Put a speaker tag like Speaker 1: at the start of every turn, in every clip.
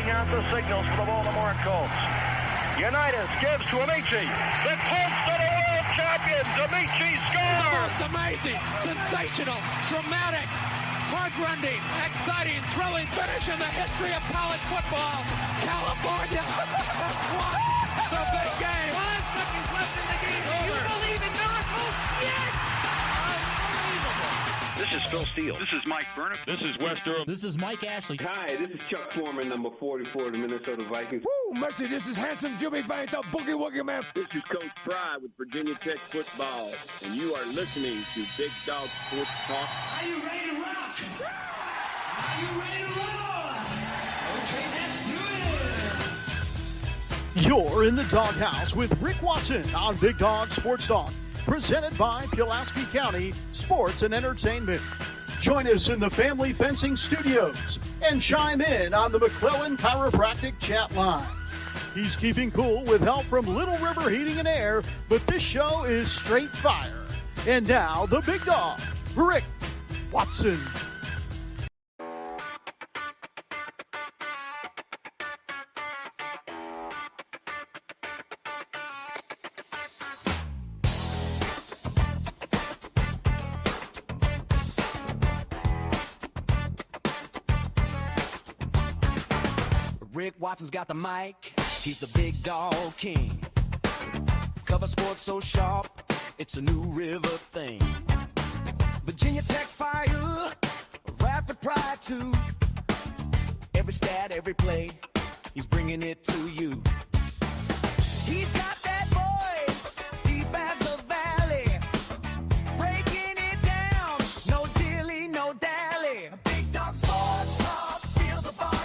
Speaker 1: count the signals for the Baltimore Colts. Unitas gives to Amici. The Colts are the world champions. Amici scores.
Speaker 2: It's amazing, sensational, dramatic, heart-rending, exciting, thrilling finish in the history of college football. California won the big game. 5 seconds left in the game. You believe in miracles? Yes!
Speaker 1: This is Phil Steele.
Speaker 3: This is Mike Burnham.
Speaker 4: This is Wes Durham.
Speaker 5: This is Mike Ashley.
Speaker 6: Hi, this is Chuck Foreman, number 44 of the Minnesota Vikings.
Speaker 7: Woo, mercy, this is handsome Jimmy Vane, the Boogie Woogie Man.
Speaker 8: This is Coach Fry with Virginia Tech Football, and you are listening to Big Dog Sports Talk.
Speaker 9: Are you ready to rock? Are you ready to roll? Okay, let's do it.
Speaker 10: You're in the doghouse with Rick Watson on Big Dog Sports Talk, presented by Pulaski County Sports and Entertainment. Join us in the Family Fencing Studios and chime in on the McClellan Chiropractic chat line. He's keeping cool with help from Little River Heating and Air, but this show is straight fire. And now, the big dog, Rick Watson.
Speaker 11: Rick Watson's got the mic, he's the big dog king. Cover sports so sharp, it's a new river thing. Virginia Tech fire, rapid pride too. Every stat, every play, he's bringing it to you. He's got that voice, deep as a valley, breaking it down, no dilly, no dally. Big dog sports talk, feel the bark.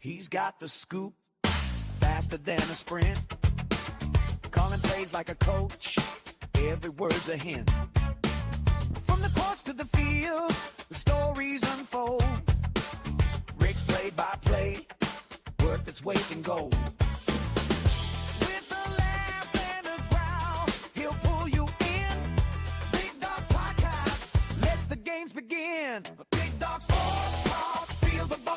Speaker 11: He's got the scoop, faster than a sprint. Calling plays like a coach, every word's a hint. From the courts to the fields, the stories unfold. Rick's play-by-play, worth its weight in gold. With a laugh and a growl, he'll pull you in. Big Dog's podcast, let the games begin. Big Dog Sports Talk, feel the bark.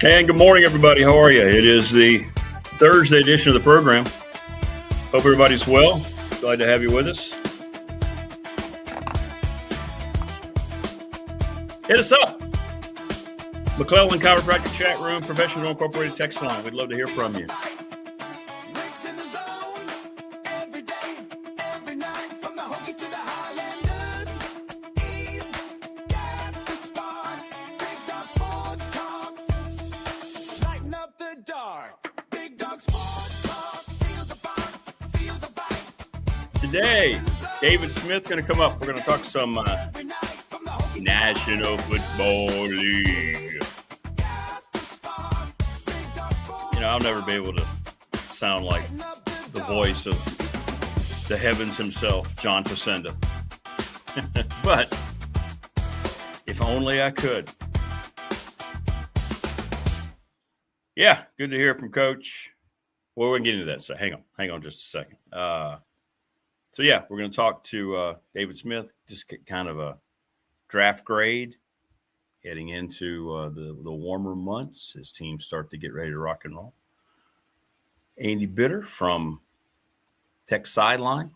Speaker 4: And good morning, everybody. How are you? It is the Thursday edition of the program. Hope everybody's well. Glad to have you with us. Hit us up. McClellan Chiropractic Chat Room, Professional Incorporated text line. We'd love to hear from you. Today, David Smith going to come up. We're going to talk some National Football League. You know, I'll never be able to sound like the voice of the heavens himself, John Facenda. But if only I could. Yeah, good to hear from Coach. Well, we're going to get into that, so hang on just a second. So, yeah, we're going to talk to David Smith, just get kind of a draft grade heading into the warmer months as teams start to get ready to rock and roll. Andy Bitter from Tech Sideline.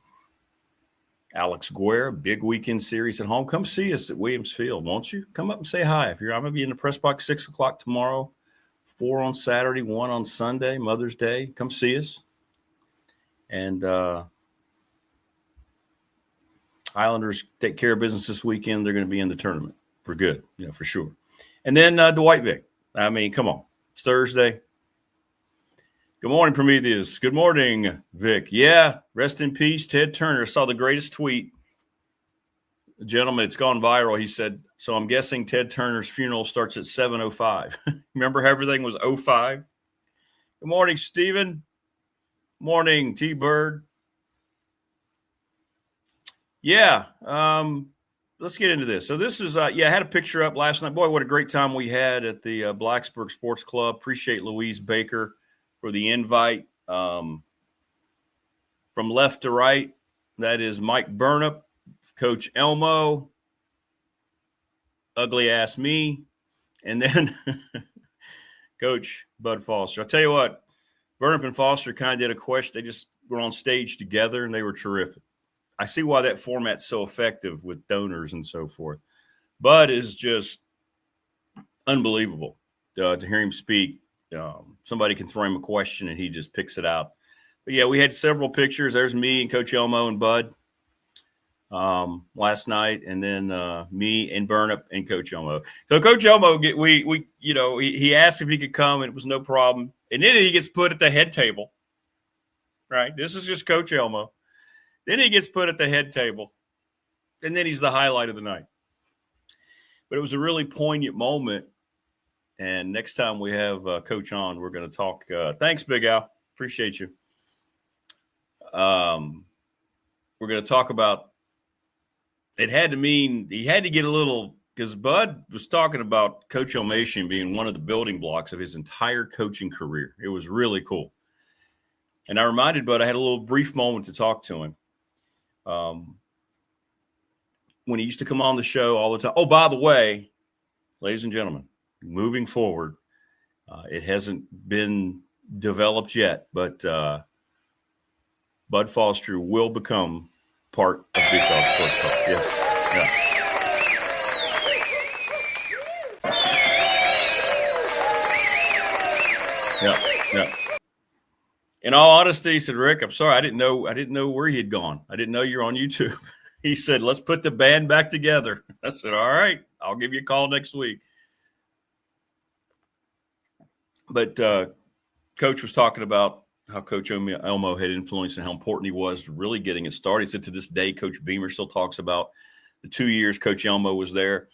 Speaker 4: Alex Guerra, big weekend series at home. Come see us at Williams Field, won't you? Come up and say hi. I'm going to be in the press box 6 o'clock tomorrow, 4 on Saturday, 1 on Sunday, Mother's Day. Come see us. And Islanders take care of business this weekend. They're going to be in the tournament for good, for sure. And then Dwight Vick. I mean, come on. It's Thursday. Good morning, Prometheus. Good morning, Vic. Yeah, rest in peace, Ted Turner. I saw the greatest tweet. Gentlemen, it's gone viral. He said, so I'm guessing Ted Turner's funeral starts at 7:05. Remember how everything was 05? Good morning, Stephen. Morning, T-Bird. Yeah, let's get into this. So this is, I had a picture up last night. Boy, what a great time we had at the Blacksburg Sports Club. Appreciate Louise Baker for the invite. From left to right, that is Mike Burnup, Coach Elmo, ugly ass me, and then Coach Bud Foster. I'll tell you what, Burnup and Foster kind of did a question. They just were on stage together, and they were terrific. I see why that format's so effective with donors and so forth. Bud is just unbelievable to hear him speak. Somebody can throw him a question, and he just picks it out. But, yeah, we had several pictures. There's me and Coach Elmo and Bud last night, and then me and Burnup and Coach Elmo. So Coach Elmo, he asked if he could come, and it was no problem. And then he gets put at the head table, right? This is just Coach Elmo. Then he gets put at the head table, and then he's the highlight of the night. But it was a really poignant moment, and next time we have Coach on, we're going to talk. Thanks, Big Al. Appreciate you. We're going to talk about it. He had to get a little, because Bud was talking about Coach Elmation being one of the building blocks of his entire coaching career. It was really cool. And I reminded Bud, I had a little brief moment to talk to him. When he used to come on the show all the time. Oh, by the way, ladies and gentlemen, moving forward, it hasn't been developed yet, but Bud Foster will become part of Big Dog Sports Talk. Yes. Yeah. In all honesty, he said, Rick, I'm sorry. I didn't know where he had gone. I didn't know you're on YouTube. He said, let's put the band back together. I said, all right, I'll give you a call next week. But Coach was talking about how Coach Elmo had influenced and how important he was to really getting it started. He said to this day, Coach Beamer still talks about the 2 years Coach Elmo was there,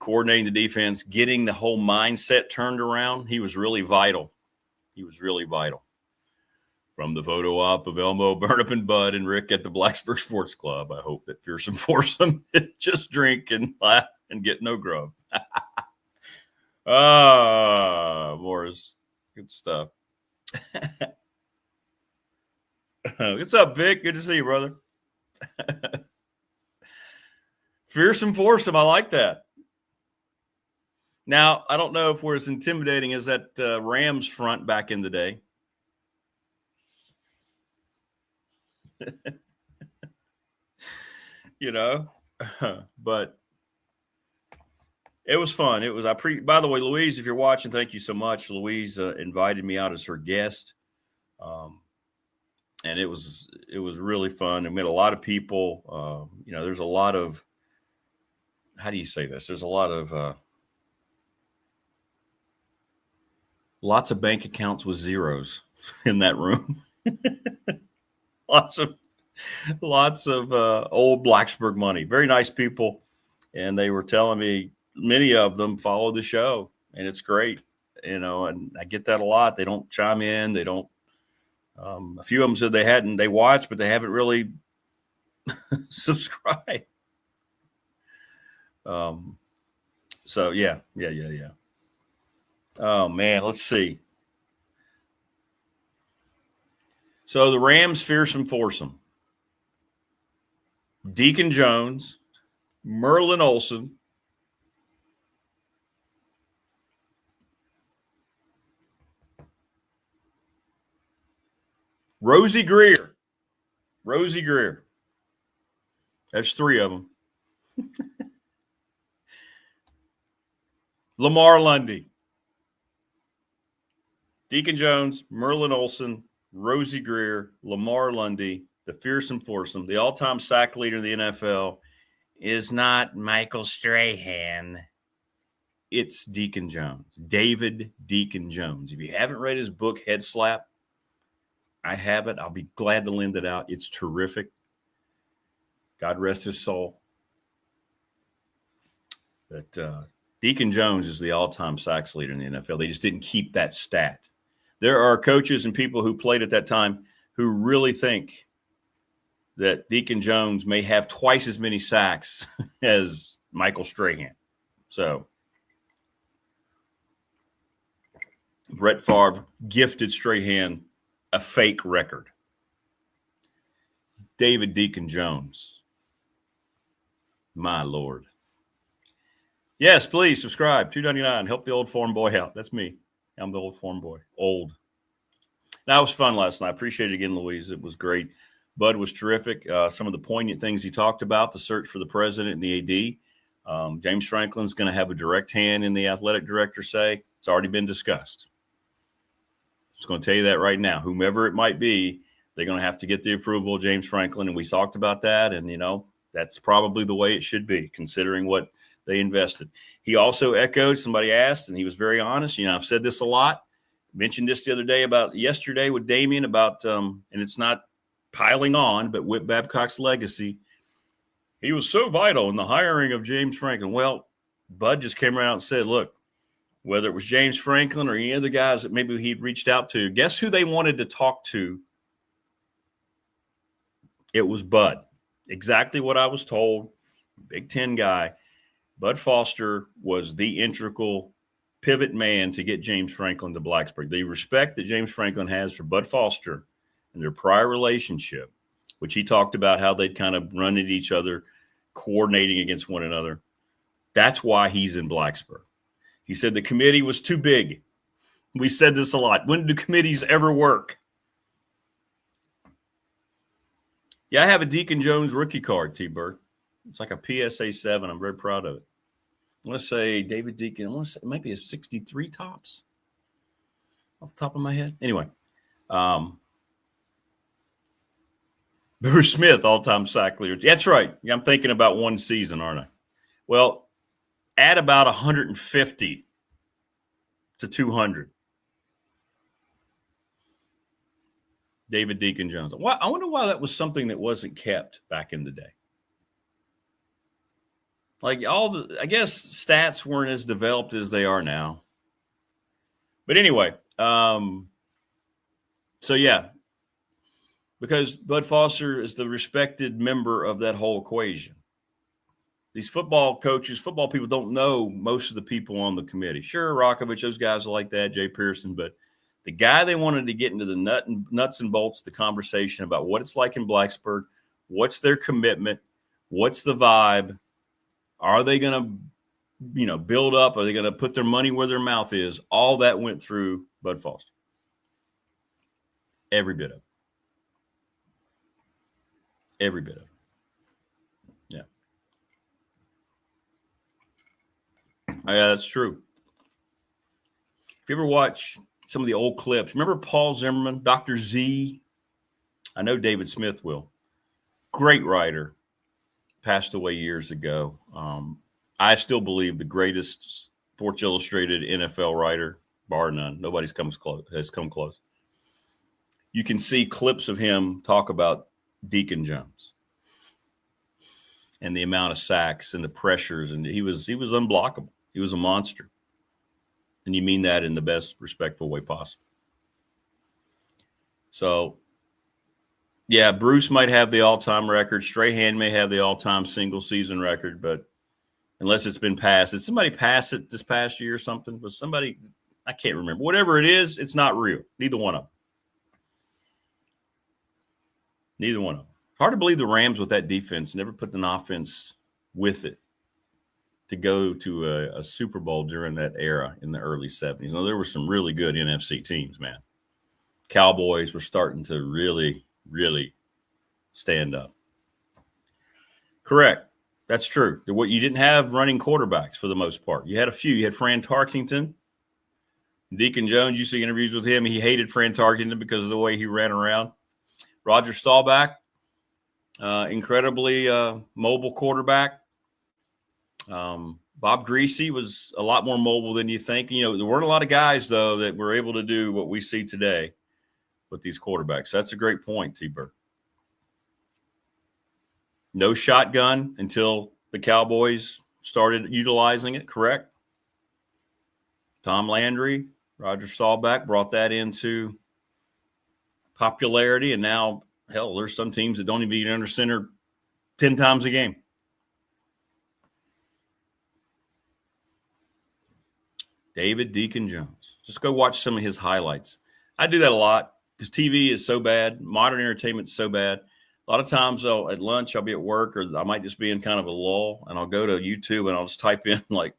Speaker 4: coordinating the defense, getting the whole mindset turned around. He was really vital. From the photo op of Elmo, Burnup, and Bud and Rick at the Blacksburg Sports Club, I hope that fearsome foursome just drink and laugh and get no grub. Morris, good stuff. What's up, Vic? Good to see you, brother. Fearsome foursome, I like that. Now, I don't know if we're as intimidating as that Rams front back in the day. But it was fun. It was, by the way, Louise, if you're watching, thank you so much. Louise invited me out as her guest. And it was really fun. And we had a lot of people, there's a lot of, how do you say this? There's a lot of, lots of bank accounts with zeros in that room. Lots of old Blacksburg money. Very nice people. And they were telling me many of them follow the show, and it's great, and I get that a lot. They don't chime in. They don't, a few of them said they watched, but they haven't really subscribed. So yeah. Oh man, let's see. So the Rams fearsome foursome. Deacon Jones, Merlin Olsen, Rosie Greer. There's 3 of them. Lamar Lundy, Deacon Jones, Merlin Olsen, Rosie Greer, Lamar Lundy, the fearsome foursome, the all-time sack leader in the NFL is not Michael Strahan. It's Deacon Jones, David Deacon Jones. If you haven't read his book, Head Slap, I have it. I'll be glad to lend it out. It's terrific. God rest his soul. But Deacon Jones is the all-time sacks leader in the NFL. They just didn't keep that stat. There are coaches and people who played at that time who really think that Deacon Jones may have twice as many sacks as Michael Strahan. So Brett Favre gifted Strahan a fake record. David Deacon Jones. My Lord. Yes, please subscribe. $2.99. Help the old farm boy out. That's me. I'm the old farm boy. Old. That was fun last night. I appreciate it again, Louise. It was great. Bud was terrific. Some of the poignant things he talked about, the search for the president and the AD. James Franklin's going to have a direct hand in the athletic director say. It's already been discussed. I'm just going to tell you that right now. Whomever it might be, they're going to have to get the approval of James Franklin, and we talked about that, and, that's probably the way it should be, considering what they invested. He also echoed, somebody asked, and he was very honest. I've said this a lot. Mentioned this the other day yesterday with Damien about, and it's not piling on, but Whit Babcock's legacy. He was so vital in the hiring of James Franklin. Well, Bud just came around and said, look, whether it was James Franklin or any other guys that maybe he'd reached out to, guess who they wanted to talk to? It was Bud. Exactly what I was told. Big Ten guy. Bud Foster was the integral pivot man to get James Franklin to Blacksburg. The respect that James Franklin has for Bud Foster and their prior relationship, which he talked about how they'd kind of run at each other, coordinating against one another. That's why he's in Blacksburg. He said the committee was too big. We said this a lot. When do committees ever work? Yeah, I have a Deacon Jones rookie card, T-Bird. It's like a PSA 7. I'm very proud of it. I want to say David Deacon. I want to say it might be a 63 tops off the top of my head. Anyway, Bruce Smith, all-time sack leader. That's right. Yeah, I'm thinking about one season, aren't I? Well, add about 150 to 200. David Deacon Jones. I wonder why that was something that wasn't kept back in the day. Like I guess stats weren't as developed as they are now. But anyway, so yeah, because Bud Foster is the respected member of that whole equation. These football coaches, football people don't know most of the people on the committee. Sure, Rakovich, those guys are like that, Jay Pearson, but the guy they wanted to get into the nuts and bolts of the conversation about what it's like in Blacksburg, what's their commitment, what's the vibe, are they going to, build up, are they going to put their money where their mouth is? All that went through Bud Foster. Every bit of it. Every bit of it. Yeah. Yeah, that's true. If you ever watch some of the old clips, remember Paul Zimmerman, Dr. Z? I know David Smith will. Great writer. Passed away years ago. I still believe the greatest Sports Illustrated NFL writer, bar none. Nobody's has come close. You can see clips of him talk about Deacon Jones and the amount of sacks and the pressures, and he was unblockable. He was a monster. And you mean that in the best respectful way possible. So, yeah, Bruce might have the all-time record. Strahan may have the all-time single-season record, but unless it's been passed. Did somebody pass it this past year or something? Was somebody – I can't remember. Whatever it is, it's not real. Neither one of them. Neither one of them. Hard to believe the Rams with that defense never put an offense with it to go to a Super Bowl during that era in the early 70s. Now, there were some really good NFC teams, man. Cowboys were starting to really, really stand up. Correct. That's true. What you didn't have running quarterbacks for the most part. You had a few. You had Fran Tarkington, Deacon Jones. You see interviews with him. He hated Fran Tarkington because of the way he ran around. Roger Staubach, incredibly mobile quarterback. Bob Greasy was a lot more mobile than you think. You know, there weren't a lot of guys, though, that were able to do what we see today with these quarterbacks. That's a great point, T-Bird. No shotgun until the Cowboys started utilizing it, correct? Tom Landry, Roger Staubach brought that into popularity, and now, hell, there's some teams that don't even get under center 10 times a game. David Deacon Jones. Just go watch some of his highlights. I do that a lot because TV is so bad. Modern entertainment is so bad. A lot of times at lunch, I'll be at work, or I might just be in kind of a lull, and I'll go to YouTube and I'll just type in like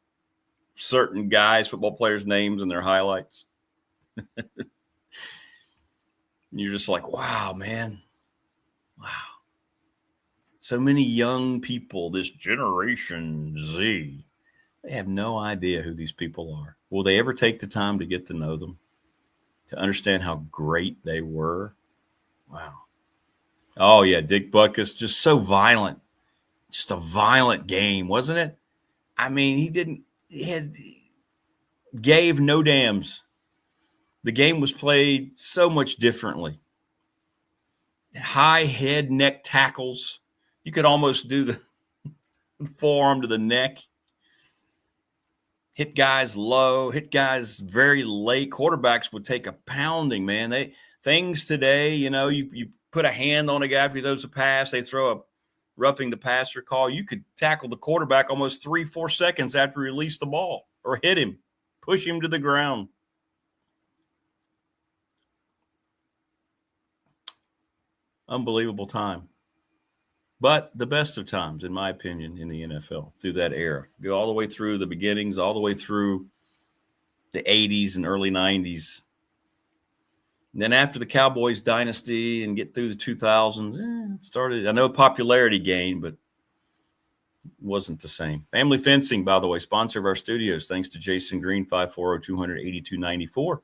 Speaker 4: certain guys, football players' names and their highlights. You're just like, wow, man. Wow. So many young people, this Generation Z, they have no idea who these people are. Will they ever take the time to get to know them, to understand how great they were? Wow. Oh, yeah, Dick Butkus, just so violent. Just a violent game, wasn't it? I mean, he gave no dams. The game was played so much differently. High head, neck tackles. You could almost do the forearm to the neck. Hit guys low, hit guys very late. Quarterbacks would take a pounding, man. Things today, you know, you put a hand on a guy if he throws a pass, they throw a roughing the passer call. You could tackle the quarterback almost 3-4 seconds after he released the ball, or hit him, push him to the ground. Unbelievable time. But the best of times, in my opinion, in the NFL through that era. Go all the way through the beginnings, all the way through the 80s and early 90s. And then after the Cowboys dynasty and get through the 2000s, it started. I know popularity gained, but wasn't the same. Family Fencing, by the way, sponsor of our studios. Thanks to Jason Green, 540-200-8294.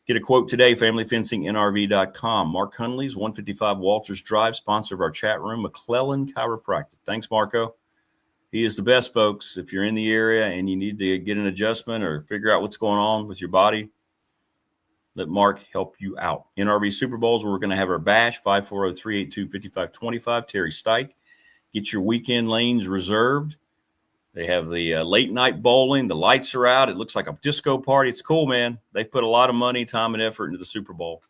Speaker 4: Get a quote today, familyfencingnrv.com. Mark Hunley's 155 Walters Drive, sponsor of our chat room, McClellan Chiropractic. Thanks, Marco. He is the best, folks. If you're in the area and you need to get an adjustment or figure out what's going on with your body, let Mark help you out. NRV Super Bowls, we're going to have our bash, 540-382-5525. Terry Stike. Get your weekend lanes reserved. They have the late night bowling. The lights are out. It looks like a disco party. It's cool, man. They've put a lot of money, time, and effort into the Super Bowl,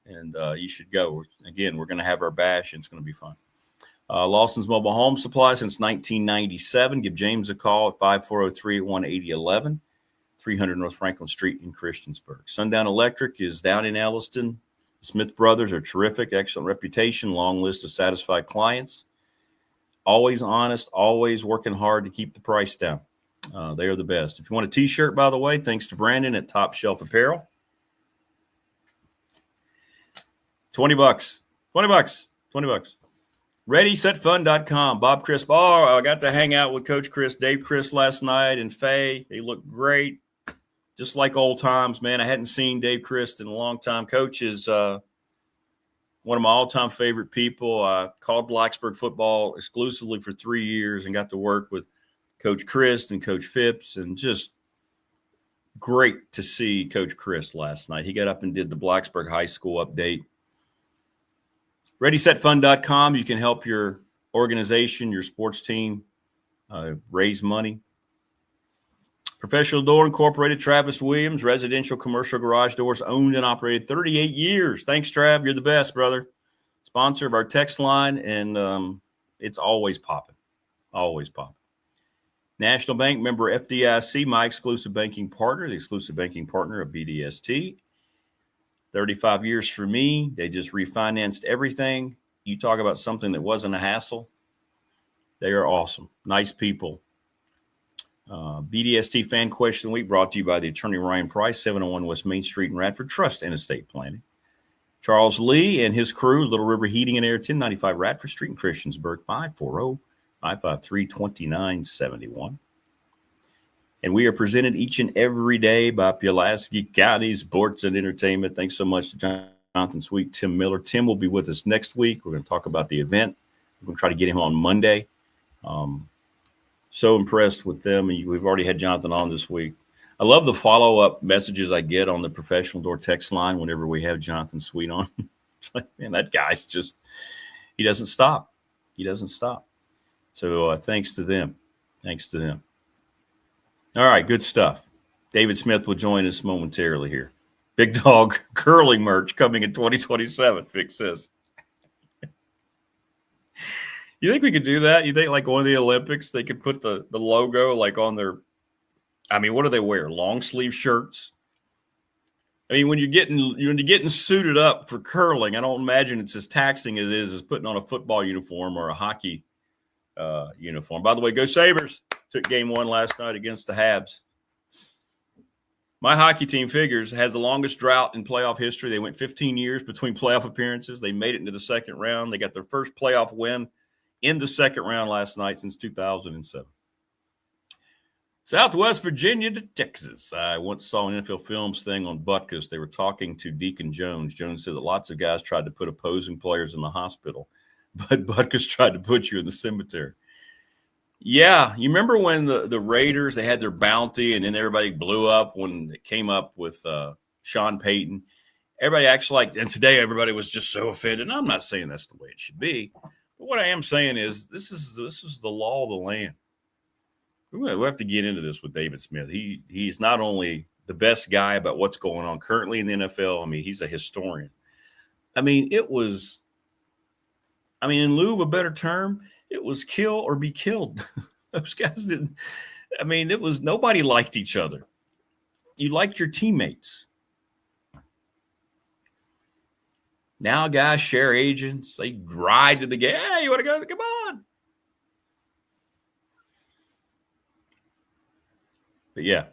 Speaker 4: and you should go. Again, we're going to have our bash, and it's going to be fun. Lawson's Mobile Home Supply since 1997. Give James a call at 540-381-8011, 300 North Franklin Street in Christiansburg. Sundown Electric is down in Elliston. The Smith brothers are terrific, excellent reputation, long list of satisfied clients. Always honest, always working hard to keep the price down. They are the best. If you want a T-shirt, by the way, thanks to Brandon at Top Shelf Apparel. $20. ReadySetFun.com. Bob Crisp. Oh, I got to hang out with Coach Chris, Dave Chris last night, and Faye. They look great. Just like old times, man. I hadn't seen Dave Chris in a long time. Coach is one of my all-time favorite people. I called Blacksburg football exclusively for 3 years and got to work with Coach Chris and Coach Phipps, and just great to see Coach Chris last night. He got up and did the Blacksburg High School update. ReadySetFun.com. You can help your organization, your sports team raise money. Professional Door Incorporated, Travis Williams, residential commercial garage doors, owned and operated 38 years. Thanks, Trav. You're the best, brother. Sponsor of our text line, and it's always popping. Always popping. National Bank member FDIC, my exclusive banking partner, the exclusive banking partner of BDST. 35 years for me. They just refinanced everything. You talk about something that wasn't a hassle. They are awesome. Nice people. BDST Fan Question Week brought to you by the attorney Ryan Price, 701 West Main Street in Radford. Trust and Estate Planning. Charles Lee and his crew, Little River Heating and Air, 1095 Radford Street in Christiansburg, 553-2971. And we are presented each and every day by Pulaski County Sports and Entertainment. Thanks so much to Jonathan Sweet, Tim Miller. Tim will be with us next week. We're going to talk about the event. We're going to try to get him on Monday. So impressed with them. We've already had Jonathan on this week. I love the follow-up messages I get on the Professional Door text line whenever we have Jonathan Sweet on. It's like, man, that guy's just, he doesn't stop. He doesn't stop. So thanks to them. Thanks to them. All right, good stuff. David Smith will join us momentarily here. Big Dog curling merch coming in 2027, Vic says. You think we could do that? You think like one of the Olympics, they could put the logo like on their, I mean, what do they wear? Long sleeve shirts? I mean, when you're getting suited up for curling, I don't imagine it's as taxing as it is as putting on a football uniform or a hockey uniform. By the way, go Sabres. Took game 1 last night against the Habs. My hockey team figures has the longest drought in playoff history. They went 15 years between playoff appearances. They made it into the second round. They got their first playoff win in the second round last night since 2007. Southwest Virginia to Texas. I once saw an NFL Films thing on Butkus. They were talking to Deacon Jones. Jones said that lots of guys tried to put opposing players in the hospital, but Butkus tried to put you in the cemetery. Yeah, you remember when the Raiders, they had their bounty, and then everybody blew up when it came up with Sean Payton. Everybody acts like, and today everybody was just so offended. And I'm not saying that's the way it should be. But what I am saying is this is the law of the land. We have to get into this with David Smith. He's not only the best guy about what's going on currently in the NFL. I mean, he's a historian. I mean, in lieu of a better term, it was kill or be killed. Those guys didn't. I mean, nobody liked each other. You liked your teammates. Now guys share agents. They ride to the game. Hey, you want to go? Come on. But yeah,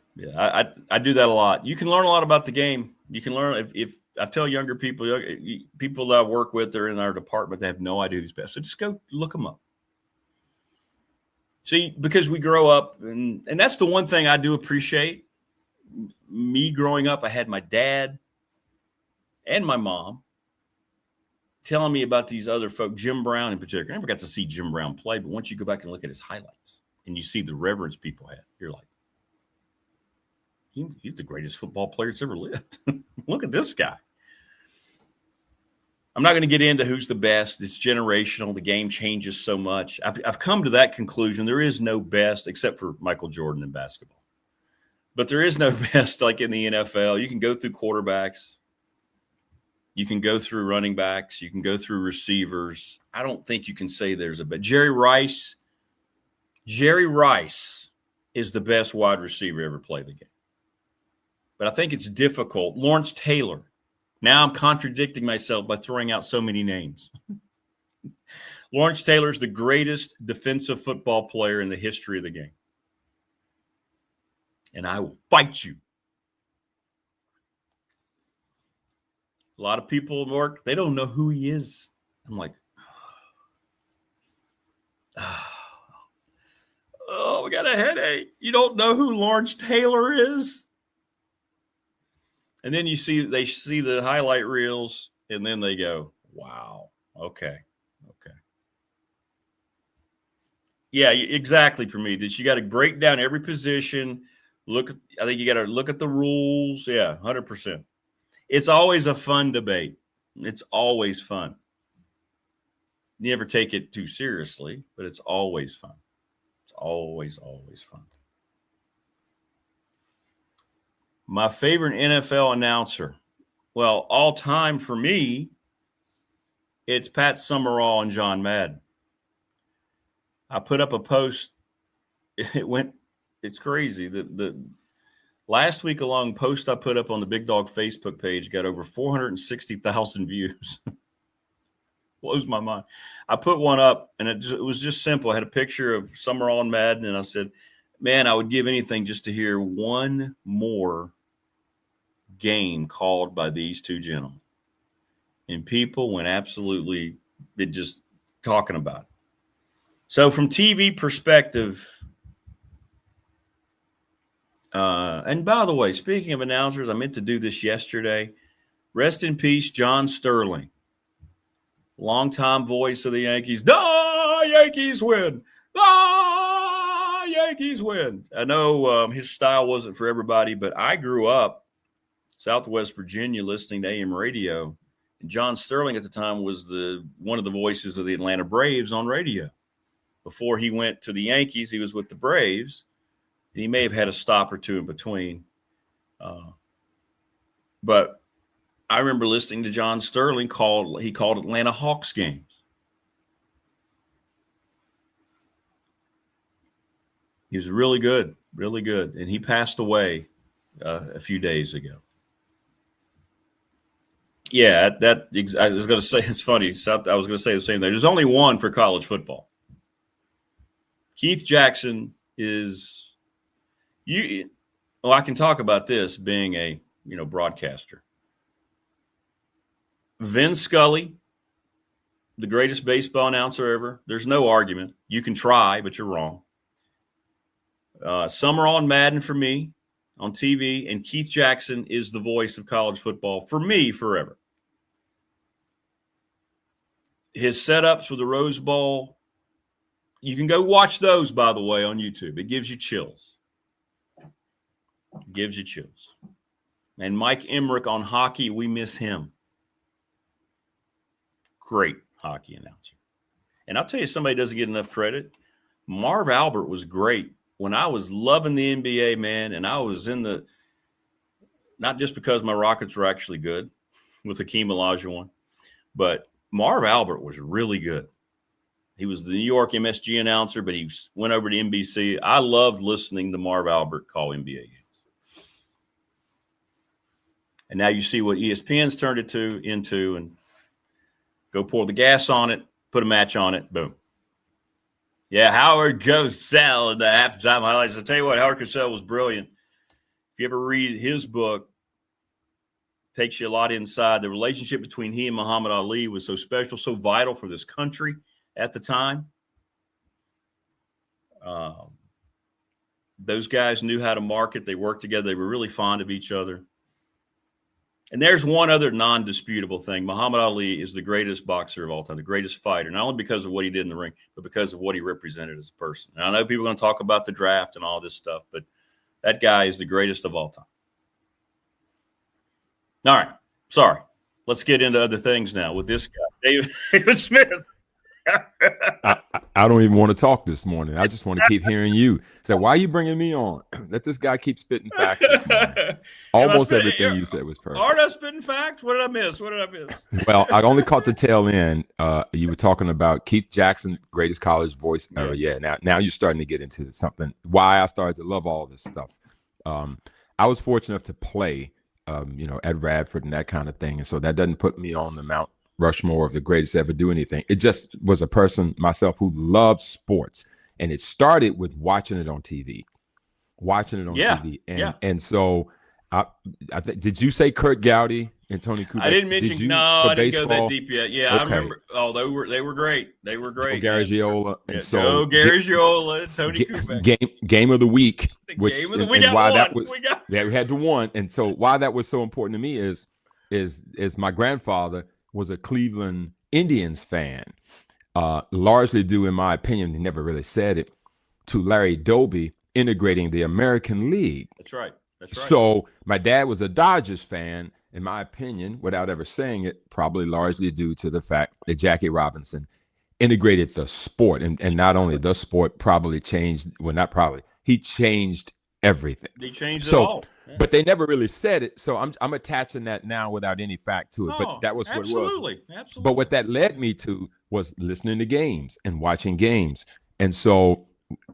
Speaker 4: I do that a lot. You can learn a lot about the game. You can learn if I tell younger people that I work with, they're in our department, they have no idea who's best. So just go look them up. See, because we grow up, and that's the one thing I do appreciate. Me growing up, I had my dad and my mom telling me about these other folk, Jim Brown in particular. I never got to see Jim Brown play, but once you go back and look at his highlights and you see the reverence people had, you're like, he's the greatest football player that's ever lived. Look at this guy. I'm not going to get into who's the best. It's generational. The game changes so much. I've come to that conclusion. There is no best except for Michael Jordan in basketball. But there is no best like in the NFL. You can go through quarterbacks. You can go through running backs. You can go through receivers. I don't think you can say there's a best. Jerry Rice is the best wide receiver ever played the game. But I think it's difficult. Lawrence Taylor. Now I'm contradicting myself by throwing out so many names. Lawrence Taylor is the greatest defensive football player in the history of the game. And I will fight you. A lot of people at work, they don't know who he is. I'm like, oh, we got a headache. You don't know who Lawrence Taylor is? And then they see the highlight reels, and then they go, wow, okay. Yeah, exactly, for me. That you got to break down every position. I think you got to look at the rules. Yeah, 100%. It's always a fun debate. It's always fun. You never take it too seriously, but it's always fun. It's always fun. My favorite NFL announcer, well, all time for me, it's Pat Summerall and John Madden. I put up a post. It's crazy. The last week alone post I put up on the Big Dog Facebook page got over 460,000 views. Blows my mind. I put one up, and it was just simple. I had a picture of Summerall and Madden, and I said, man, I would give anything just to hear one more game called by these two gentlemen. And people went absolutely just talking about it. So from TV perspective, and by the way, speaking of announcers, I meant to do this yesterday. Rest in peace, John Sterling, longtime voice of the Yankees. The Yankees win. The Yankees win. I know his style wasn't for everybody, but I grew up Southwest Virginia listening to AM radio. And John Sterling at the time was one of the voices of the Atlanta Braves on radio. Before he went to the Yankees, he was with the Braves. He may have had a stop or two in between. But I remember listening to John Sterling called Atlanta Hawks games. He was really good, really good. And he passed away a few days ago. Yeah, I was going to say, it's funny. I was going to say the same thing. There's only one for college football. Keith Jackson is I can talk about this being a broadcaster. Vin Scully, the greatest baseball announcer ever. There's no argument. You can try, but you're wrong. Summerall and Madden for me on TV, and Keith Jackson is the voice of college football for me forever. His setups for the Rose Bowl, you can go watch those, by the way, on YouTube. It gives you chills. It gives you chills. And Mike Emmerich on hockey, we miss him. Great hockey announcer. And I'll tell you, somebody doesn't get enough credit. Marv Albert was great when I was loving the NBA, man, and I was not just because my Rockets were actually good with Hakeem Olajuwon, but Marv Albert was really good. He was the New York MSG announcer, but he went over to NBC. I loved listening to Marv Albert call NBA games. And now you see what ESPN's turned it into, and go pour the gas on it, put a match on it, boom. Yeah, Howard Cosell in the halftime highlights. I'll tell you what, Howard Cosell was brilliant. If you ever read his book, takes you a lot inside. The relationship between he and Muhammad Ali was so special, so vital for this country at the time. Those guys knew how to market. They worked together. They were really fond of each other. And there's one other non-disputable thing. Muhammad Ali is the greatest boxer of all time, the greatest fighter, not only because of what he did in the ring, but because of what he represented as a person. And I know people are going to talk about the draft and all this stuff, but that guy is the greatest of all time. All right. Sorry. Let's get into other things now with this guy, David Smith.
Speaker 3: I don't even want to talk this morning. I just want to keep hearing you. So why are you bringing me on? Let this guy keep spitting facts this morning. Almost everything you said was perfect.
Speaker 4: Aren't I spitting facts? What did I miss?
Speaker 3: Well, I only caught the tail end. You were talking about Keith Jackson, greatest college voice ever. Yeah. Now you're starting to get into something. Why I started to love all this stuff. I was fortunate enough to play, at Radford and that kind of thing, and so that doesn't put me on the Mount Rushmore of the greatest to ever do anything. It just was a person myself who loved sports, and it started with watching it on TV. And so did you say Kurt Gowdy and Tony Kukoc?
Speaker 4: I didn't mention. I didn't go that deep yet. Yeah, okay. I remember. Oh, they were great. They were great.
Speaker 3: Garagiola and
Speaker 4: Garagiola, Tony Kukoc.
Speaker 3: Game of the week.
Speaker 4: We had
Speaker 3: to win. And so why that was so important to me is my grandfather was a Cleveland Indians fan, largely due, in my opinion, he never really said it, to Larry Doby integrating the American League.
Speaker 4: That's right.
Speaker 3: So my dad was a Dodgers fan, in my opinion, without ever saying it, probably largely due to the fact that Jackie Robinson integrated the sport. And not only the sport, he changed everything.
Speaker 4: He changed it all. Yeah.
Speaker 3: But they never really said it, so I'm attaching that now without any fact to it. But that was what it was.
Speaker 4: Absolutely.
Speaker 3: But what that led me to was listening to games and watching games. And so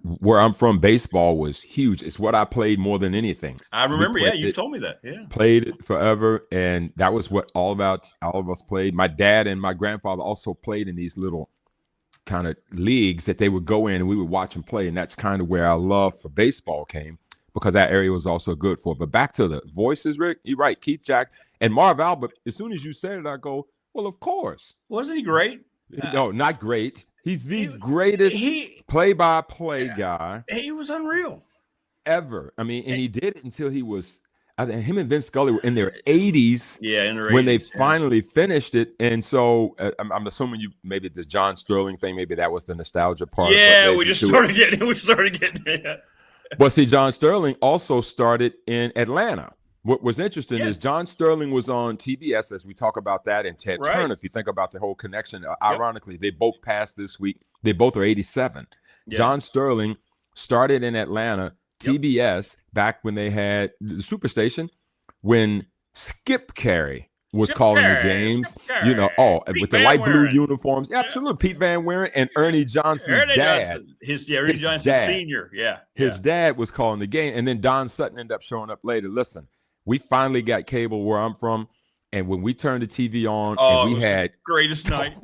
Speaker 3: where I'm from, baseball was huge. It's what I played more than anything.
Speaker 4: I remember, you told me that. Yeah.
Speaker 3: Played it forever, and that was what all of us played. My dad and my grandfather also played in these little kind of leagues that they would go in, and we would watch them play, and that's kind of where our love for baseball came, because that area was also good for it. But back to the voices, Rick, you're right. Keith Jack and Marv Albert, as soon as you said it, I go, well, of course.
Speaker 4: Wasn't he great?
Speaker 3: No, not great. He's the greatest play-by-play guy.
Speaker 4: He was unreal.
Speaker 3: Ever. I mean, and he did it until he was, I think him and Vince Scully were in their 80s.
Speaker 4: Yeah, in their 80s.
Speaker 3: When they finally finished it. And so I'm assuming maybe the John Sterling thing, maybe that was the nostalgia part.
Speaker 4: Yeah, we started getting it.
Speaker 3: But see, John Sterling also started in Atlanta. What was interesting is John Sterling was on TBS, as we talk about that, and Ted Turner. If you think about the whole connection, ironically, they both passed this week. They both are 87. Yeah. John Sterling started in Atlanta, TBS, back when they had the Superstation, when Skip Carey was calling the games, with the light blue uniforms. Yeah, absolutely. Pete Van Wieren and Ernie Johnson's dad.
Speaker 4: Ernie Johnson Sr.
Speaker 3: His dad was calling the game. And then Don Sutton ended up showing up later. Listen, we finally got cable where I'm from. And when we turned the TV on, and we had
Speaker 4: greatest night.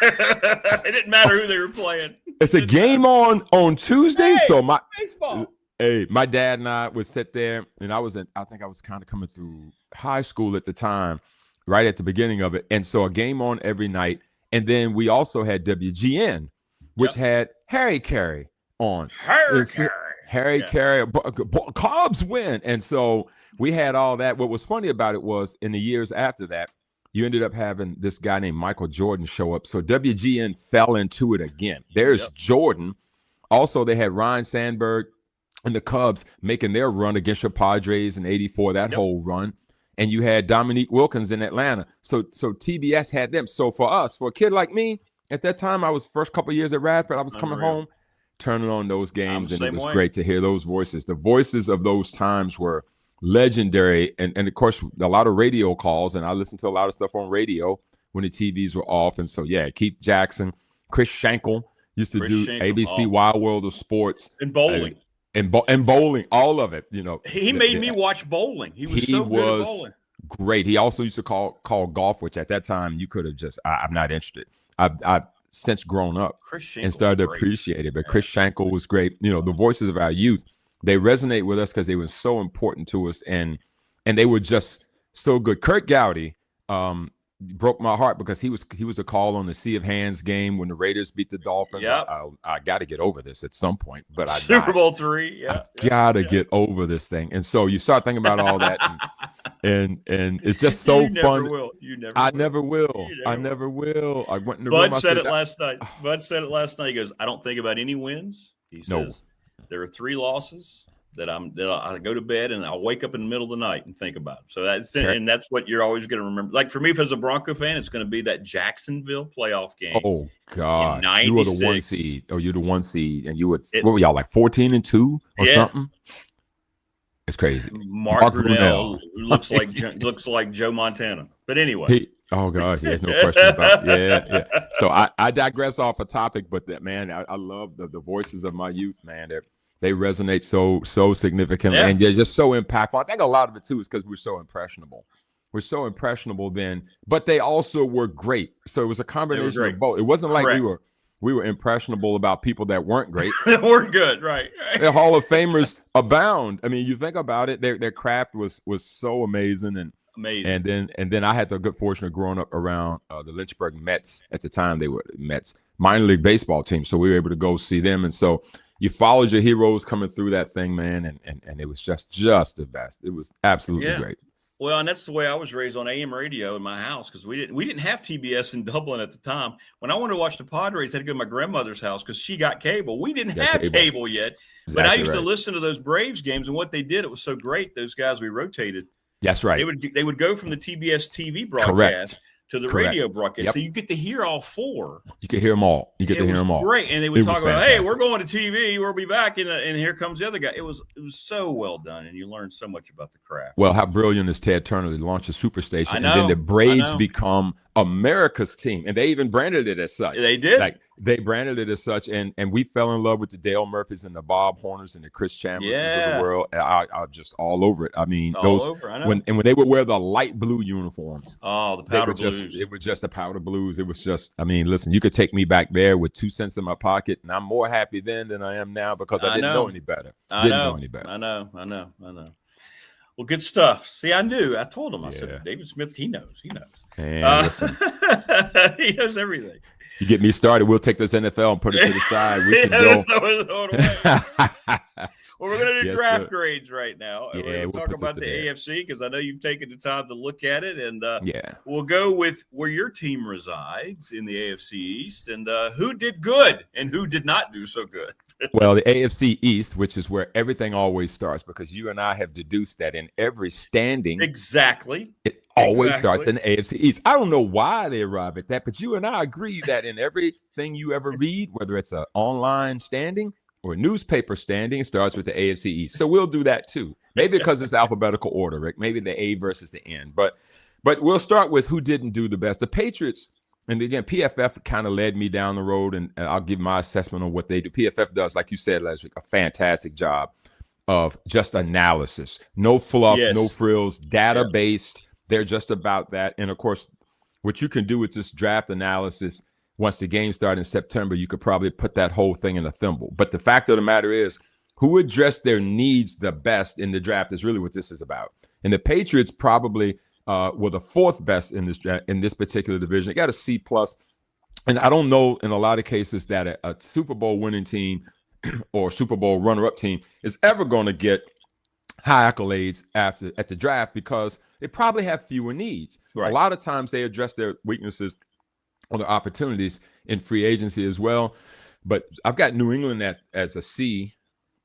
Speaker 4: It didn't matter who they were playing.
Speaker 3: It's a game on Tuesday. So
Speaker 4: baseball.
Speaker 3: My dad and I would sit there, and I think I was kind of coming through high school at the time, right at the beginning of it. And so a game on every night. And then we also had WGN, which had Harry Carey on. Harry Carey, Cubs win. And so we had all that. What was funny about it was in the years after that, you ended up having this guy named Michael Jordan show up. So WGN fell into it again. There's Jordan. Also, they had Ryan Sandberg and the Cubs making their run against your Padres in '84, that whole run. And you had Dominique Wilkins in Atlanta. So TBS had them. So for us, for a kid like me, at that time, I was first couple of years at Radford, I was coming home, turning on those games, and it was great to hear those voices. The voices of those times were legendary. And of course, a lot of radio calls, and I listened to a lot of stuff on radio when the TVs were off. And so, Keith Jackson, Chris Schenkel used to do ABC Wild World of Sports.
Speaker 4: And bowling.
Speaker 3: And bowling, all of it,
Speaker 4: He made me watch bowling. He was so good at bowling.
Speaker 3: Great. He also used to call golf, which at that time you could have just, I'm not interested. I've since grown up and started to appreciate it. But Chris Schenkel was great. The voices of our youth, they resonate with us because they were so important to us, and they were just so good. Kurt Gowdy broke my heart because he was a call on the Sea of Hands game when the Raiders beat the Dolphins. I got to get over this at some point, but
Speaker 4: Super Bowl III.
Speaker 3: I gotta get over this thing. And so you start thinking about all that, and it's just so fun. I never will. I went in the room.
Speaker 4: Bud said it last night. Bud said it last night. He goes, "I don't think about any wins." He says, "There are 3 losses that I go to bed and I'll wake up in the middle of the night and think about it." So that's what you're always going to remember. Like for me, if as a Bronco fan, it's going to be that Jacksonville playoff game.
Speaker 3: Oh God, you were the 1 seed. Oh, you're the 1 seed, and you were what were y'all like 14-2 or something? It's crazy.
Speaker 4: Mark Brunell looks like Joe Montana. But anyway,
Speaker 3: oh God, there's no question about it. Yeah. So I digress off a topic, but I love the voices of my youth, man. They resonate so significantly, and they're just so impactful. I think a lot of it too is because we're so impressionable. We're so impressionable then, but they also were great. So it was a combination of both. It wasn't like we were impressionable about people that weren't great.
Speaker 4: That weren't good, right?
Speaker 3: The Hall of Famers abound. I mean, you think about it, their craft was so amazing and amazing. And then I had the good fortune of growing up around the Lynchburg Mets. At the time, they were Mets minor league baseball team, so we were able to go see them, and so. You followed your heroes coming through that thing, man, and it was just the best. It was absolutely great.
Speaker 4: Well, and that's the way I was raised on AM radio in my house because we didn't have TBS in Dublin at the time. When I wanted to watch the Padres, I had to go to my grandmother's house because she got cable. We didn't have cable yet, but I used to listen to those Braves games, and what they did, it was so great. Those guys we rotated.
Speaker 3: That's right.
Speaker 4: They would go from the TBS TV broadcast to the radio broadcast. So you get to hear all 4.
Speaker 3: You can hear them all.
Speaker 4: Great. And they would talk about, hey, we're going to TV. We'll be back. And here comes the other guy. It was so well done. And you learn so much about the craft.
Speaker 3: Well, how brilliant is Ted Turner to launch a Superstation? And then the Braves become America's team. And they even branded it as such.
Speaker 4: They did.
Speaker 3: Like they branded it as such. And we fell in love with the Dale Murphys and the Bob Horners and the Chris Chamberses of the world. I just all over it. I mean, when they would wear the light blue uniforms.
Speaker 4: Oh, the powder blues.
Speaker 3: It was just the powder blues. It was just, I mean, listen, you could take me back there with 2 cents in my pocket, and I'm more happy then than I am now because I didn't know any better.
Speaker 4: I know. Well, good stuff. See, I knew. I told him. I said, David Smith, he knows.
Speaker 3: And listen,
Speaker 4: he knows everything.
Speaker 3: You get me started. We'll take this NFL and put it to the side. We can go.
Speaker 4: Well, we're going to do
Speaker 3: Yes,
Speaker 4: draft
Speaker 3: sir.
Speaker 4: grades right now.
Speaker 3: Yeah,
Speaker 4: We're going to
Speaker 3: we'll
Speaker 4: talk
Speaker 3: put this
Speaker 4: about
Speaker 3: to
Speaker 4: the
Speaker 3: bed.
Speaker 4: AFC because I know you've taken the time to look at it. And
Speaker 3: Yeah.
Speaker 4: we'll go with where your team resides in the AFC East and who did good and who did not do so good.
Speaker 3: Well, the AFC East, which is where everything always starts, because you and I have deduced that in every standing,
Speaker 4: Exactly.
Speaker 3: it always starts in the AFC East. I don't know why they arrive at that, but you and I agree that in everything you ever read, whether it's an online standing or a newspaper standing, it starts with the AFC East. So we'll do that too. Maybe because it's alphabetical order, Rick. Maybe the A versus the N. But we'll start with who didn't do the best. The Patriots. And again, PFF kind of led me down the road, and I'll give my assessment on what they do. PFF does, like you said last week, a fantastic job of just analysis. No fluff, no frills, data-based. They're just about that. And, of course, what you can do with this draft analysis, once the game starts in September, you could probably put that whole thing in a thimble. But the fact of the matter is, who addressed their needs the best in the draft is really what this is about. And the Patriots probably – were the fourth best in this particular division. It got a C+. And I don't know in a lot of cases that a Super Bowl winning team or Super Bowl runner-up team is ever going to get high accolades at the draft because they probably have fewer needs. Right. A lot of times they address their weaknesses or their opportunities in free agency as well. But I've got New England as a C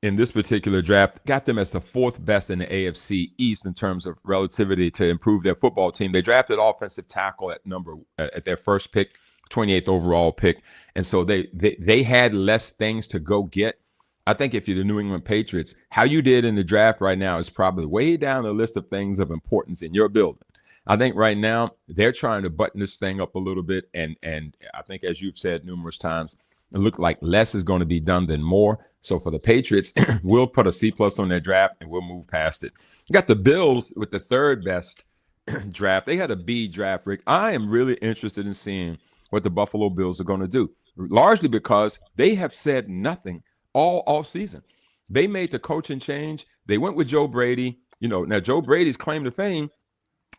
Speaker 3: in this particular draft, got them as the fourth best in the AFC East in terms of relativity to improve their football team. They drafted offensive tackle at their first pick, 28th overall pick. And so they had less things to go get. I think if you're the New England Patriots, how you did in the draft right now is probably way down the list of things of importance in your building. I think right now they're trying to button this thing up a little bit. And I think, as you've said numerous times, it looked like less is going to be done than more. So for the Patriots, we'll put a C+ on their draft and we'll move past it. You got the Bills with the third best draft. They had a B draft, Rick. I am really interested in seeing what the Buffalo Bills are going to do, largely because they have said nothing all offseason. They made the coaching change. They went with Joe Brady. Now Joe Brady's claim to fame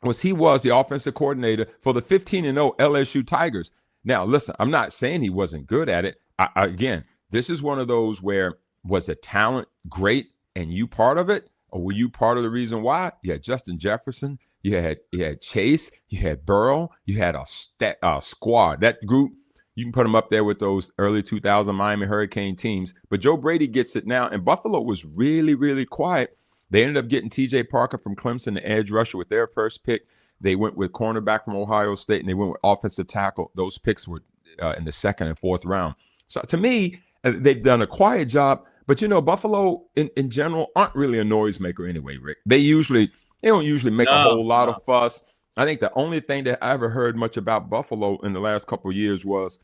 Speaker 3: was he was the offensive coordinator for the 15-0 LSU Tigers. Now, listen, I'm not saying he wasn't good at it. Again, this is one of those where was the talent great and you part of it, or were you part of the reason why? You had Justin Jefferson, you had Chase, you had Burrow, you had a squad. That group, you can put them up there with those early 2000 Miami Hurricane teams. But Joe Brady gets it now, and Buffalo was really, really quiet. They ended up getting T.J. Parker from Clemson, the edge rusher, with their first pick. They went with cornerback from Ohio State, and they went with offensive tackle. Those picks were in the second and fourth round. So to me, they've done a quiet job. But, Buffalo in general aren't really a noisemaker anyway, Rick. They don't usually make a whole lot of fuss. I think the only thing that I ever heard much about Buffalo in the last couple of years was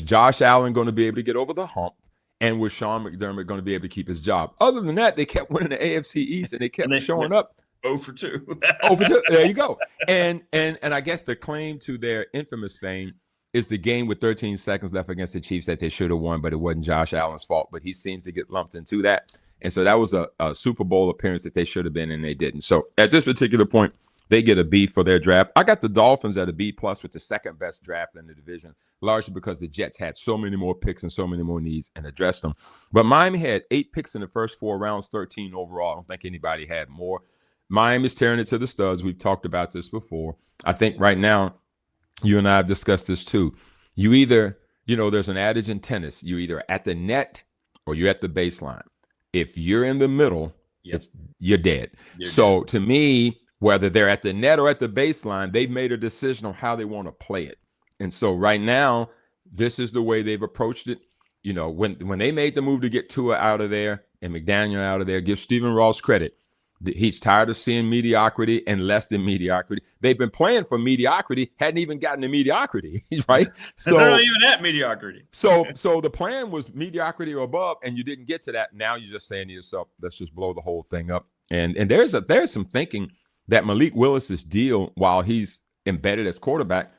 Speaker 3: Josh Allen going to be able to get over the hump, and was Sean McDermott going to be able to keep his job? Other than that, they kept winning the AFC East, and they kept showing up.
Speaker 4: 0 for 2.
Speaker 3: 0 for 2. There you go. And I guess the claim to their infamous fame is the game with 13 seconds left against the Chiefs that they should have won, but it wasn't Josh Allen's fault. But he seems to get lumped into that. And so that was a Super Bowl appearance that they should have been, and they didn't. So at this particular point, they get a B for their draft. I got the Dolphins at a B+ with the second best draft in the division, largely because the Jets had so many more picks and so many more needs and addressed them. But Miami had 8 picks in the first 4 rounds, 13 overall. I don't think anybody had more. Miami's tearing it to the studs. We've talked about this before. I think right now, you and I have discussed this too. You either, there's an adage in tennis. You're either at the net or you're at the baseline. If you're in the middle, you're dead. To me, whether they're at the net or at the baseline, they've made a decision on how they want to play it. And so right now, this is the way they've approached it. When they made the move to get Tua out of there and McDaniel out of there, give Stephen Ross credit. He's tired of seeing mediocrity and less than mediocrity. They've been playing for mediocrity, hadn't even gotten to mediocrity, right?
Speaker 4: So they're not even at mediocrity.
Speaker 3: So the plan was mediocrity or above, and you didn't get to that. Now you're just saying to yourself, let's just blow the whole thing up. And there's some thinking that Malik Willis's deal, while he's embedded as quarterback,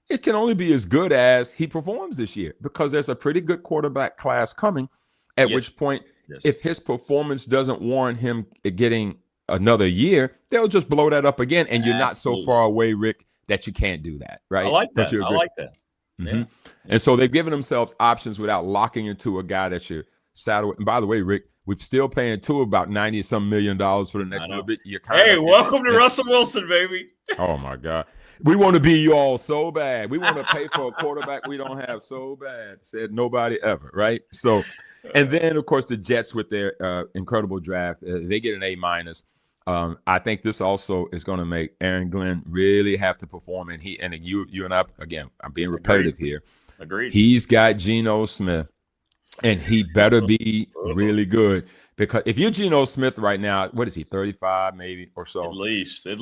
Speaker 3: it can only be as good as he performs this year, because there's a pretty good quarterback class coming, at which point, if his performance doesn't warrant him getting another year, they'll just blow that up again. And you're not so far away, Rick, that you can't do that, right?
Speaker 4: I like
Speaker 3: Don't
Speaker 4: that.
Speaker 3: you
Speaker 4: I
Speaker 3: agree?
Speaker 4: like that.
Speaker 3: Mm-hmm.
Speaker 4: Yeah.
Speaker 3: And so they've given themselves options without locking into a guy that you're saddled with. And by the way, Rick, we're still paying Tua about $90-some million for the next little bit.
Speaker 4: Hey, welcome to Russell Wilson, baby.
Speaker 3: Oh my God. We want to be you all so bad. We want to pay for a quarterback we don't have so bad. Said nobody ever, right? So, and then of course the Jets with their incredible draft, they get an A-. I think this also is going to make Aaron Glenn really have to perform. And you and I, again, I'm being repetitive here.
Speaker 4: Agreed.
Speaker 3: He's got Geno Smith, and he better be really good. Because if you're Geno Smith right now, what is he, 35 maybe or so?
Speaker 4: At least.
Speaker 3: And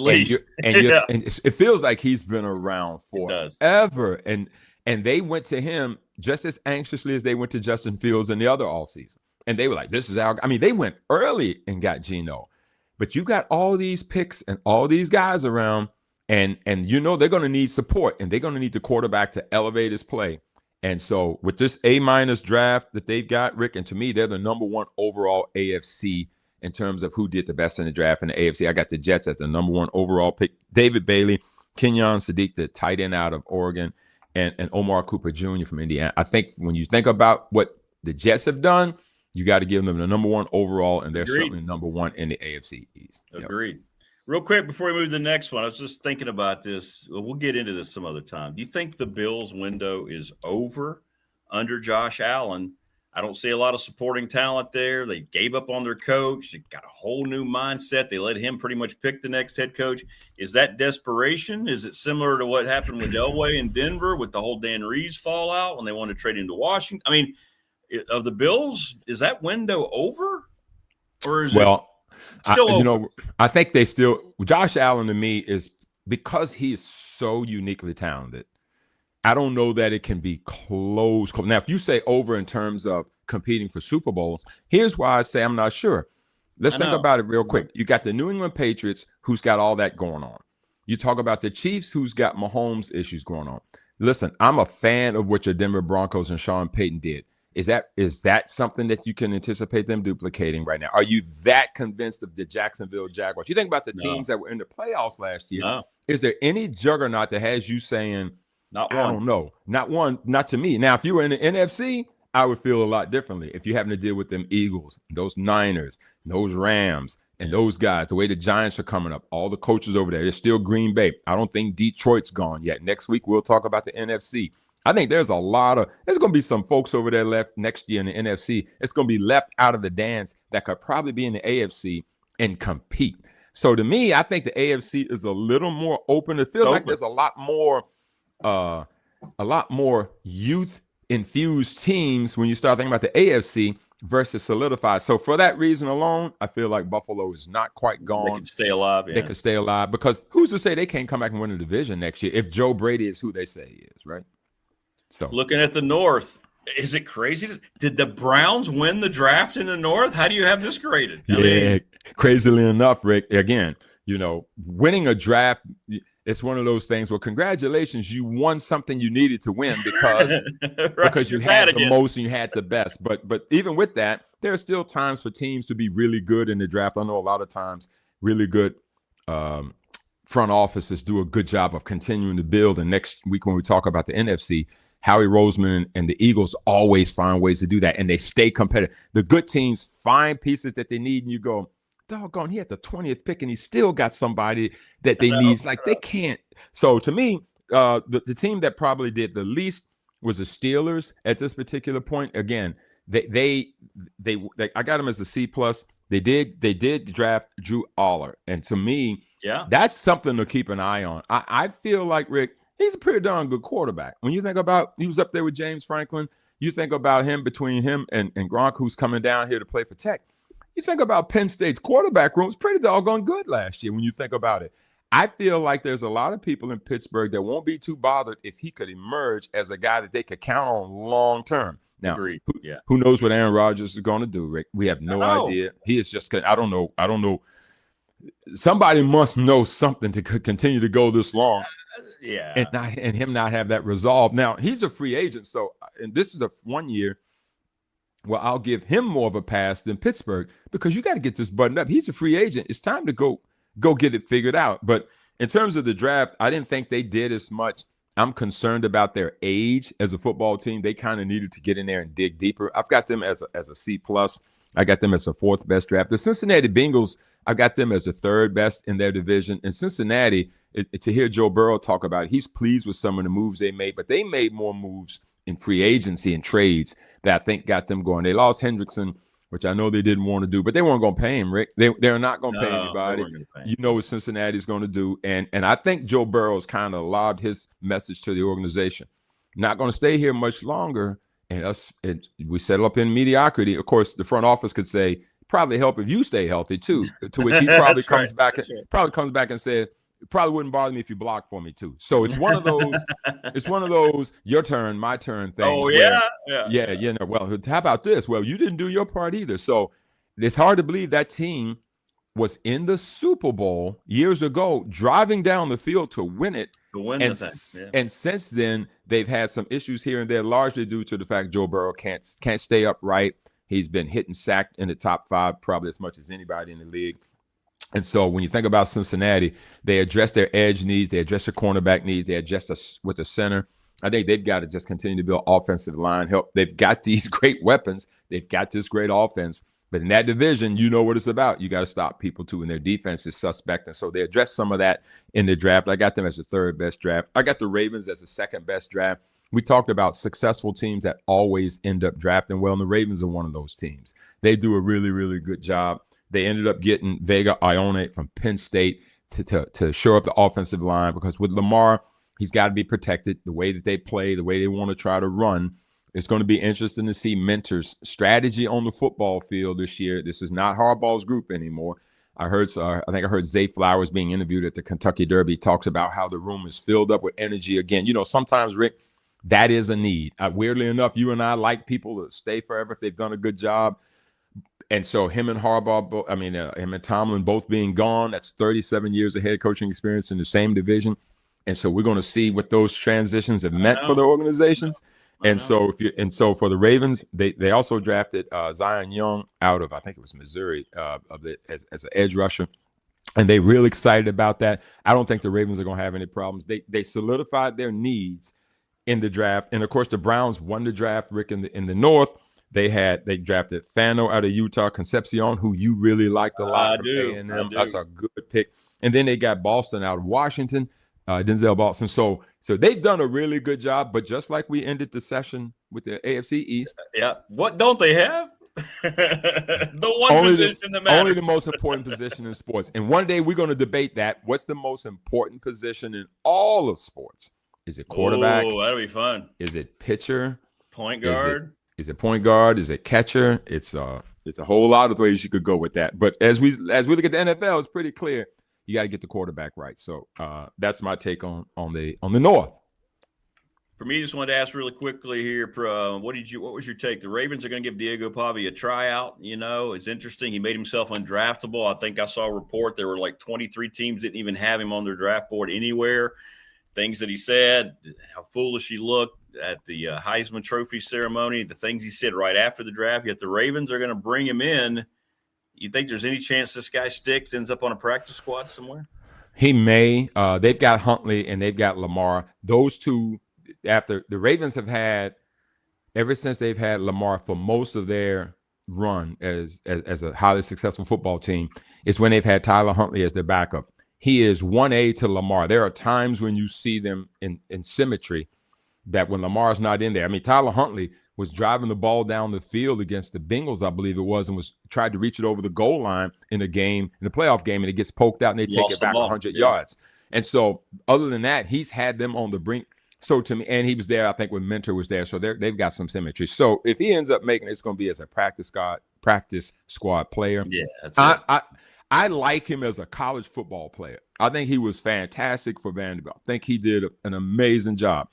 Speaker 4: Yeah.
Speaker 3: it feels like he's been around forever. And they went to him just as anxiously as they went to Justin Fields in the other offseason. And they were like, this is they went early and got Geno. But you got all these picks and all these guys around, and they're going to need support, and they're going to need the quarterback to elevate his play. And so with this A- draft that they've got, Rick, and to me, they're the number one overall AFC in terms of who did the best in the draft in the AFC. I got the Jets as the number one overall pick. David Bailey, Kenyon Sadiq, the tight end out of Oregon, and Omar Cooper Jr. from Indiana. I think when you think about what the Jets have done, you got to give them the number one overall, and they're certainly number one in the AFC East.
Speaker 4: Agreed. Yep. Real quick before we move to the next one, I was just thinking about this. We'll get into this some other time. Do you think the Bills' window is over under Josh Allen? I don't see a lot of supporting talent there. They gave up on their coach. They got a whole new mindset. They let him pretty much pick the next head coach. Is that desperation? Is it similar to what happened with Elway in Denver with the whole Dan Reeves fallout when they wanted to trade him to Washington? I mean, of the Bills, is that window over? Or is it still open?
Speaker 3: I think they still – Josh Allen to me is – because he is so uniquely talented, I don't know that it can be close. Now, if you say over in terms of competing for Super Bowls, here's why I say I'm not sure. Let's think about it real quick. You got the New England Patriots, who's got all that going on. You talk about the Chiefs, who's got Mahomes issues going on. Listen, I'm a fan of what your Denver Broncos and Sean Payton did. Is that something that you can anticipate them duplicating right now? Are you that convinced of the Jacksonville Jaguars? You think about the teams that were in the playoffs last year.
Speaker 4: No.
Speaker 3: Is there any juggernaut that has you saying,
Speaker 4: not
Speaker 3: I
Speaker 4: one?
Speaker 3: don't know. Not one. Not to me. Now, if you were in the NFC, I would feel a lot differently. If you having to deal with them Eagles, those Niners, those Rams, and those guys, the way the Giants are coming up, all the coaches over there, they're still Green Bay. I don't think Detroit's gone yet. Next week, we'll talk about the NFC. I think there's going to be some folks over there left next year in the NFC. It's going to be left out of the dance that could probably be in the AFC and compete. So to me, I think the AFC is a little more open. It feels like there's a lot more youth infused teams when you start thinking about the AFC versus solidified. So for that reason alone, I feel like Buffalo is not quite gone.
Speaker 4: They can stay alive. Yeah.
Speaker 3: They can stay alive because who's to say they can't come back and win the division next year if Joe Brady is who they say he is, right? So
Speaker 4: looking at the North, is it crazy? Did the Browns win the draft in the North? How do you have this graded?
Speaker 3: Crazily enough, Rick, again, winning a draft, it's one of those things where congratulations, you won something you needed to win because because you had the most and you had the best. But even with that, there are still times for teams to be really good in the draft. I know a lot of times really good front offices do a good job of continuing to build. And next week when we talk about the NFC, Howie Roseman and the Eagles always find ways to do that, and they stay competitive. The good teams find pieces that they need, and you go, doggone, he had the 20th pick, and he still got somebody that they need. It's like they can't. So to me, the team that probably did the least was the Steelers at this particular point. Again, they I got them as a C+. They did draft Drew Aller, and to me, that's something to keep an eye on. I feel like, Rick, he's a pretty darn good quarterback. When you think about, he was up there with James Franklin. You think about him, between him and Gronk, who's coming down here to play for Tech. You think about Penn State's quarterback room, it's pretty doggone good last year when you think about it. I feel like there's a lot of people in Pittsburgh that won't be too bothered if he could emerge as a guy that they could count on long term. Now, who knows what Aaron Rodgers is going to do, Rick? We have no idea. He is just, I don't know. Somebody must know something to continue to go this long. And him not have that resolve. Now, he's a free agent, so and this is the 1 year where I'll give him more of a pass than Pittsburgh because you got to get this buttoned up. He's a free agent. It's time to go get it figured out. But In terms of the draft, I didn't think they did as much. I'm concerned about their age as a football team. They kind of needed to get in there and dig deeper. I've got them as a C+. I got them as a 4th best draft. The Cincinnati Bengals, I got them as a 3rd best in their division. And Cincinnati, to hear Joe Burrow talk about it, he's pleased with some of the moves they made, but they made more moves in free agency and trades that I think got them going. They lost Hendrickson, which I know they didn't want to do, but they weren't going to pay him, Rick. They're not going to pay anybody. You know what Cincinnati's going to do. And I think Joe Burrow's kind of lobbed his message to the organization. Not going to stay here much longer. And we settle up in mediocrity. Of course, the front office could say, probably help if you stay healthy too. To which he probably comes back and says, it probably wouldn't bother me if you blocked for me too. So it's one of those, your turn, my turn things.
Speaker 4: Oh, yeah.
Speaker 3: Yeah. You know, well, how about this? Well, you didn't do your part either. So it's hard to believe that team was in the Super Bowl years ago, driving down the field to win it. And since then, they've had some issues here and there, largely due to the fact Joe Burrow can't stay upright. He's been hit and sacked in the top 5 probably as much as anybody in the league. And so when you think about Cincinnati, they address their edge needs, they address their cornerback needs, they address with the center. I think they've got to just continue to build offensive line help. They've got these great weapons. They've got this great offense. But in that division, you know what it's about. You got to stop people too, and their defense is suspect. And so they address some of that in the draft. I got them as the 3rd best draft. I got the Ravens as the 2nd best draft. We talked about successful teams that always end up drafting well, and the Ravens are one of those teams. They do a really, really good job. They ended up getting Vega Ione from Penn State to shore up the offensive line, because with Lamar, he's got to be protected. The way that they play, the way they want to try to run, it's going to be interesting to see Mentor's strategy on the football field this year. This is not Harbaugh's group anymore. I think I heard Zay Flowers being interviewed at the Kentucky Derby, talks about how the room is filled up with energy again. You know, sometimes, Rick, that is a need. Weirdly enough, you and I like people to stay forever if they've done a good job. And so him and Harbaugh, him and Tomlin both being gone, that's 37 years of head coaching experience in the same division. And so we're going to see what those transitions have meant for the organizations. And so for the Ravens, they also drafted Zion Young out of, I think it was Missouri, as an edge rusher. And they're real excited about that. I don't think the Ravens are going to have any problems. They solidified their needs in the draft. And of course, the Browns won the draft, Rick, in the North. They drafted Fano out of Utah, Concepcion, who you really liked a lot. That's a good pick. And then they got Boston out of Washington, Denzel Boston. So they've done a really good job. But just like we ended the session with the AFC East.
Speaker 4: Yeah. What don't they have? The one position that matters.
Speaker 3: Only the most important position in sports. And one day we're going to debate that. What's the most important position in all of sports? Is it quarterback?
Speaker 4: Oh, that'll be fun.
Speaker 3: Is it pitcher?
Speaker 4: Point guard?
Speaker 3: Is it point guard? Is it catcher? It's a whole lot of ways you could go with that. But as we look at the NFL, it's pretty clear you got to get the quarterback right. So that's my take on the North.
Speaker 4: For me, just wanted to ask really quickly here, what was your take? The Ravens are going to give Diego Pavia a tryout. You know, it's interesting. He made himself undraftable. I think I saw a report there were like 23 teams didn't even have him on their draft board anywhere. Things that he said, how foolish he looked at the Heisman Trophy ceremony, the things he said right after the draft. Yet the Ravens are going to bring him in. You think there's any chance this guy sticks, ends up on a practice squad somewhere?
Speaker 3: He may. They've got Huntley and they've got Lamar. Those two, after the Ravens have had, ever since they've had Lamar for most of their run as a highly successful football team, is when they've had Tyler Huntley as their backup. He is 1A to Lamar. There are times when you see them in symmetry that when Lamar's not in there. I mean, Tyler Huntley was driving the ball down the field against the Bengals, I believe it was, and was tried to reach it over the goal line in the playoff game, and it gets poked out and they take it back 100 yards. And so other than that, he's had them on the brink. So to me, and he was there, I think, when Mentor was there. So they've got some symmetry. So if he ends up making it, it's going to be as a practice squad player.
Speaker 4: Yeah, that's it.
Speaker 3: I like him as a college football player. I think he was fantastic for Vanderbilt. I think he did an amazing job.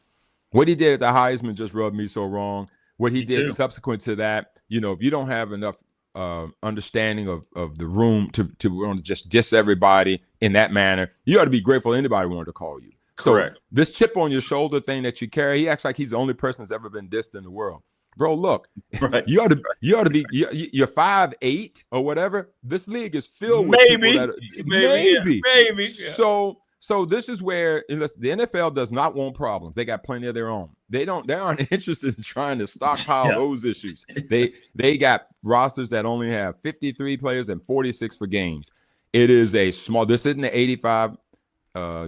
Speaker 3: What he did at the Heisman just rubbed me so wrong. What he did subsequent to that, you know, if you don't have enough understanding of the room to want to just diss everybody in that manner, you ought to be grateful anybody wanted to call you.
Speaker 4: Correct.
Speaker 3: So this chip on your shoulder thing that you carry, he acts like he's the only person that's ever been dissed in the world. Bro, look, you ought to be, you're 5'8" or whatever. This league is filled with people that maybe.
Speaker 4: Yeah.
Speaker 3: So So this is where the NFL does not want problems. They got plenty of their own. They aren't interested in trying to stockpile those issues. They got rosters that only have 53 players and 46 for games. It is this isn't an 85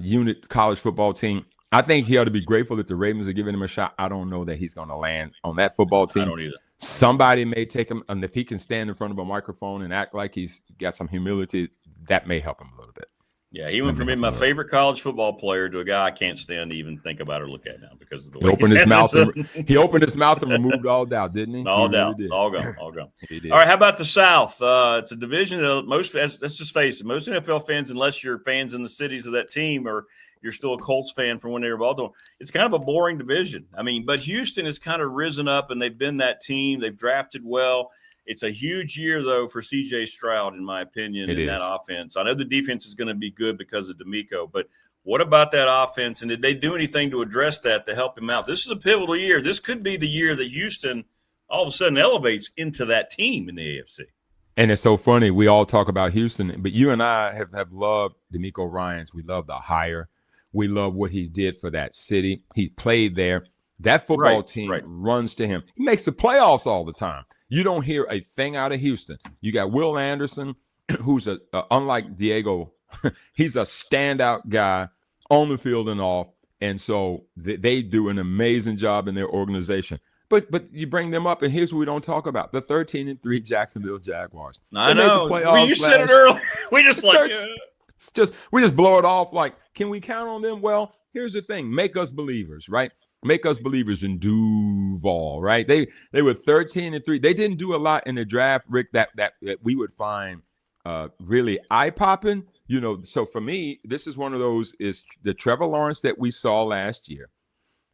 Speaker 3: unit college football team. I think he ought to be grateful that the Ravens are giving him a shot. I don't know that he's going to land on that football team.
Speaker 4: I don't either.
Speaker 3: Somebody may take him, and if he can stand in front of a microphone and act like he's got some humility, that may help him a little bit.
Speaker 4: Yeah, he went from being my favorite college football player to a guy I can't stand to even think about or look at now because of the way
Speaker 3: he opened his mouth. He opened his mouth and removed all doubt, didn't he?
Speaker 4: All doubt, really all gone. All right, how about the South? It's a division that let's just face it, most NFL fans, unless you're fans in the cities of that team or you're still a Colts fan from when they were Baltimore, it's kind of a boring division. I mean, but Houston has kind of risen up and they've been that team. They've drafted well. It's a huge year, though, for C.J. Stroud, in my opinion, in that offense. I know the defense is going to be good because of D'Amico, but what about that offense? And did they do anything to address that to help him out? This is a pivotal year. This could be the year that Houston all of a sudden elevates into that team in the AFC.
Speaker 3: And it's so funny. We all talk about Houston, but you and I have loved D'Amico Ryans. We love the hire. We love what he did for that city. He played there. That football team runs to him. He makes the playoffs all the time. You don't hear a thing out of Houston. You got Will Anderson, who's unlike Diego, he's a standout guy on the field and off. And so they do an amazing job in their organization. But you bring them up, and here's what we don't talk about: the 13-3 Jacksonville Jaguars.
Speaker 4: I know. You said it earlier. We just
Speaker 3: we just blow it off. Like, can we count on them? Well, here's the thing: make us believers, right? Make us believers in Duval, right? They were 13-3. They didn't do a lot in the draft, Rick, that we would find really eye-popping. You know, so for me, this is one of those, is the Trevor Lawrence that we saw last year.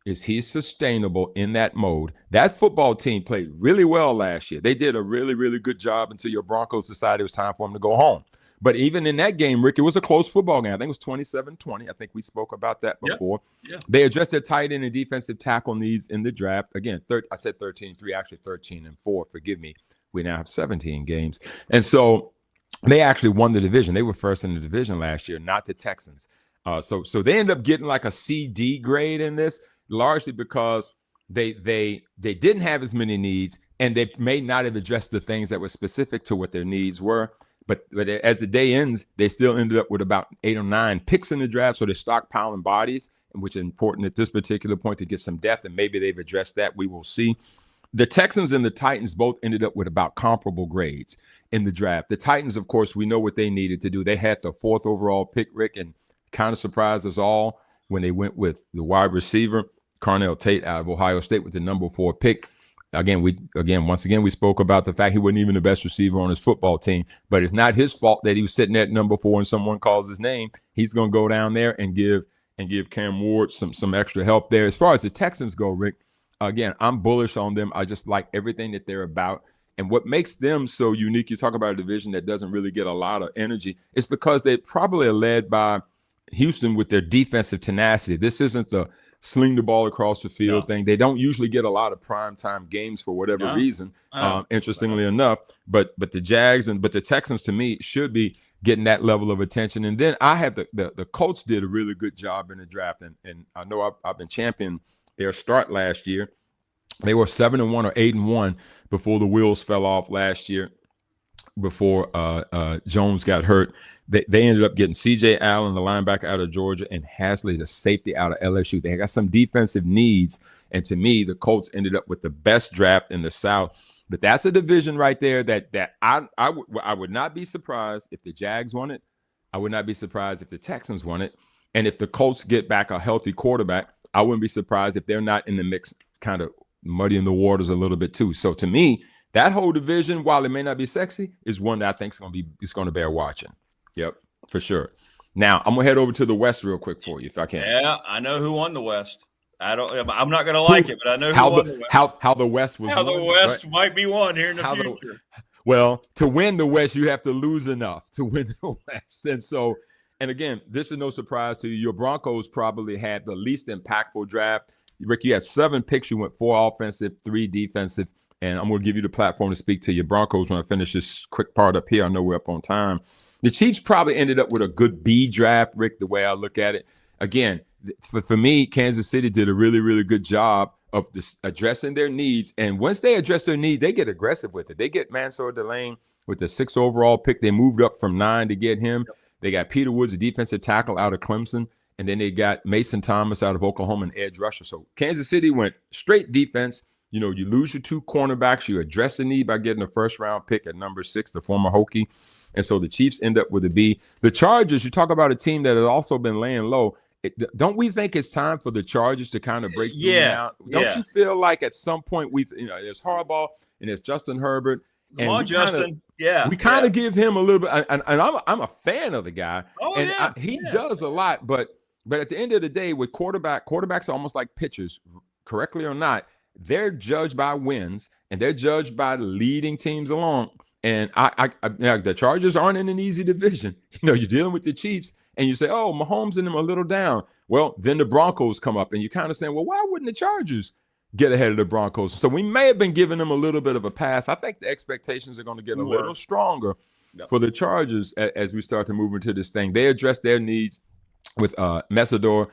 Speaker 3: Is he sustainable in that mode? That football team played really well last year. They did a really, really good job until your Broncos decided it was time for them to go home. But even in that game, Rick, it was a close football game. I think it was 27-20. I think we spoke about that before.
Speaker 4: Yeah.
Speaker 3: They addressed their tight end and defensive tackle needs in the draft. Again, I said 13-3, actually 13-4. Forgive me. We now have 17 games. And so they actually won the division. They were first in the division last year, not the Texans. So they end up getting like a CD grade in this, largely because they didn't have as many needs, and they may not have addressed the things that were specific to what their needs were. But as the day ends, they still ended up with about 8 or 9 picks in the draft, so they're stockpiling bodies, which is important at this particular point to get some depth, and maybe they've addressed that. We will see. The Texans and the Titans both ended up with about comparable grades in the draft. The Titans, of course, we know what they needed to do. They had the 4th overall pick, Rick, and kind of surprised us all when they went with the wide receiver, Carnell Tate out of Ohio State, with the number 4 pick. Once again, we spoke about the fact he wasn't even the best receiver on his football team, but it's not his fault that he was sitting at number 4 and someone calls his name. He's going to go down there and give Cam Ward some extra help there. As far as the Texans go, Rick, again, I'm bullish on them. I just like everything that they're about. And what makes them so unique, you talk about a division that doesn't really get a lot of energy, is because they probably are led by Houston with their defensive tenacity. This isn't the sling the ball across the field thing. They don't usually get a lot of primetime games for whatever reason, interestingly enough. But the Jags but the Texans, to me, should be getting that level of attention. And then I have the Colts did a really good job in the draft. And I know I've been championing their start last year. They were 7-1 or 8-1 before the wheels fell off last year, before Jones got hurt. They ended up getting C.J. Allen, the linebacker out of Georgia, and Hasley, the safety out of LSU. They got some defensive needs, and to me, the Colts ended up with the best draft in the South. But that's a division right there that I would not be surprised if the Jags won it. I would not be surprised if the Texans won it. And if the Colts get back a healthy quarterback, I wouldn't be surprised if they're not in the mix, kind of muddying the waters a little bit too. So to me, that whole division, while it may not be sexy, is one that I think is going to bear watching. Yep, for sure. Now I'm gonna head over to the West real quick for you, if I can.
Speaker 4: Yeah, I know who won the West. I'm not gonna like it, but I know who won the West.
Speaker 3: How the West was.
Speaker 4: How won, the West might be won here in the future.
Speaker 3: Well, to win the West, you have to lose enough to win the West, and again, this is no surprise to you. Your Broncos probably had the least impactful draft. Rick, you had 7 picks. You went 4 offensive, 3 defensive, and I'm going to give you the platform to speak to your Broncos when I finish this quick part up here. I know we're up on time. The Chiefs probably ended up with a good B draft, Rick, the way I look at it. Again, for me, Kansas City did a really, really good job of addressing their needs. And once they address their needs, they get aggressive with it. They get Mansour Delane with the 6th overall pick. They moved up from 9 to get him. They got Peter Woods, a defensive tackle out of Clemson. And then they got Mason Thomas out of Oklahoma, and edge rusher. So Kansas City went straight defense. You know, you lose your 2 cornerbacks. You address the need by getting a first-round pick at number 6, the former Hokie. And so the Chiefs end up with a B. The Chargers, you talk about a team that has also been laying low. Don't we think it's time for the Chargers to kind of break through now? Don't you feel like at some point there's Harbaugh and there's Justin Herbert.
Speaker 4: Come on, Justin.
Speaker 3: We kind of give him a little bit, and I'm a fan of the guy. He does a lot, but at the end of the day, with quarterbacks are almost like pitchers, correctly or not. They're judged by wins, and they're judged by leading teams along. And the Chargers aren't in an easy division. You know, you're dealing with the Chiefs, and you say, "Oh, Mahomes and them are a little down." Well, then the Broncos come up, and you're kind of saying, "Well, why wouldn't the Chargers get ahead of the Broncos?" So we may have been giving them a little bit of a pass. I think the expectations are going to get a little stronger for the Chargers as we start to move into this thing. They address their needs with Messidor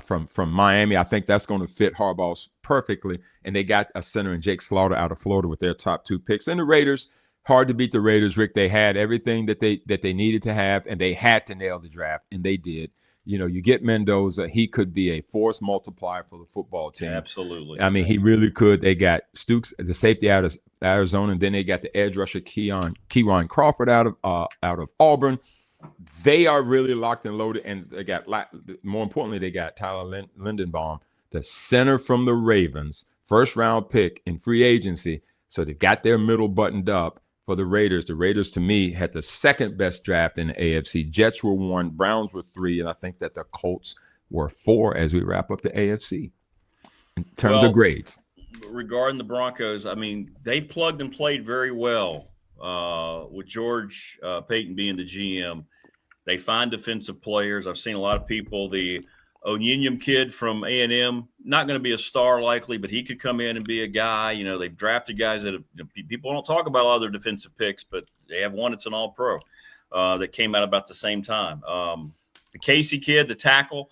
Speaker 3: from Miami. I think that's going to fit Harbaugh's perfectly. And they got a center in Jake Slaughter out of Florida with their top 2 picks. And the Raiders, hard to beat the Raiders, Rick. They had everything that they needed to have, and they had to nail the draft, and they did. You know, you get Mendoza, he could be a force multiplier for the football team.
Speaker 4: Absolutely.
Speaker 3: I mean, he really could. They got Stukes, the safety out of Arizona, and then they got the edge rusher Keion Crawford out of Auburn. They are really locked and loaded, and they got, more importantly, they got Tyler Lindenbaum, the center from the Ravens, first-round pick in free agency. So they got their middle buttoned up for the Raiders. The Raiders, to me, had the second best draft in the AFC. Jets were 1, Browns were 3, and I think that the Colts were 4 as we wrap up the AFC in terms of grades.
Speaker 4: Regarding the Broncos, I mean, they've plugged and played very well with George Payton being the GM. They find defensive players. I've seen a lot of people. The Onyinyeom kid from A&M, not going to be a star likely, but he could come in and be a guy. You know, they've drafted guys that people don't talk about other defensive picks, but they have one that's an all-pro that came out about the same time. The Casey kid, the tackle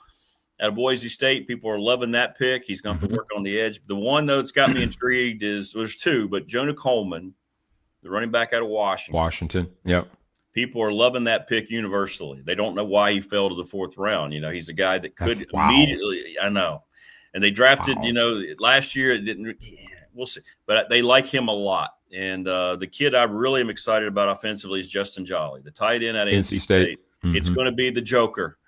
Speaker 4: out of Boise State, people are loving that pick. He's going to have to work on the edge. The one, though, that's got me intrigued there's 2, but Jonah Coleman, the running back out of Washington.
Speaker 3: Yep.
Speaker 4: People are loving that pick universally. They don't know why he fell to the 4th round. You know, he's a guy that could immediately. I know. And they drafted, you know, last year it didn't. We'll see. But they like him a lot. And the kid I really am excited about offensively is Justin Jolly, the tight end at NC State. It's going to be the joker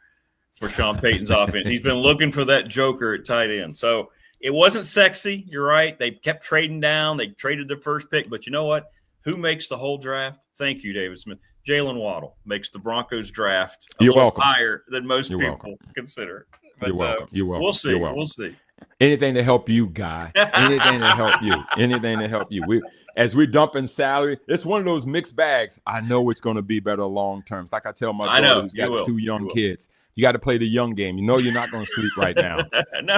Speaker 4: for Sean Payton's offense. He's been looking for that joker at tight end. So it wasn't sexy. You're right. They kept trading down. They traded their first pick. But you know what? Who makes the whole draft? Thank you, David Smith. Jalen Waddle makes the Broncos draft a little higher than most people consider. But,
Speaker 3: You're welcome. You're welcome.
Speaker 4: We'll see.
Speaker 3: You're welcome.
Speaker 4: We'll see.
Speaker 3: Anything to help you, guy. Anything to help you. Anything to help you. As we're dumping salary, it's one of those mixed bags. I know it's going to be better long term. It's like I tell my daughter who's got 2 young kids. You got to play the young game. You know you're not going to sleep right now.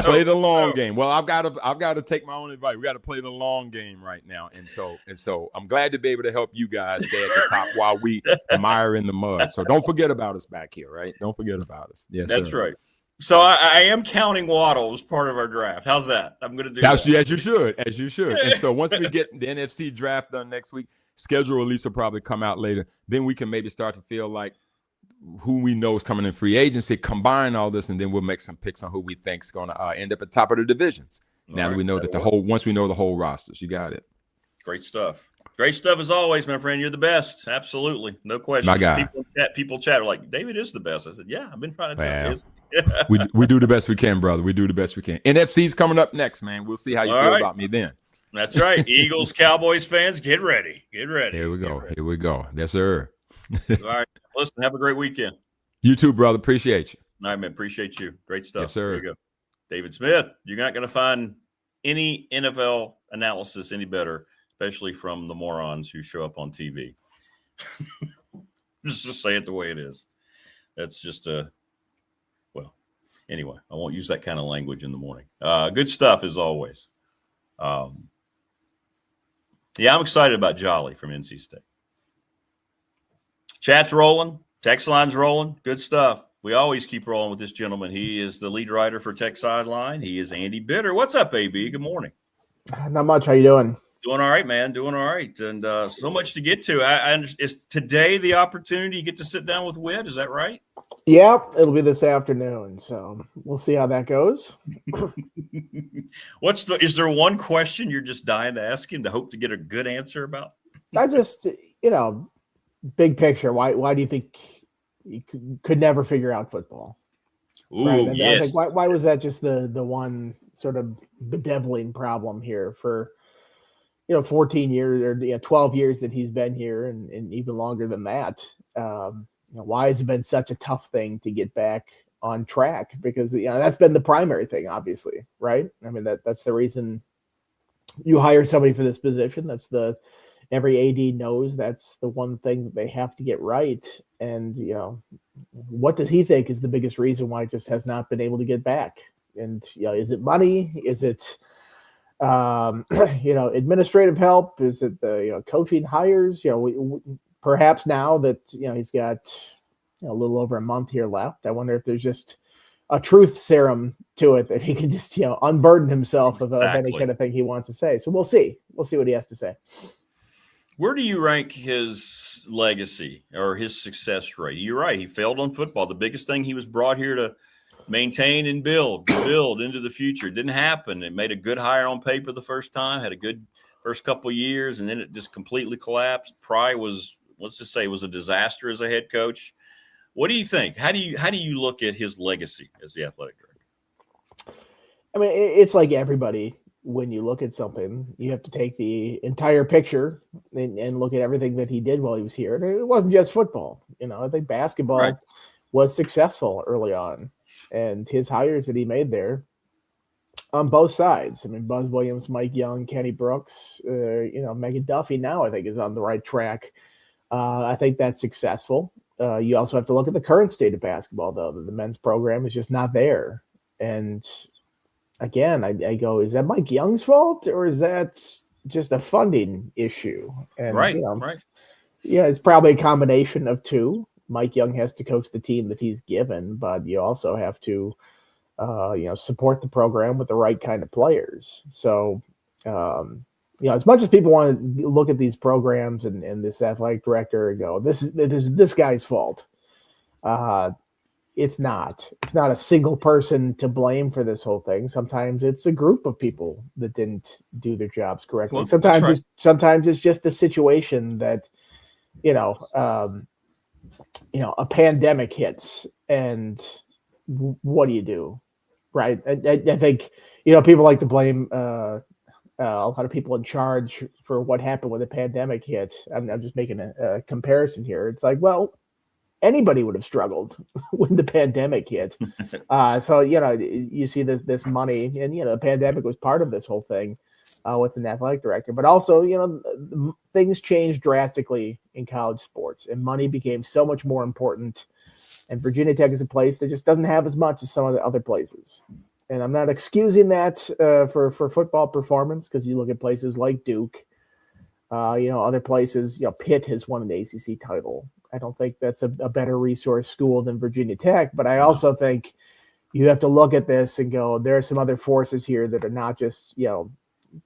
Speaker 3: Play the long game. Well, I've got to take my own advice. We got to play the long game right now. And so I'm glad to be able to help you guys stay at the top while we mire in the mud. So don't forget about us back here, right? Don't forget about us. Yes,
Speaker 4: that's right. So I am counting Waddle as part of our draft. How's that? I'm going to do that.
Speaker 3: As you should. And so once we get the NFC draft done next week, schedule release will probably come out later. Then we can maybe start to feel like who we know is coming in free agency, combine all this, and then we'll make some picks on who we think is going to end up at the top of the divisions. Now that we know that once we know the whole rosters, you got it.
Speaker 4: Great stuff. Great stuff as always, my friend. You're the best. Absolutely. No question.
Speaker 3: My guy.
Speaker 4: People chat are like, David is the best. I said, yeah, I've been trying to tell you.
Speaker 3: we do the best we can, brother. We do the best we can. NFC's coming up next, man. We'll see how you feel about me then.
Speaker 4: That's right. Eagles, Cowboys fans, get ready. Get ready.
Speaker 3: Here we go. Here we go. Yes, sir.
Speaker 4: All right. Listen, have a great weekend.
Speaker 3: You too, brother. Appreciate you.
Speaker 4: All right, man. Appreciate you. Great stuff.
Speaker 3: Yes, sir.
Speaker 4: There you go. David Smith, you're not going to find any NFL analysis any better, especially from the morons who show up on TV. just say it the way it is. That's just well, anyway, I won't use that kind of language in the morning. Good stuff as always. Yeah, I'm excited about Jolly from NC State. Chat's rolling. Text line's rolling. Good stuff. We always keep rolling with this gentleman. He is the lead writer for Tech Sideline. He is Andy Bitter. What's up, AB? Good morning.
Speaker 5: Not much. How you doing?
Speaker 4: Doing all right, man. Doing all right. And so much to get to. Is today the opportunity you get to sit down with Whit? Is that right?
Speaker 5: Yeah, it'll be this afternoon. So we'll see how that goes.
Speaker 4: Is there one question you're just dying to ask him to hope to get a good answer about?
Speaker 5: I just, big picture. Why do you think you could never figure out football?
Speaker 4: Ooh,
Speaker 5: right?
Speaker 4: yes.
Speaker 5: I think why was that just the one sort of bedeviling problem here for 14 years or 12 years that he's been here and even longer than that? Why has it been such a tough thing to get back on track? Because that's been the primary thing, obviously, right? I mean, that's the reason you hire somebody for this position. Every AD knows that's the one thing that they have to get right. And what does he think is the biggest reason why it just has not been able to get back? And is it money? Is it administrative help? Is it the coaching hires? Perhaps now that he's got a little over a month here left, I wonder if there's just a truth serum to it that he can just unburden himself of any kind of thing he wants to say. So we'll see what he has to say.
Speaker 4: Where do you rank his legacy or his success rate? You're right. He failed on football. The biggest thing he was brought here to maintain and build into the future. It didn't happen. It made a good hire on paper the first time, had a good first couple of years, and then it just completely collapsed. Pry was, let's just say, was a disaster as a head coach. What do you think? How do you look at his legacy as the athletic director?
Speaker 5: I mean, it's like everybody. When you look at something, you have to take the entire picture and look at everything that he did while he was here. And it wasn't just football. I think basketball was successful early on. And his hires that he made there on both sides. I mean, Buzz Williams, Mike Young, Kenny Brooks, Megan Duffy now I think is on the right track. I think that's successful. You also have to look at the current state of basketball, though. The men's program is just not there. And again, I go, is that Mike Young's fault or is that just a funding issue? And,
Speaker 4: right.
Speaker 5: Yeah, it's probably a combination of two. Mike Young has to coach the team that he's given, but you also have to, support the program with the right kind of players. So, as much as people want to look at these programs and this athletic director and go, this is this guy's fault. It's not a single person to blame for this whole thing. Sometimes it's a group of people that didn't do their jobs correctly. Well, sometimes it's just a situation that, a pandemic hits and what do? Right. I think, people like to blame a lot of people in charge for what happened when the pandemic hit. I'm just making a comparison here. It's like, well, anybody would have struggled when the pandemic hit. So, you see this money and, the pandemic was part of this whole thing with an athletic director, but also, things changed drastically in college sports and money became so much more important. And Virginia Tech is a place that just doesn't have as much as some of the other places. And I'm not excusing that for football performance, because you look at places like Duke, other places, Pitt has won an ACC title. I don't think that's a better resource school than Virginia Tech, but I also think you have to look at this and go, there are some other forces here that are not just,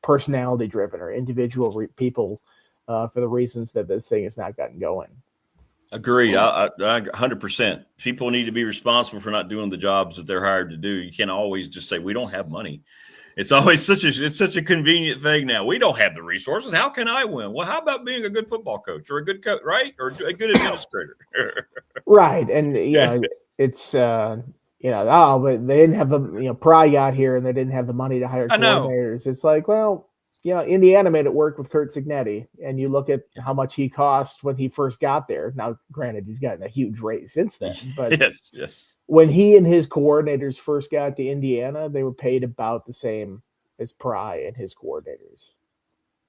Speaker 5: personality driven or individual people for the reasons that this thing has not gotten going.
Speaker 4: Agree. I 100%. People need to be responsible for not doing the jobs that they're hired to do. You can't always just say we don't have money. It's always such a convenient thing now. We don't have the resources. How can I win? Well, how about being a good football coach or a good coach, right? Or a good administrator.
Speaker 5: Right. And it's but they didn't have the Pry got here and they didn't have the money to hire coordinators. It's like, well, Indiana made it work with Curt Cignetti, and you look at how much he cost when he first got there. Now, granted, he's gotten a huge raise since then, but
Speaker 4: yes.
Speaker 5: When he and his coordinators first got to Indiana, they were paid about the same as Pry and his coordinators,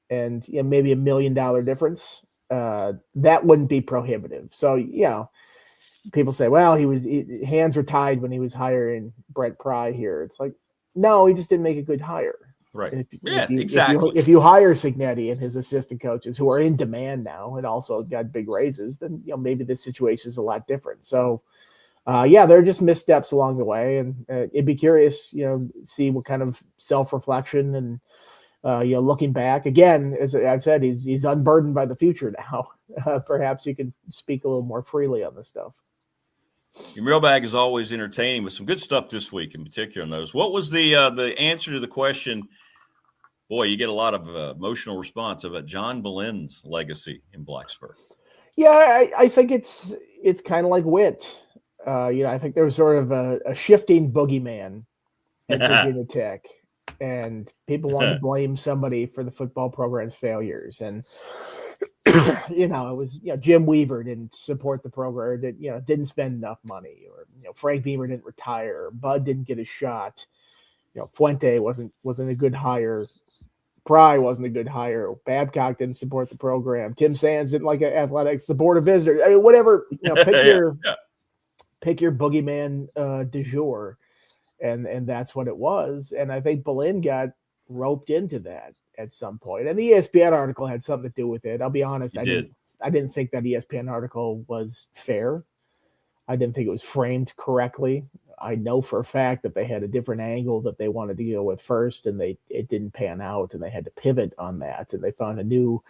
Speaker 5: and maybe $1 million difference. That wouldn't be prohibitive. So, people say, well, hands were tied when he was hiring Brent Pry here. It's like, no, he just didn't make a good hire.
Speaker 4: Right.
Speaker 5: Exactly. If you hire Signetti and his assistant coaches who are in demand now and also got big raises, then maybe the situation is a lot different. So, there are just missteps along the way, and it'd be curious, see what kind of self-reflection and looking back again, as I've said, he's unburdened by the future now. Perhaps you can speak a little more freely on this stuff.
Speaker 4: Your mailbag is always entertaining, with some good stuff this week in particular on those. What was the answer to the question? Boy, you get a lot of emotional response about John Boleyn's legacy in Blacksburg.
Speaker 5: Yeah, I think it's kind of like Witt. I think there was sort of a shifting boogeyman at Virginia Tech, and people wanted to blame somebody for the football program's failures. And it was Jim Weaver didn't support the program, didn't spend enough money, or Frank Beamer didn't retire, or Bud didn't get his shot. Fuente wasn't a good hire. Pry wasn't a good hire. Babcock didn't support the program. Tim Sands didn't like athletics. The Board of Visitors. I mean, whatever. Pick your boogeyman du jour, and that's what it was. And I think Boleyn got roped into that at some point. And the ESPN article had something to do with it. I'll be honest. I didn't think that ESPN article was fair. I didn't think it was framed correctly. I know for a fact that they had a different angle that they wanted to go with first, and it didn't pan out, and they had to pivot on that, and they found a new,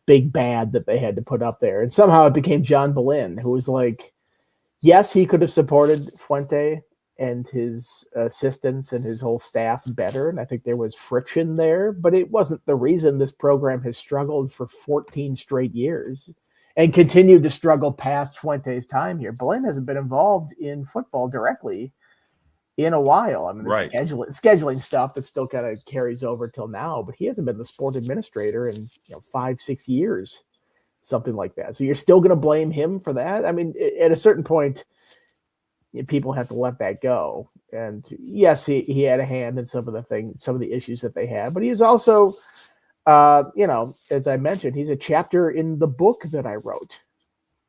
Speaker 5: big bad that they had to put up there. And somehow it became John Boleyn, who was like, yes, he could have supported Fuente and his assistants and his whole staff better, and I think there was friction there, but it wasn't the reason this program has struggled for 14 straight years and continued to struggle past Fuente's time here. Boleyn hasn't been involved in football directly in a while. I mean,
Speaker 4: right.
Speaker 5: scheduling stuff that still kind of carries over till now, but he hasn't been the sport administrator in 5-6 years, something like that. So you're still going to blame him for that? I mean, at a certain point, people have to let that go. And yes, he had a hand in some of the issues that they had, but he is also, as I mentioned, he's a chapter in the book that I wrote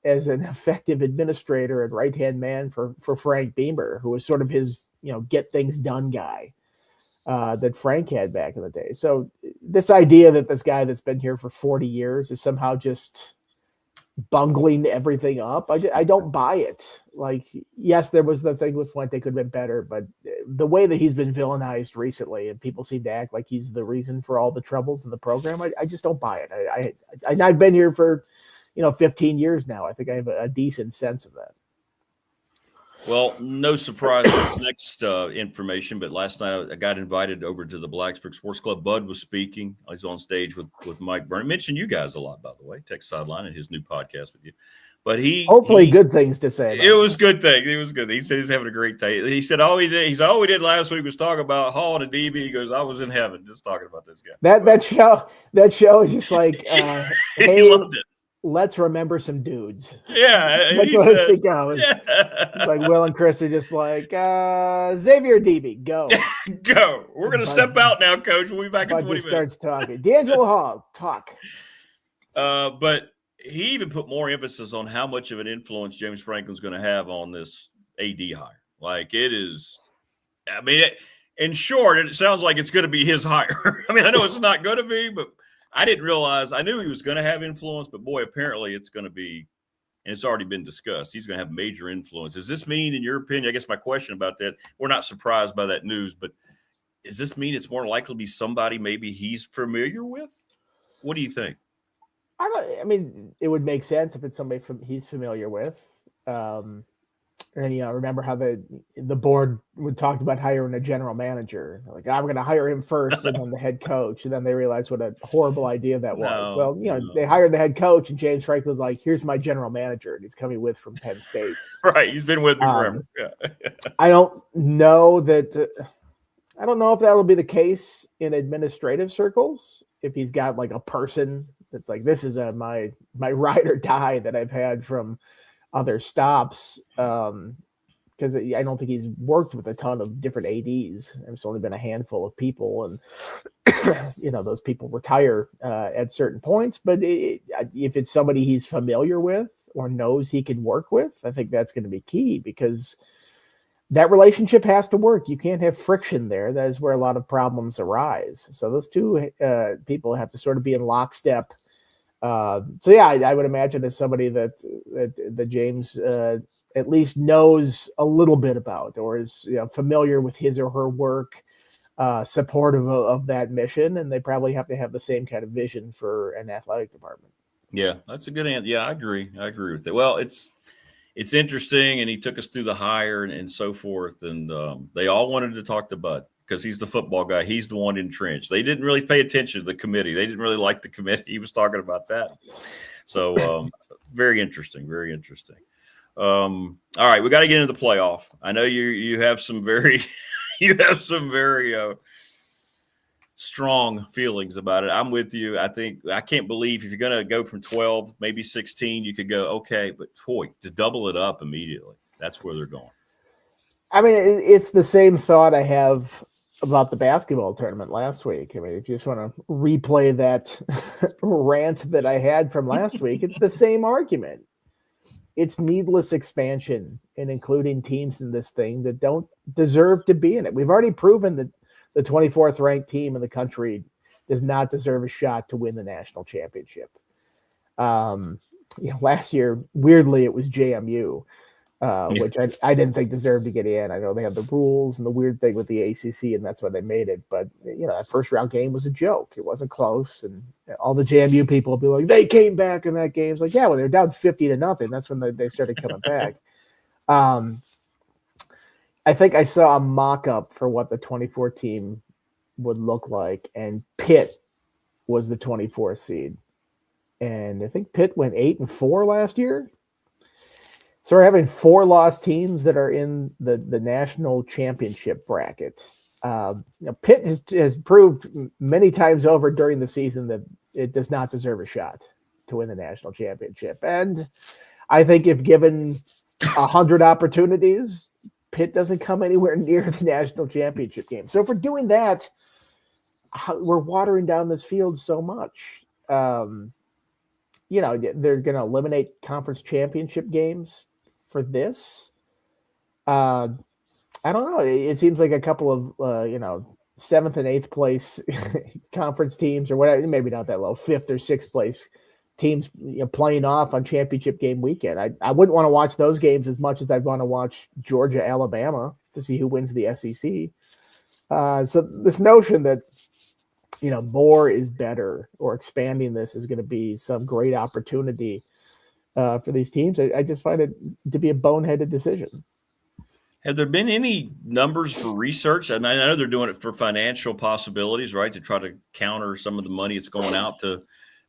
Speaker 5: as an effective administrator and right-hand man for Frank Beamer, who was sort of his, get things done guy that Frank had back in the day. So this idea that this guy that's been here for 40 years is somehow just bungling everything up, I don't buy it. Like, yes, there was the thing with Fuente could have been better, but the way that he's been villainized recently and people seem to act like he's the reason for all the troubles in the program, I just don't buy it. I've been here for 15 years now. I think I have a decent sense of that.
Speaker 4: Well, no surprise with this next information, but last night I got invited over to the Blacksburg Sports Club. Bud was speaking. I was on stage with Mike Burnett. Mentioned you guys a lot, by the way, Tech Sideline and his new podcast with you. But
Speaker 5: hopefully good things to say.
Speaker 4: It was good thing. It was good. He said he's having a great day. He said all we did last week was talk about Hall and the DB. He goes, I was in heaven just talking about this guy.
Speaker 5: That show is just like hey,
Speaker 4: he loved it.
Speaker 5: Let's remember some dudes.
Speaker 4: Yeah,
Speaker 5: that's what I think of. It's like Will and Chris are just like Xavier DB, go.
Speaker 4: Go. We're gonna step out now, Coach. We'll be back in 20 minutes.
Speaker 5: Starts talking. D'Angelo Hall, talk.
Speaker 4: But he even put more emphasis on how much of an influence James Franklin's going to have on this AD hire. Like, it is, I mean, in short, it sounds like it's going to be his hire. I mean, I know it's not going to be, but I didn't realize, I knew he was going to have influence, but boy, apparently it's going to be, and it's already been discussed, he's going to have major influence. Does this mean, in your opinion, I guess my question about that, we're not surprised by that news, but does this mean it's more likely to be somebody maybe he's familiar with? What do you think?
Speaker 5: I mean, it would make sense if it's somebody he's familiar with. And remember how the board would talk about hiring a general manager. Like, I'm going to hire him first, and then the head coach. And then they realized what a horrible idea that was. They hired the head coach, and James Franklin's like, "Here's my general manager," and he's coming with from Penn State.
Speaker 4: Right, he's been with me forever. Yeah.
Speaker 5: I don't know that. I don't know if that'll be the case in administrative circles. If he's got like a person that's like, this is my ride or die that I've had from other stops, because I don't think he's worked with a ton of different ADs. There's only been a handful of people, and those people retire at certain points. But if it's somebody he's familiar with or knows he can work with, I think that's going to be key, because that relationship has to work. You can't have friction there. That is where a lot of problems arise. So those two people have to sort of be in lockstep. I would imagine as somebody that James at least knows a little bit about, or is familiar with his or her work, supportive of that mission, and they probably have to have the same kind of vision for an athletic department.
Speaker 4: Yeah, that's a good answer. Yeah, I agree with that. Well, it's interesting, and he took us through the hire and so forth, and they all wanted to talk to Bud because he's the football guy. He's the one entrenched. They didn't really pay attention to the committee. They didn't really like the committee. He was talking about that. So very interesting, very interesting. All right, we got to get into the playoff. I know you have some very strong feelings about it. I'm with you. I can't believe if you're going to go from 12, maybe 16, you could go, okay, but boy, to double it up immediately, that's where they're going.
Speaker 5: I mean, it's the same thought I have about the basketball tournament last week. I mean, if you just want to replay that rant that I had from last week, it's the same argument. It's needless expansion and including teams in this thing that don't deserve to be in it. We've already proven that the 24th ranked team in the country does not deserve a shot to win the national championship. Last year, weirdly, it was JMU, which I didn't think deserved to get in. I know they have the rules and the weird thing with the ACC, and that's why they made it. But, that first round game was a joke. It wasn't close. And all the JMU people will be like, they came back in that game. It's like, yeah, well, they're down 50-0. That's when they started coming back. I think I saw a mock-up for what the 24 team would look like, and Pitt was the 24th seed. And I think Pitt went 8-4 last year. So we're having 4 lost teams that are in the national championship bracket. Pitt has proved many times over during the season that it does not deserve a shot to win the national championship. And I think if given 100 opportunities, Pitt doesn't come anywhere near the national championship game. So if we're doing that, we're watering down this field so much. They're going to eliminate conference championship games for this. I don't know. It seems like a couple of 7th and 8th place conference teams, or whatever, maybe not that low, 5th or 6th place teams playing off on championship game weekend. I wouldn't want to watch those games as much as I'd want to watch Georgia, Alabama to see who wins the SEC. So this notion that more is better, or expanding this is going to be some great opportunity for these teams, I just find it to be a boneheaded decision.
Speaker 4: Have there been any numbers for research? And I know they're doing it for financial possibilities, right, to try to counter some of the money that's going out to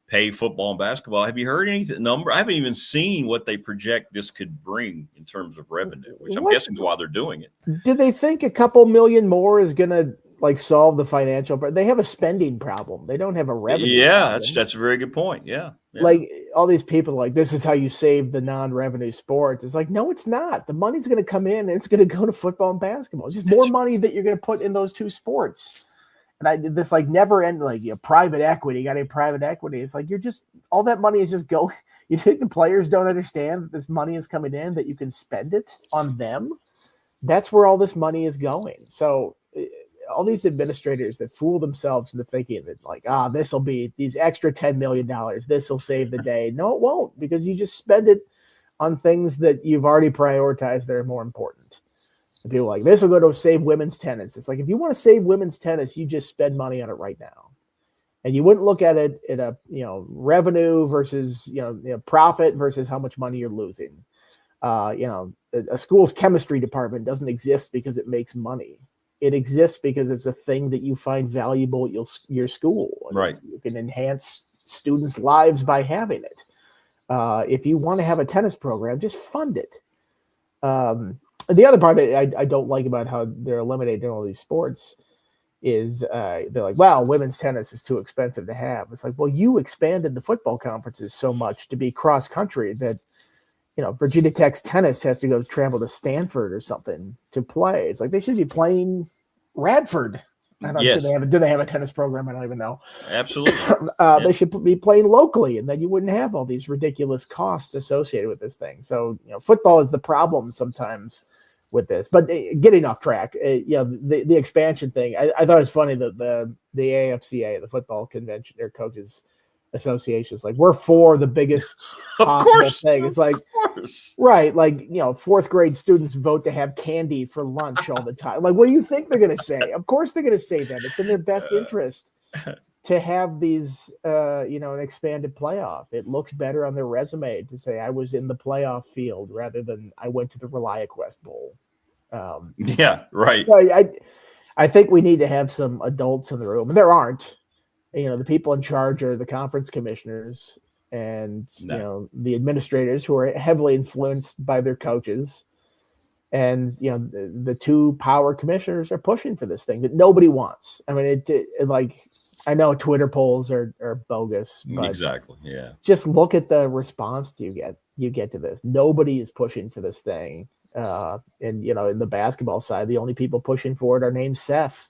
Speaker 4: pay football and basketball. Have you heard anything number? I haven't even seen what they project this could bring in terms of revenue, which I'm guessing is why they're doing it.
Speaker 5: Do they think a couple million more is going to solve the financial? They have a spending problem. They don't have a revenue problem.
Speaker 4: That's a very good point. Yeah.
Speaker 5: Like all these people this is how you save the non-revenue sports. It's like, no, it's not. The money's going to come in and it's going to go to football and basketball. It's just more money that you're going to put in those two sports. And I did this never end, private equity, got a private equity. It's like, all that money is just going. You think the players don't understand that this money is coming in, that you can spend it on them? That's where all this money is going. So all these administrators that fool themselves into thinking that this will be these extra $10 million. This will save the day. No, it won't, because you just spend it on things that you've already prioritized that are more important. And people are like, this will go to save women's tennis. It's like, if you want to save women's tennis, you just spend money on it right now. And you wouldn't look at it in a, revenue versus, profit versus how much money you're losing. A school's chemistry department doesn't exist because it makes money. It exists because it's a thing that you find valuable at your school.
Speaker 4: Right.
Speaker 5: You can enhance students' lives by having it. If you want to have a tennis program, just fund it. The other part I don't like about how they're eliminating all these sports is they're like, well, women's tennis is too expensive to have. It's like, well, you expanded the football conferences so much to be cross country that, Virginia Tech's tennis has to go travel to Stanford or something to play. It's like they should be playing Radford. I don't know.
Speaker 4: Yes.
Speaker 5: Do they have a tennis program? I don't even know.
Speaker 4: Absolutely.
Speaker 5: They should be playing locally, and then you wouldn't have all these ridiculous costs associated with this thing. So, football is the problem sometimes with this. But getting off track, the expansion thing, I thought it was funny that the AFCA, the football convention, their coaches association, is like, we're for the biggest possible thing. It's like, right, like, fourth grade students vote to have candy for lunch all the time. Like, what do you think they're going to say? Of course they're going to say that. It's in their best interest to have these, an expanded playoff. It looks better on their resume to say I was in the playoff field rather than I went to the ReliaQuest Bowl.
Speaker 4: Yeah, right.
Speaker 5: So I think we need to have some adults in the room, and there aren't. The people in charge are the conference commissioners and the administrators who are heavily influenced by their coaches. And the two power commissioners are pushing for this thing that nobody wants. I mean, I know Twitter polls are bogus, but
Speaker 4: exactly, yeah.
Speaker 5: Just look at the response you get to this. Nobody is pushing for this thing. And in the basketball side, the only people pushing for it are named Seth.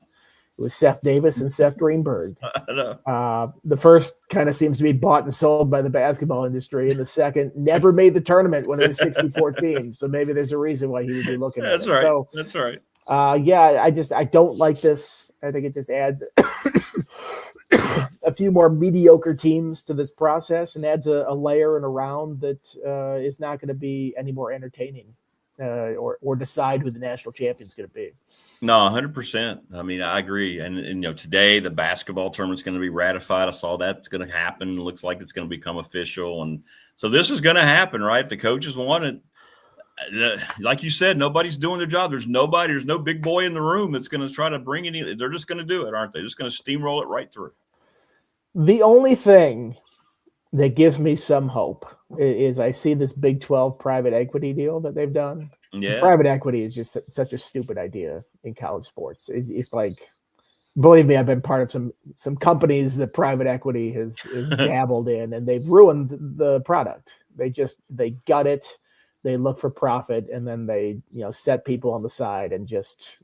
Speaker 5: It was Seth Davis and Seth Greenberg. The first kind of seems to be bought and sold by the basketball industry, and the second never made the tournament when it was 64 teams. So maybe there's a reason why he would be looking at it.
Speaker 4: Right.
Speaker 5: So,
Speaker 4: that's right.
Speaker 5: I don't like this. I think it just adds a few more mediocre teams to this process and adds a layer and a round that is not going to be any more entertaining or decide who the national champion is going to be.
Speaker 4: No, 100%. I mean, I agree. And today the basketball tournament's going to be ratified. I saw that's going to happen. It looks like it's going to become official. And so this is going to happen, right? If the coaches want it, like you said, nobody's doing their job. There's no big boy in the room that's going to try to bring any. They're just going to do it, aren't they? Just going to steamroll it right through.
Speaker 5: The only thing that gives me some hope is I see this Big 12 private equity deal that they've done.
Speaker 4: Yeah.
Speaker 5: Private equity is just such a stupid idea in college sports. It's like, believe me, I've been part of some companies that private equity has dabbled in, and they've ruined the product. They gut it. They look for profit, and then they set people on the side and just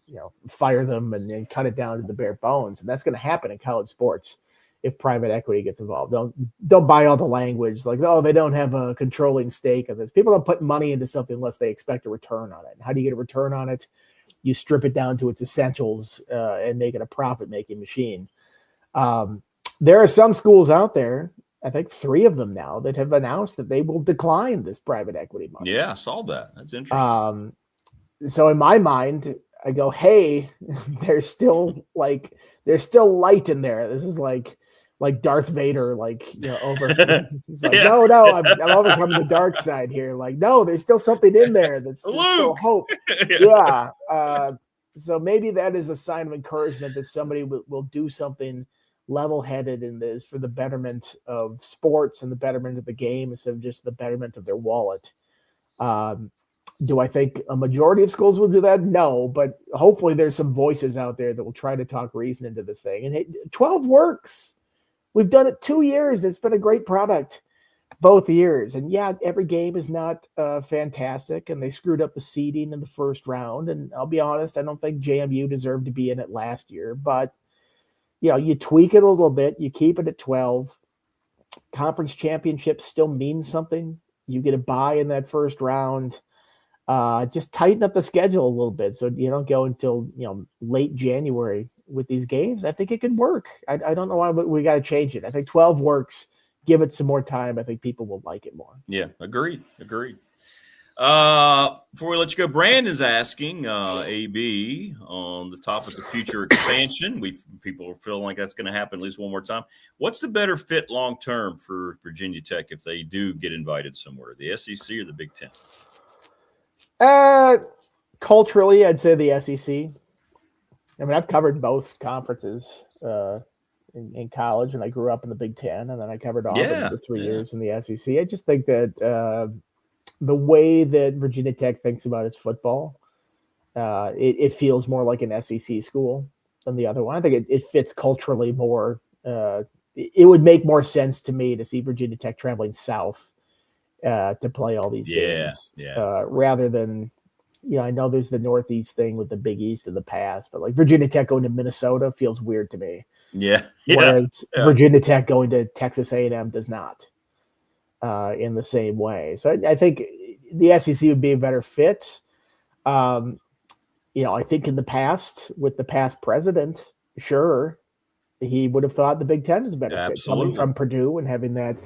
Speaker 5: fire them and cut it down to the bare bones. And that's going to happen in college sports if private equity gets involved. Don't buy all the language like, oh, they don't have a controlling stake of this. People don't put money into something unless they expect a return on it. How do you get a return on it? You strip it down to its essentials and make it a profit-making machine. There are some schools out there, I think 3 of them now, that have announced that they will decline this private equity money.
Speaker 4: Yeah, I saw that. That's interesting.
Speaker 5: So in my mind, I go, hey, there's still light in there. This is like Darth Vader, over. He's like, no, I'm overcoming the dark side here. Like, no, there's still something in there that's still hope. Yeah. So maybe that is a sign of encouragement that somebody will do something level-headed in this for the betterment of sports and the betterment of the game instead of just the betterment of their wallet. Do I think a majority of schools will do that? No, but hopefully there's some voices out there that will try to talk reason into this thing. And 12 works. We've done it 2 years. It's been a great product both years. And yeah, every game is not fantastic, and they screwed up the seeding in the first round. And I'll be honest, I don't think JMU deserved to be in it last year. But, you tweak it a little bit. You keep it at 12. Conference championships still mean something. You get a bye in that first round. Just tighten up the schedule a little bit so you don't go until late January with these games. I think it could work. I don't know why we got to change it. I think 12 works. Give it some more time. I think people will like it more.
Speaker 4: Yeah, agreed. Before we let you go, Brandon's asking AB on the topic of future expansion. People are feeling like that's going to happen at least one more time. What's the better fit long term for Virginia Tech if they do get invited somewhere, the SEC or the Big Ten?
Speaker 5: Culturally, I'd say the SEC. I mean, I've covered both conferences in college, and I grew up in the Big Ten, and then I covered Auburn for 3 years in the SEC. I just think that the way that Virginia Tech thinks about its football, it feels more like an SEC school than the other one. I think it fits culturally more. It would make more sense to me to see Virginia Tech traveling south to play all these games rather than, I know there's the Northeast thing with the Big East in the past, but like Virginia Tech going to Minnesota feels weird to me. Whereas Virginia Tech going to Texas A&M does not in the same way. So I think the SEC would be a better fit. I think in the past, with the past president, sure, he would have thought the Big Ten is a better fit, coming from Purdue and having that,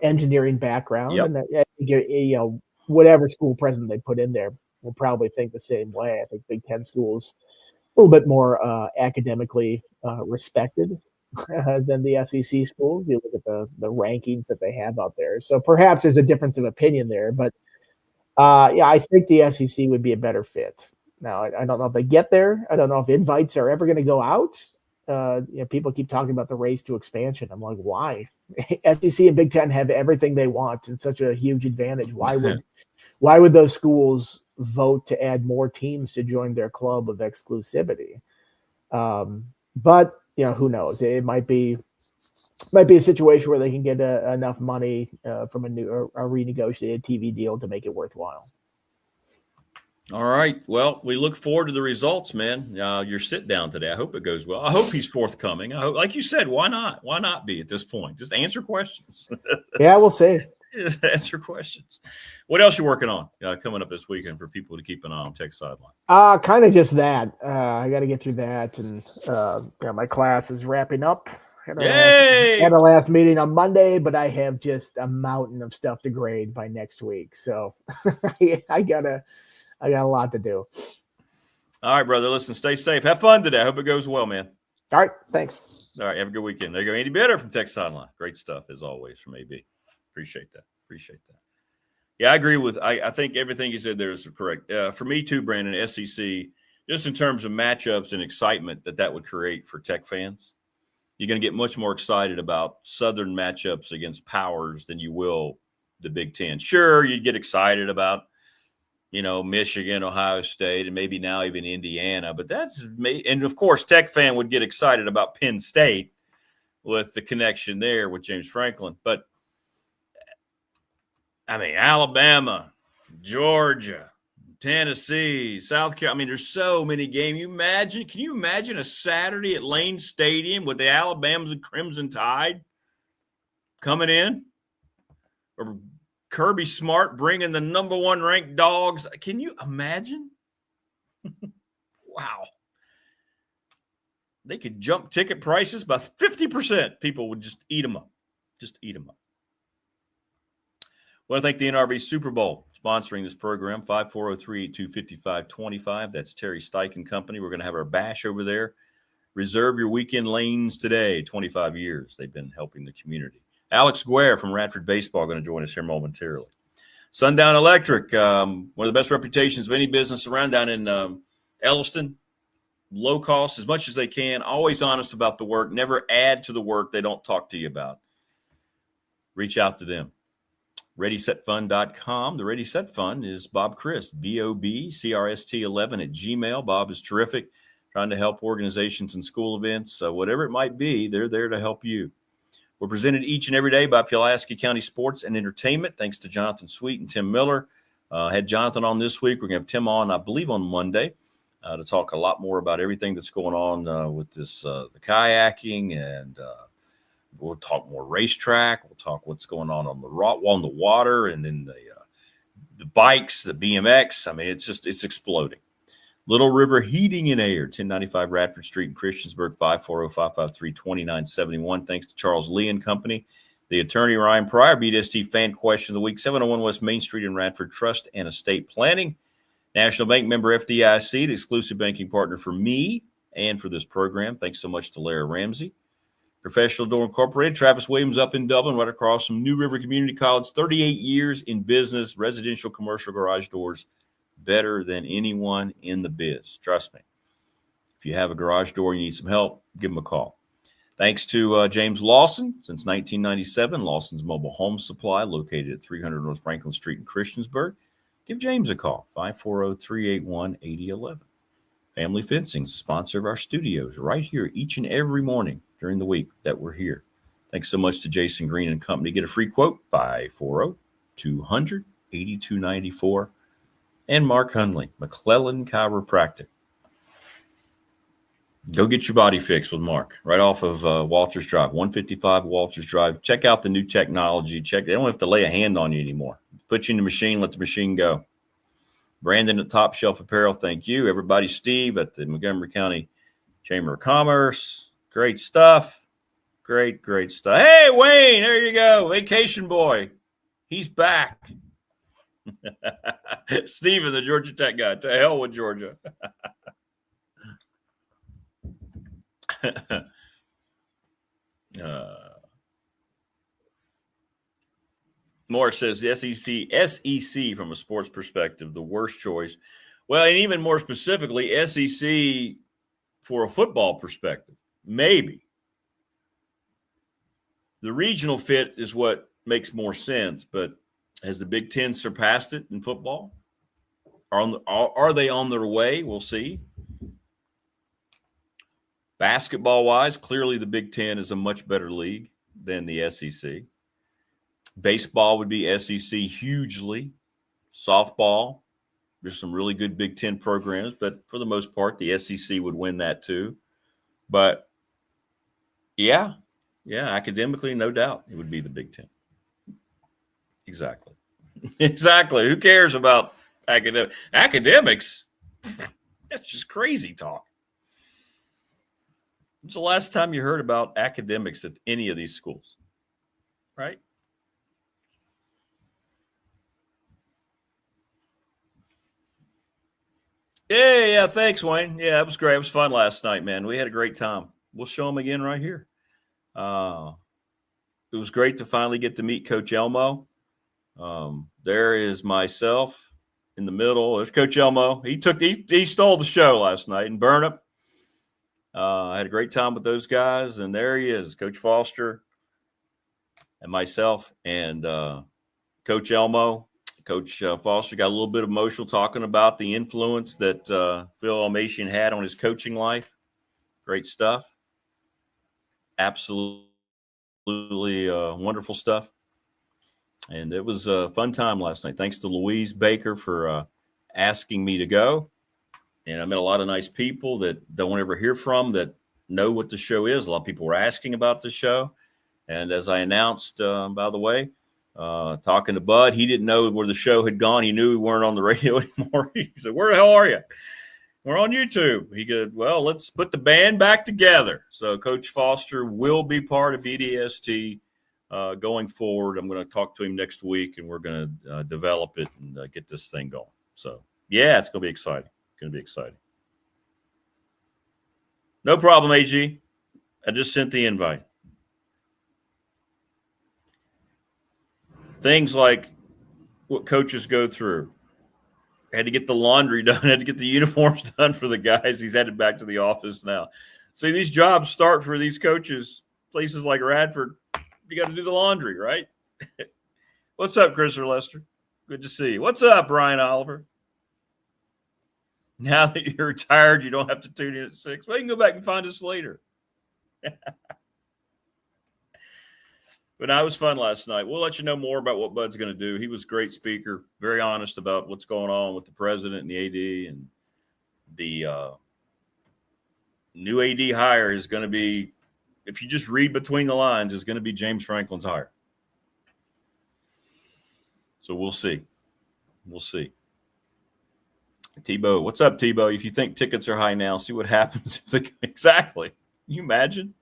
Speaker 5: engineering background.
Speaker 4: Yep.
Speaker 5: And that, whatever school president they put in there will probably think the same way. I think Big Ten schools a little bit more academically respected than the SEC schools. You look at the rankings that they have out there. So perhaps there's a difference of opinion there, but I think the SEC would be a better fit. Now, I don't know if they get there. I don't know if invites are ever going to go out. People keep talking about the race to expansion. I'm like, why? SEC and Big Ten have everything they want and such a huge advantage. Why would those schools vote to add more teams to join their club of exclusivity? But who knows? It might be a situation where they can get enough money from a renegotiated TV deal to make it worthwhile.
Speaker 4: All right. Well, we look forward to the results, man. Your sit down today. I hope it goes well. I hope he's forthcoming. I hope, like you said, why not? Why not be at this point? Just answer questions.
Speaker 5: Yeah, we'll see.
Speaker 4: Answer questions. What else you working on coming up this weekend for people to keep an eye on Tech Sideline?
Speaker 5: Kind of just that. I got to get through that, and my class is wrapping up. Had a last meeting on Monday, but I have just a mountain of stuff to grade by next week. So I got a lot to do.
Speaker 4: All right, brother. Listen, stay safe. Have fun today. I hope it goes well, man.
Speaker 5: All right. Thanks.
Speaker 4: All right. Have a good weekend. There you go. Andy Bitter from Tech Sideline. Great stuff, as always, from AB. Appreciate that. Yeah, I agree with – I think everything you said there is correct. For me, too, Brandon, SEC, just in terms of matchups and excitement that would create for Tech fans, you're going to get much more excited about Southern matchups against powers than you will the Big Ten. Sure, you'd get excited about Michigan, Ohio State, and maybe now even Indiana. But and of course, Tech fan would get excited about Penn State with the connection there with James Franklin. But I mean, Alabama, Georgia, Tennessee, South Carolina. I mean, there's so many games. Can you imagine a Saturday at Lane Stadium with the Alabama and Crimson Tide coming in? Or Kirby Smart bringing the number 1 ranked Dogs. Can you imagine? Wow. They could jump ticket prices by 50%. People would just eat them up. I want to thank the NRV Super Bowl sponsoring this program, 540-382-5525. That's Terry Steichen Company. We're going to have our bash over there. Reserve your weekend lanes today. 25 years they've been helping the community. Alex Guerre from Radford Baseball going to join us here momentarily. Sundown Electric, one of the best reputations of any business around down in Elliston. Low cost as much as they can. Always honest about the work. Never add to the work they don't talk to you about. Reach out to them. ReadySetFund.com. The Ready Set Fund is Bob Christ, BOBCRST11 at Gmail. Bob is terrific, trying to help organizations and school events. Whatever it might be, they're there to help you. We're presented each and every day by Pulaski County Sports and Entertainment. Thanks to Jonathan Sweet and Tim Miller. Had Jonathan on this week. We're going to have Tim on, I believe, on Monday to talk a lot more about everything that's going on with this the kayaking, and we'll talk more racetrack. We'll talk what's going on the water, and then the bikes, the BMX. I mean, it's exploding. Little River Heating and Air, 1095 Radford Street in Christiansburg, 540-553-2971. Thanks to Charles Lee and Company. The attorney, Ryan Pryor, BDST Fan Question of the Week, 701 West Main Street in Radford, Trust and Estate Planning. National Bank member FDIC, the exclusive banking partner for me and for this program. Thanks so much to Lara Ramsey. Professional Door Incorporated, Travis Williams up in Dublin, right across from New River Community College. 38 years in business, residential, commercial garage doors, better than anyone in the biz. Trust me. If you have a garage door, you need some help, give them a call. Thanks to James Lawson. Since 1997, Lawson's Mobile Home Supply, located at 300 North Franklin Street in Christiansburg. Give James a call, 540-381-8011. Family Fencing is the sponsor of our studios right here each and every morning during the week that we're here. Thanks so much to Jason Green and Company. Get a free quote, 540-200-8294. And Mark Hunley, McClellan Chiropractic. Go get your body fixed with Mark right off of Walters Drive, 155 Walters Drive. Check out the new technology. They don't have to lay a hand on you anymore. Put you in the machine, let the machine go. Brandon at Top Shelf Apparel, thank you. Everybody, Steve at the Montgomery County Chamber of Commerce. Great stuff. Great stuff. Hey, Wayne, there you go. Vacation boy. He's back. Steven, the Georgia Tech guy. To hell with Georgia. Morris says the SEC from a sports perspective, the worst choice. Well, and even more specifically, SEC for a football perspective, maybe. The regional fit is what makes more sense, but has the Big Ten surpassed it in football? Are they on their way? We'll see. Basketball-wise, clearly the Big Ten is a much better league than the SEC. Baseball would be SEC hugely. Softball, there's some really good Big Ten programs, but for the most part, the SEC would win that too. But yeah, academically, no doubt, it would be the Big Ten. Exactly. Exactly. Who cares about academics? That's just crazy talk. When's the last time you heard about academics at any of these schools? Right? Yeah, thanks, Wayne. Yeah, it was great. It was fun last night, man. We had a great time. We'll show them again right here. It was great to finally get to meet Coach Elmo. There is myself in the middle. There's Coach Elmo. He stole the show last night in Burnham. I had a great time with those guys, and there he is, Coach Foster and myself and Coach Elmo. Coach Foster got a little bit emotional talking about the influence that Phil Almatian had on his coaching life. Great stuff. Absolutely wonderful stuff. And it was a fun time last night. Thanks to Louise Baker for asking me to go. And I met a lot of nice people that don't ever hear from that know what the show is. A lot of people were asking about the show. And as I announced, by the way, talking to Bud, he didn't know where the show had gone. He knew we weren't on the radio anymore. He said, "Where the hell are you?" "We're on YouTube." He goes, "Well, let's put the band back together." So Coach Foster will be part of BDST going forward. I'm going to talk to him next week, and we're going to develop it and get this thing going. So, yeah, it's going to be exciting. Going to be exciting. No problem, AG. I just sent the invite. Things like what coaches go through. Had to get the laundry done, had to get the uniforms done for the guys. He's headed back to the office now. See, these jobs start for these coaches, places like Radford. You got to do the laundry, right? What's up, Christopher Lester? Good to see you. What's up, Brian Oliver? Now that you're retired, you don't have to tune in at 6. Well, you can go back and find us later. But it was fun last night. We'll let you know more about what Bud's going to do. He was a great speaker, very honest about what's going on with the president and the AD. And the new AD hire is going to be, if you just read between the lines, is going to be James Franklin's hire. So we'll see. We'll see. Tebow, what's up, Tebow? If you think tickets are high now, see what happens. Exactly. Can you imagine?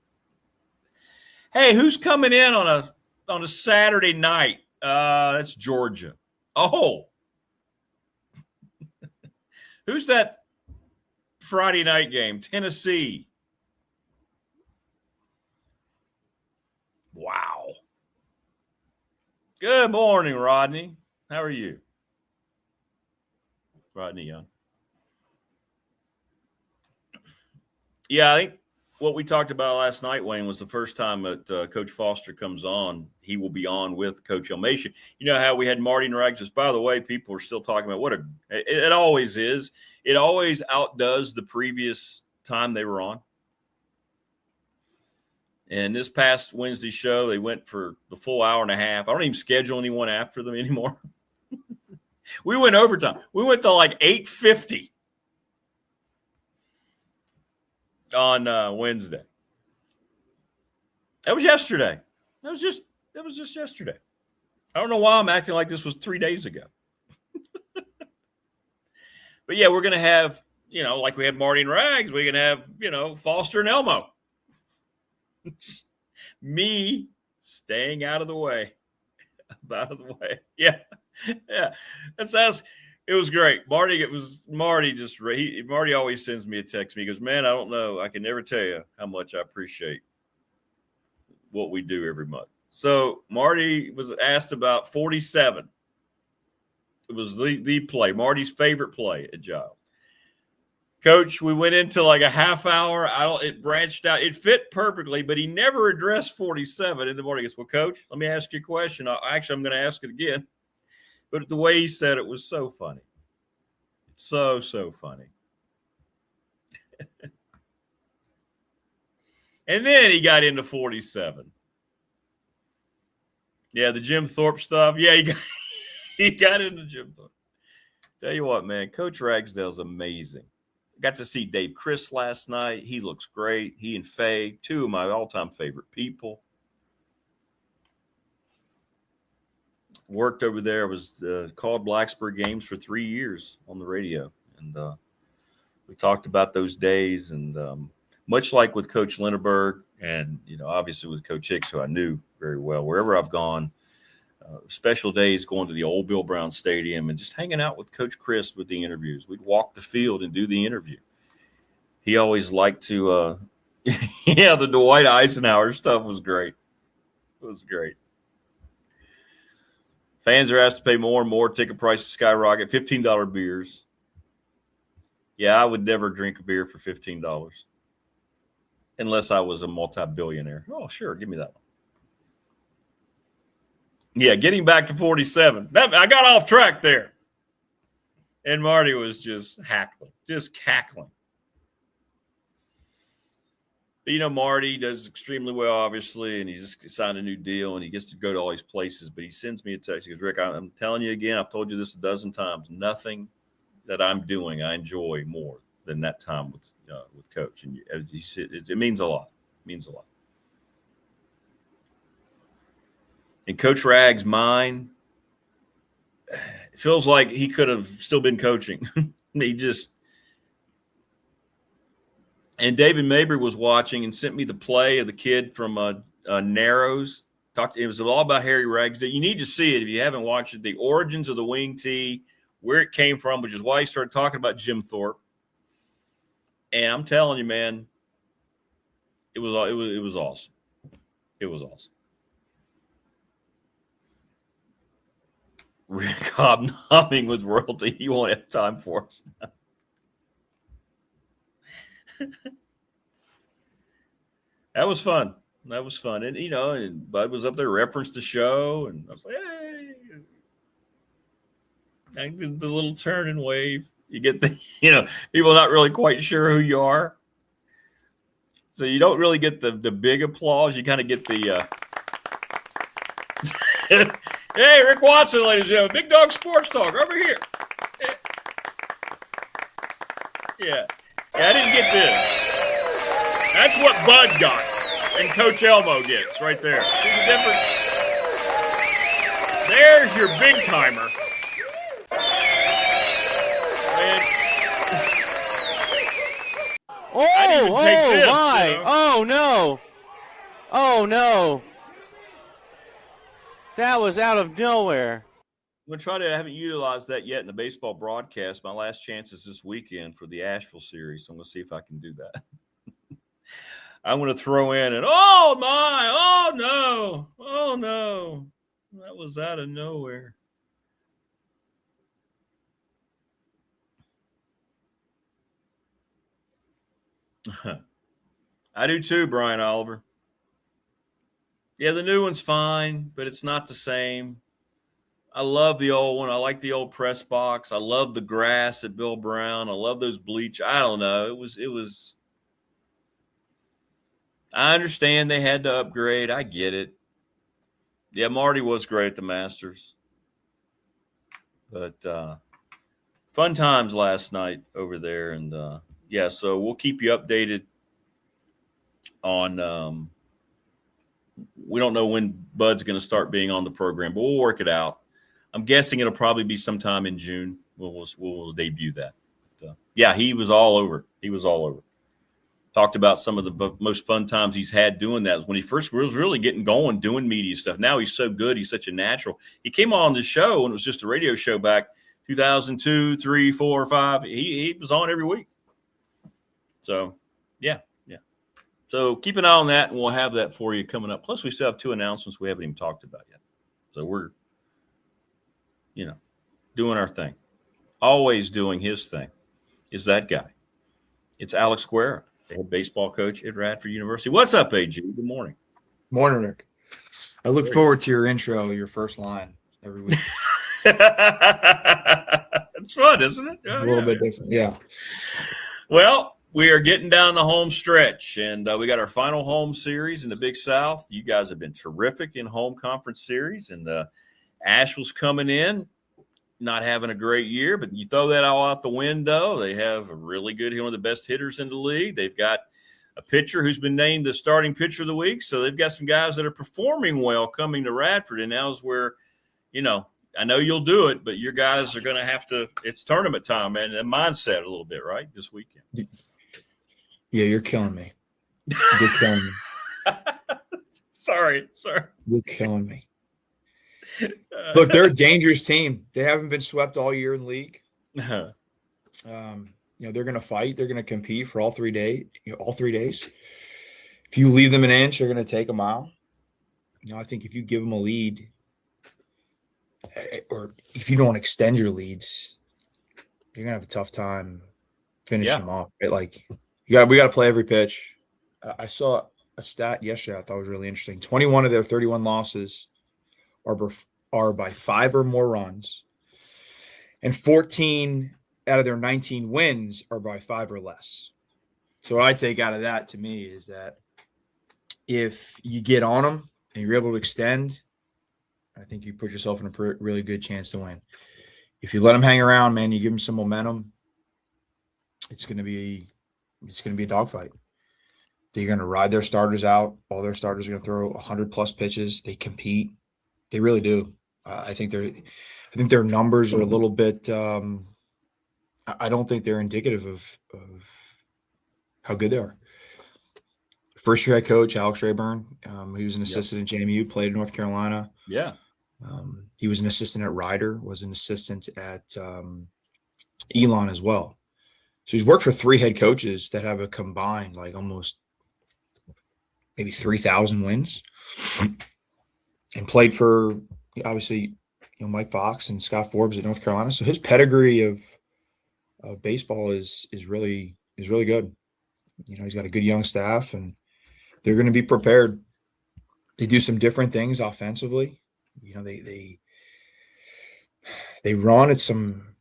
Speaker 4: Hey, who's coming in on a Saturday night? That's Georgia. Oh. Who's that Friday night game? Tennessee. Wow. Good morning, Rodney. How are you? Rodney Young. Yeah, I think what we talked about last night, Wayne, was the first time that Coach Foster comes on. He will be on with Coach Elmation. You know how we had Marty and Rags. By the way, people are still talking about it always is. It always outdoes the previous time they were on. And this past Wednesday show, they went for the full hour and a half. I don't even schedule anyone after them anymore. We went overtime. We went to like 8:50 on Wednesday. That was yesterday. That was just yesterday. I don't know why I'm acting like this was 3 days ago. But yeah, we're going to have, like we had Marty and Rags, we can have, Foster and Elmo. Just me staying out of the way. Out of the way. Yeah. Yeah. It was great. Marty always sends me a text. He goes, man, I don't know. I can never tell you how much I appreciate what we do every month. So Marty was asked about 47. It was the play, Marty's favorite play at Giles. Coach, we went into like a half hour. It branched out. It fit perfectly, but he never addressed 47 in the morning. He goes, well, Coach, let me ask you a question. I'm going to ask it again. But the way he said it was so funny. So funny. And then he got into 47. Yeah, the Jim Thorpe stuff. Yeah, he got into Jim Thorpe. Tell you what, man, Coach Ragsdale's amazing. Got to see Dave Chris last night. He looks great. He and Faye, two of my all-time favorite people. Worked over there. Was called Blacksburg games for 3 years on the radio. And we talked about those days. And much like with Coach Linneberg and, obviously with Coach Hicks, who I knew very well, wherever I've gone, special days going to the old Bill Brown Stadium and just hanging out with Coach Chris with the interviews. We'd walk the field and do the interview. He always liked to, the Dwight Eisenhower stuff was great. It was great. Fans are asked to pay more and more. Ticket prices skyrocket. $15 beers. Yeah, I would never drink a beer for $15 unless I was a multi-billionaire. Oh, sure. Give me that one. Yeah, getting back to 47. I got off track there. And Marty was just cackling. But, Marty does extremely well, obviously, and he's just signed a new deal, and he gets to go to all these places. But he sends me a text. He goes, Rick, I'm telling you again, I've told you this a dozen times, nothing that I'm doing I enjoy more than that time with Coach. And as he said, it means a lot. It means a lot. In Coach Rag's mind, it feels like he could have still been coaching. And David Mabry was watching and sent me the play of the kid from Narrows. It was all about Harry Ragsdale. You need to see it if you haven't watched it. The origins of the wing tee, where it came from, which is why he started talking about Jim Thorpe. And I'm telling you, man, it was awesome. It was awesome. Rick hobnobbing with royalty. You won't have time for us now. That was fun. And, and Bud was up there, referenced the show, and I was like, hey. I did the little turn and wave. You get the, people not really quite sure who you are. So you don't really get the big applause. You kind of get the hey, Rick Watson, ladies and gentlemen, Big Dog Sports Talk over here. Yeah, I didn't get this. That's what Bud got, and Coach Elmo gets right there. See the difference? There's your big timer. Man.
Speaker 12: Oh my! Oh no! That was out of nowhere.
Speaker 4: I'm going to try to, I haven't utilized that yet in the baseball broadcast. My last chance is this weekend for the Asheville series. So I'm going to see if I can do that. I'm going to throw in and, oh no. That was out of nowhere. I do too, Brian Oliver. Yeah, the new one's fine, but it's not the same. I love the old one. I like the old press box. I love the grass at Bill Brown. I love those bleach. I don't know. It was. I understand they had to upgrade. I get it. Yeah, Marty was great at the Masters. But fun times last night over there. And, so we'll keep you updated on we don't know when Bud's going to start being on the program, but we'll work it out. I'm guessing it'll probably be sometime in June. We'll debut that. Yeah, he was all over. Talked about some of the most fun times he's had doing that when he first was really getting going doing media stuff. Now he's so good. He's such a natural. He came on the show and it was just a radio show back 2002, 3, 4, 5. He was on every week. So, yeah. So keep an eye on that, and we'll have that for you coming up. Plus, we still have 2 announcements we haven't even talked about yet. So we're, doing our thing. Always doing his thing is that guy. It's Alex Guerra, the head baseball coach at Radford University. What's up, AG? Good morning.
Speaker 13: Morning, Rick. I look forward to your intro, your first line every week.
Speaker 4: It's fun, isn't it?
Speaker 13: A little bit different, yeah.
Speaker 4: Well, we are getting down the home stretch, and we got our final home series in the Big South. You guys have been terrific in home conference series, and Asheville's coming in, not having a great year, but you throw that all out the window. They have a really good, one of the best hitters in the league. They've got a pitcher who's been named the starting pitcher of the week, so they've got some guys that are performing well coming to Radford, and now is where, I know you'll do it, but your guys are going to have to – it's tournament time, man, and mindset a little bit, right, this weekend.
Speaker 13: Yeah, you're killing me. You're killing me.
Speaker 4: Sorry.
Speaker 13: You're killing me. Look, they're a dangerous team. They haven't been swept all year in the league. They're going to fight. They're going to compete for all 3 days. All 3 days. If you leave them an inch, they're going to take a mile. I think if you give them a lead, or if you don't extend your leads, you're going to have a tough time finishing them off. We got to play every pitch. I saw a stat yesterday I thought was really interesting. 21 of their 31 losses are by 5 or more runs, and 14 out of their 19 wins are by 5 or less. So what I take out of that, to me, is that if you get on them and you're able to extend, I think you put yourself in a really good chance to win. If you let them hang around, man, you give them some momentum, it's going to be a dogfight. They're going to ride their starters out. All their starters are going to throw 100-plus pitches. They compete. They really do. I think their numbers are a little bit. I don't think they're indicative of how good they are. First year head coach Alex Rayburn, he was an assistant at JMU, played in North Carolina.
Speaker 4: Yeah.
Speaker 13: He was an assistant at Ryder, was an assistant at Elon as well. So he's worked for 3 head coaches that have a combined almost maybe 3,000 wins, and played for obviously Mike Fox and Scott Forbes at North Carolina. So his pedigree of baseball is really good. He's got a good young staff, and they're going to be prepared. They do some different things offensively. They run in some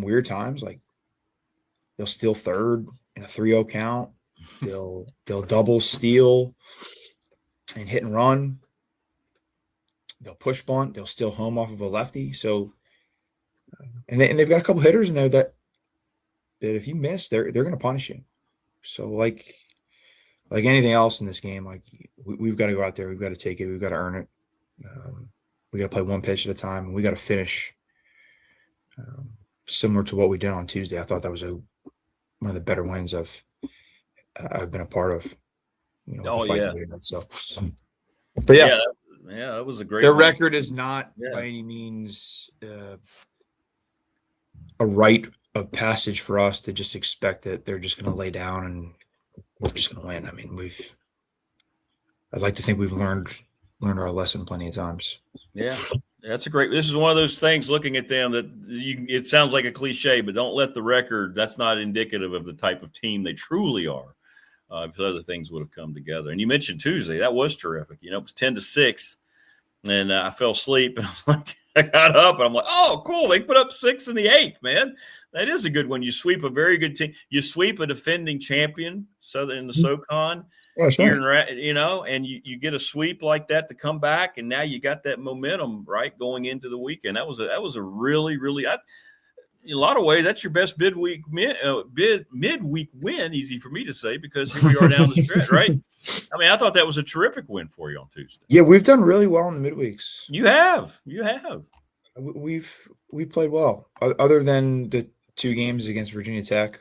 Speaker 13: weird times, like they'll steal third in a 3-0 count. They'll double steal and hit and run. They'll push bunt. They'll steal home off of a lefty. So, and they've got a couple hitters in there that if you miss, they're going to punish you. So like anything else in this game, we've got to go out there. We've got to take it. We've got to earn it. We got to play one pitch at a time, and we got to finish similar to what we did on Tuesday. I thought that was one of the better wins I've been a part of.
Speaker 4: Oh yeah.
Speaker 13: So, but yeah,
Speaker 4: that was a great.
Speaker 13: Their record is not by any means a rite of passage for us to just expect that they're just going to lay down and we're just going to win. I mean, I'd like to think we've learned our lesson plenty of times.
Speaker 4: Yeah, this is one of those things, looking at them, that it sounds like a cliche, but don't let the record, that's not indicative of the type of team they truly are. If other things would have come together. And you mentioned Tuesday, that was terrific. It was 10-6, and I fell asleep, and I got up, and I'm like, oh, cool. They put up 6 in the 8th, man. That is a good one. You sweep a very good team. You sweep a defending champion, Southern in the SoCon.
Speaker 13: That's right.
Speaker 4: And you get a sweep like that to come back, and now you got that momentum right going into the weekend. That was a really, really, in a lot of ways, that's your best midweek win. Easy for me to say, because here we are down the stretch, right? I mean, I thought that was a terrific win for you on Tuesday.
Speaker 13: Yeah, we've done really well in the midweeks.
Speaker 4: You have.
Speaker 13: We've played well, other than the 2 games against Virginia Tech.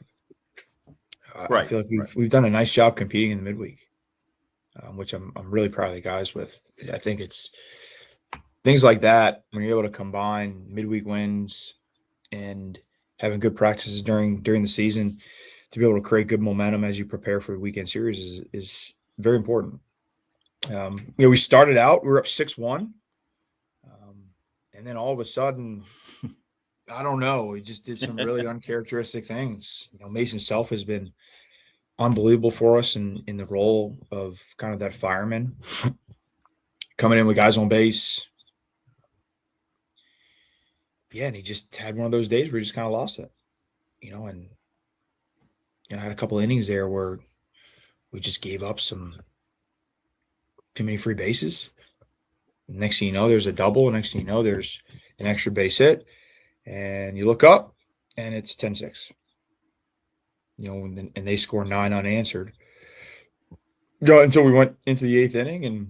Speaker 13: I feel like we've done a nice job competing in the midweek, which I'm really proud of the guys with. I think it's things like that when you're able to combine midweek wins and having good practices during the season to be able to create good momentum as you prepare for the weekend series is very important. We started out, we were up 6-1. And then all of a sudden, I don't know, we just did some really uncharacteristic things. Mason Self has been unbelievable for us in the role of kind of that fireman, coming in with guys on base. Yeah, and he just had one of those days where he just kind of lost it, and I had a couple innings there where we just gave up some too many free bases. Next thing you know, there's a double. Next thing you know, there's an extra base hit. And you look up, and it's 10-6. And they score 9 unanswered. Until we went into the 8th inning, and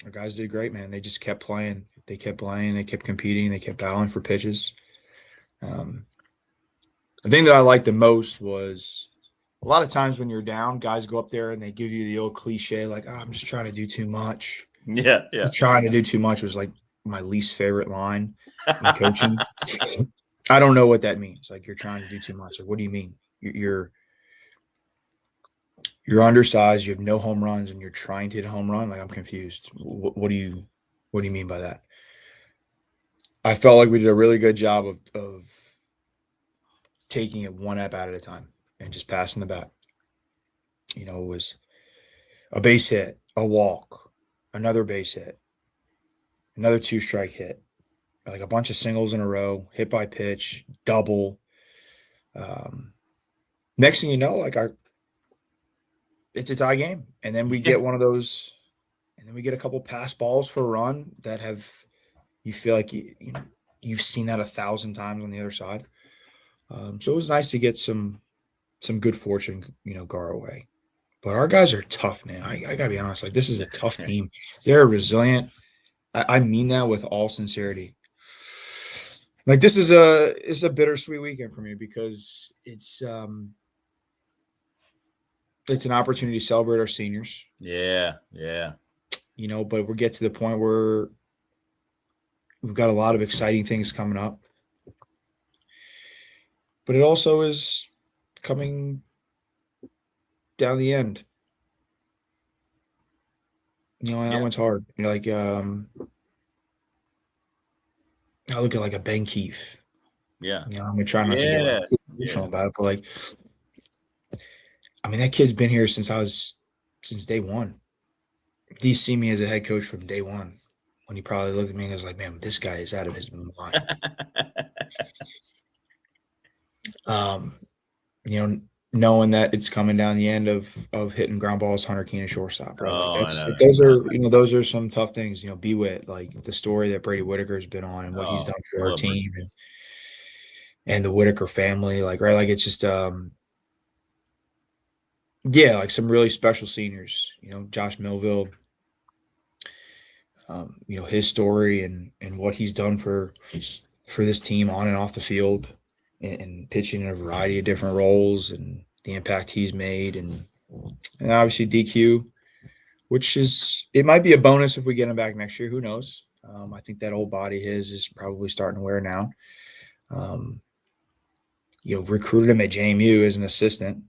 Speaker 13: our guys did great, man. They just kept playing. They kept playing. They kept competing. They kept battling for pitches. The thing that I liked the most was a lot of times when you're down, guys go up there and they give you the old cliche, like, I'm just trying to do too much.
Speaker 4: Yeah.
Speaker 13: Trying to do too much was like my least favorite line in coaching. I don't know what that means. Like, you're trying to do too much. Like, what do you mean? You're undersized. You have no home runs, and you're trying to hit a home run. Like, I'm confused. What do you mean by that? I felt like we did a really good job of taking it one at bat at a time and just passing the bat. It was a base hit, a walk, another base hit, another 2-strike hit, like a bunch of singles in a row, hit by pitch, double. Next thing you know, it's a tie game. And then we get one of those, and then we get a couple pass balls for a run that you feel like you've seen that 1,000 times on the other side. So it was nice to get some good fortune, go our way. But our guys are tough, man. I gotta be honest. Like, this is a tough team. They're resilient. I mean that with all sincerity. Like, this is a bittersweet weekend for me because it's an opportunity to celebrate our seniors.
Speaker 4: Yeah.
Speaker 13: But we get to the point where we've got a lot of exciting things coming up. But it also is coming down the end. That one's hard. I look at like a Ben Keefe.
Speaker 4: Yeah.
Speaker 13: I'm trying not to get emotional about it, but that kid's been here since day one. He's seen me as a head coach from day one, when he probably looked at me and was like, man, this guy is out of his mind. Knowing that it's coming down the end of hitting ground balls, Hunter Keenan shortstop, right? Those are some tough things. BWIT, like the story that Brady Whitaker's been on and what he's done for our team and the Whitaker family, right? It's just some really special seniors. Josh Millville, his story and what he's done for this team on and off the field, and pitching in a variety of different roles, and the impact he's made, and obviously DQ, which it might be a bonus if we get him back next year. Who knows? I think that old body his is probably starting to wear now. Recruited him at JMU as an assistant.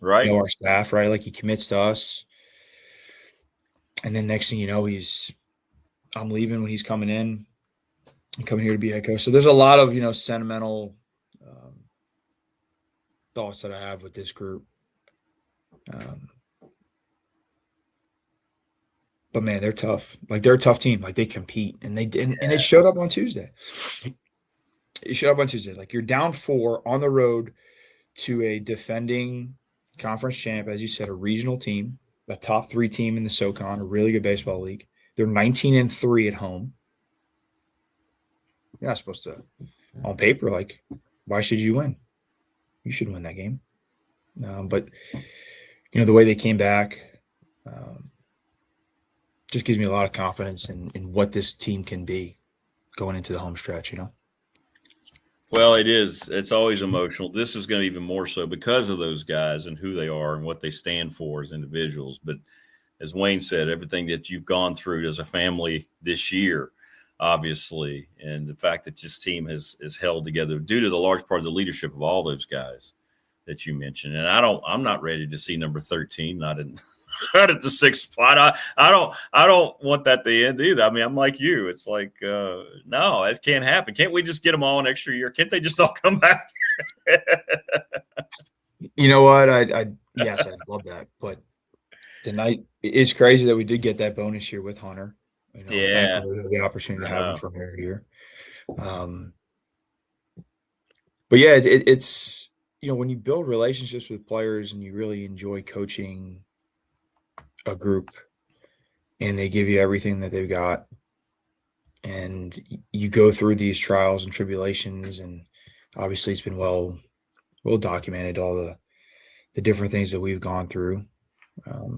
Speaker 4: Right.
Speaker 13: Our staff, right? Like, he commits to us. And then next thing you know, I'm leaving when he's coming in. I'm coming here to be head coach. So there's a lot of, sentimental thoughts that I have with this group. But man, they're tough. Like, they're a tough team. Like, they compete, and it showed up on Tuesday. It showed up on Tuesday. Like, you're down 4 on the road to a defending conference champ, as you said, a regional team, a top 3 team in the SoCon, a really good baseball league. They're 19-3 at home. You're not supposed to, on paper, why should you win? You should win that game. But, the way they came back just gives me a lot of confidence in what this team can be going into the home stretch,
Speaker 4: Well, it is. It's always emotional. This is going to be even more so because of those guys and who they are and what they stand for as individuals. But as Wayne said, everything that you've gone through as a family this year, obviously, and the fact that this team has held together due to the large part of the leadership of all those guys that you mentioned. And I'm not ready to see number 13, not in not at the 6th spot. I don't want that to end either. I mean, I'm like you. It's like, no, it can't happen. Can't we just get them all an extra year? Can't they just all come back?
Speaker 13: You know what? Yes, I'd love that. But it's crazy that we did get that bonus year with Hunter.
Speaker 4: Yeah,
Speaker 13: we had the opportunity to have him from here. But yeah, it's when you build relationships with players and you really enjoy coaching a group and they give you everything that they've got, and you go through these trials and tribulations, and obviously it's been well documented, all the different things that we've gone through.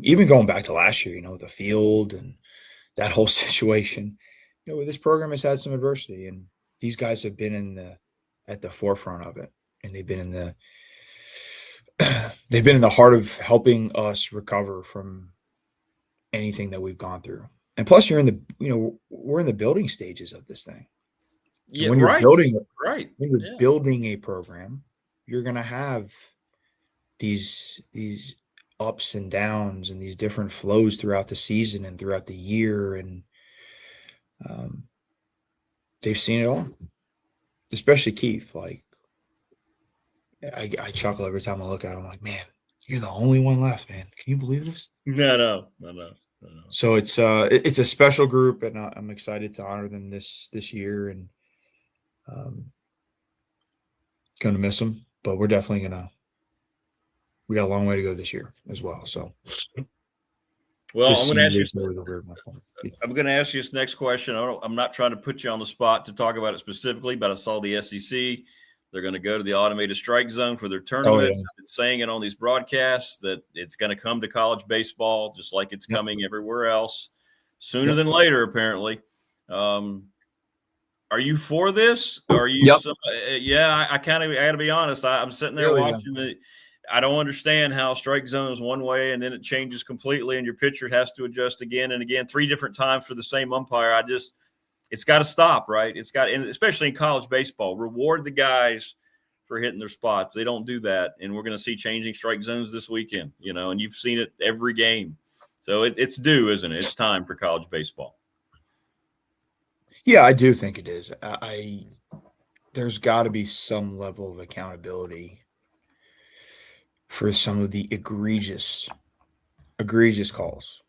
Speaker 13: Even going back to last year, the field and that whole situation, this program has had some adversity, and these guys have been at the forefront of it, and they've been in the heart of helping us recover from anything that we've gone through. And plus, we're in the building stages of this thing.
Speaker 4: Yeah,
Speaker 13: when you're
Speaker 4: right.
Speaker 13: When you're building a program, you're going to have these ups and downs and these different flows throughout the season and throughout the year. And they've seen it all, especially Keith. Like, I chuckle every time I look at him. I'm like, man, you're the only one left, man. Can you believe this?
Speaker 4: No.
Speaker 13: So it's a special group, and I'm excited to honor them this year, and going to miss them, but we're definitely we got a long way to go this year as well. So,
Speaker 4: well, I'm going to ask you this next question. I'm not trying to put you on the spot to talk about it specifically, but I saw the SEC. They're going to go to the automated strike zone for their tournament.
Speaker 13: Oh, yeah.
Speaker 4: It's saying it on these broadcasts that it's going to come to college baseball, just like it's coming everywhere else, sooner than later, apparently. Are you for this? Are you?
Speaker 3: Yep.
Speaker 4: I got to be honest. I'm sitting there watching it. I don't understand how strike zone is one way and then it changes completely, and your pitcher has to adjust again and again 3 different times for the same umpire. It's got to stop, right? And especially in college baseball, reward the guys for hitting their spots. They don't do that, and we're going to see changing strike zones this weekend. And you've seen it every game. So it's due, isn't it? It's time for college baseball.
Speaker 13: Yeah, I do think it is. There's got to be some level of accountability for some of the egregious calls.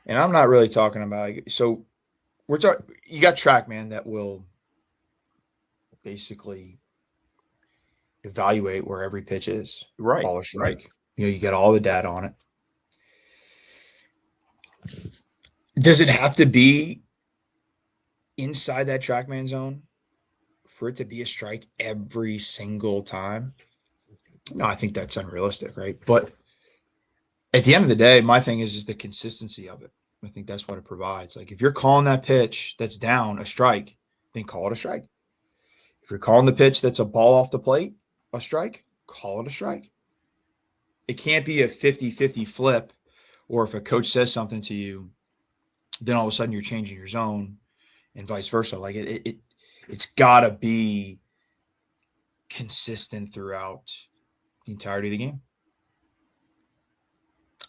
Speaker 13: And I'm not really talking about so you got TrackMan that will basically evaluate where every pitch is,
Speaker 4: right?
Speaker 13: Ball or strike. You get all the data on it. Does it have to be inside that TrackMan zone for it to be a strike every single time? No, I think that's unrealistic, right? But at the end of the day, my thing is the consistency of it. I think that's what it provides. Like, if you're calling that pitch that's down a strike, then call it a strike. If you're calling the pitch that's a ball off the plate a strike, call it a strike. It can't be a 50-50 flip, or if a coach says something to you, then all of a sudden you're changing your zone and vice versa. Like, it's got to be consistent throughout the entirety of the game.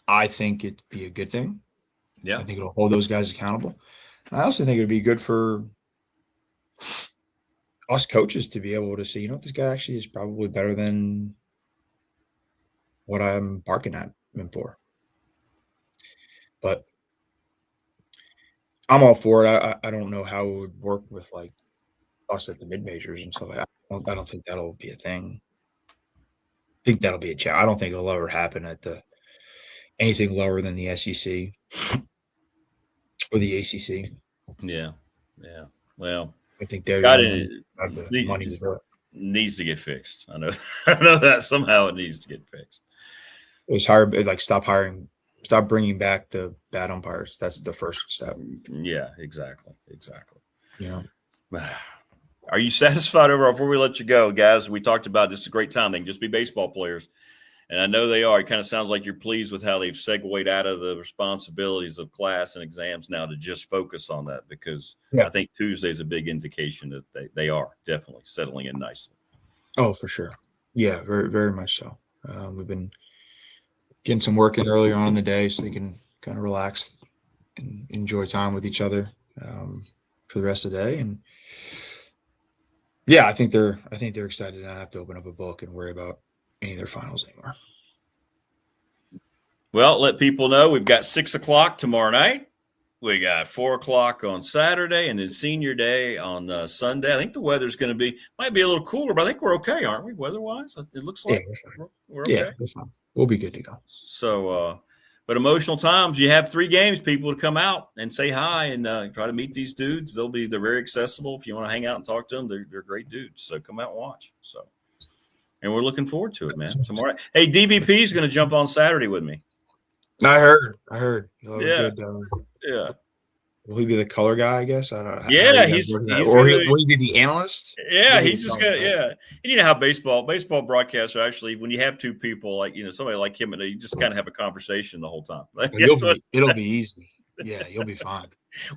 Speaker 13: I think it'd be a good thing.
Speaker 4: Yeah.
Speaker 13: I think it'll hold those guys accountable. And I also think it'd be good for us coaches to be able to say, this guy actually is probably better than what I'm barking at him for. But I'm all for it. I don't know how it would work with like us at the mid majors and stuff like that. I don't think that'll be a thing. I think that'll be a challenge. I don't think it'll ever happen at anything lower than the SEC or the ACC.
Speaker 4: Yeah. Well,
Speaker 13: I think they're
Speaker 4: the money needs to get fixed. I know that somehow it needs to get fixed.
Speaker 13: It's hard. Like, stop bringing back the bad umpires. That's the first step.
Speaker 4: Yeah, exactly. Are you satisfied overall? Before we let you go, guys, we talked about this is a great time. They can just be baseball players. And I know they are. It kind of sounds like you're pleased with how they've segued out of the responsibilities of class and exams now to just focus on that, because I think Tuesday is a big indication that they are definitely settling in nicely.
Speaker 13: Oh, for sure. Yeah, very, very much so. We've been getting some work in earlier on in the day so they can kind of relax and enjoy time with each other for the rest of the day. And yeah, I think they're excited to not have to open up a book and worry about any of their finals anymore.
Speaker 4: Well, let people know we've got 6 o'clock tomorrow night. We got 4 o'clock on Saturday, and then senior day on Sunday. I think the weather's going to might be a little cooler, but I think we're okay, aren't we, weather-wise? It looks like we're okay.
Speaker 13: Yeah, we're fine. We'll be good to go.
Speaker 4: So, but emotional times, you have 3 games, people to come out and say hi and try to meet these dudes. They're very accessible. If you want to hang out and talk to them, they're great dudes. So come out and watch. So, and we're looking forward to it, man. Tomorrow. Hey, DVP is going to jump on Saturday with me.
Speaker 13: I heard.
Speaker 4: Yeah. Yeah.
Speaker 13: Will he be the color guy, I guess? I don't know.
Speaker 4: Yeah,
Speaker 13: will he be the analyst?
Speaker 4: Yeah, he's just gonna And you know how baseball broadcasts are actually, when you have 2 people like somebody like him, and you just kind of have a conversation the whole time.
Speaker 13: It'll be easy. Yeah, you'll be fine.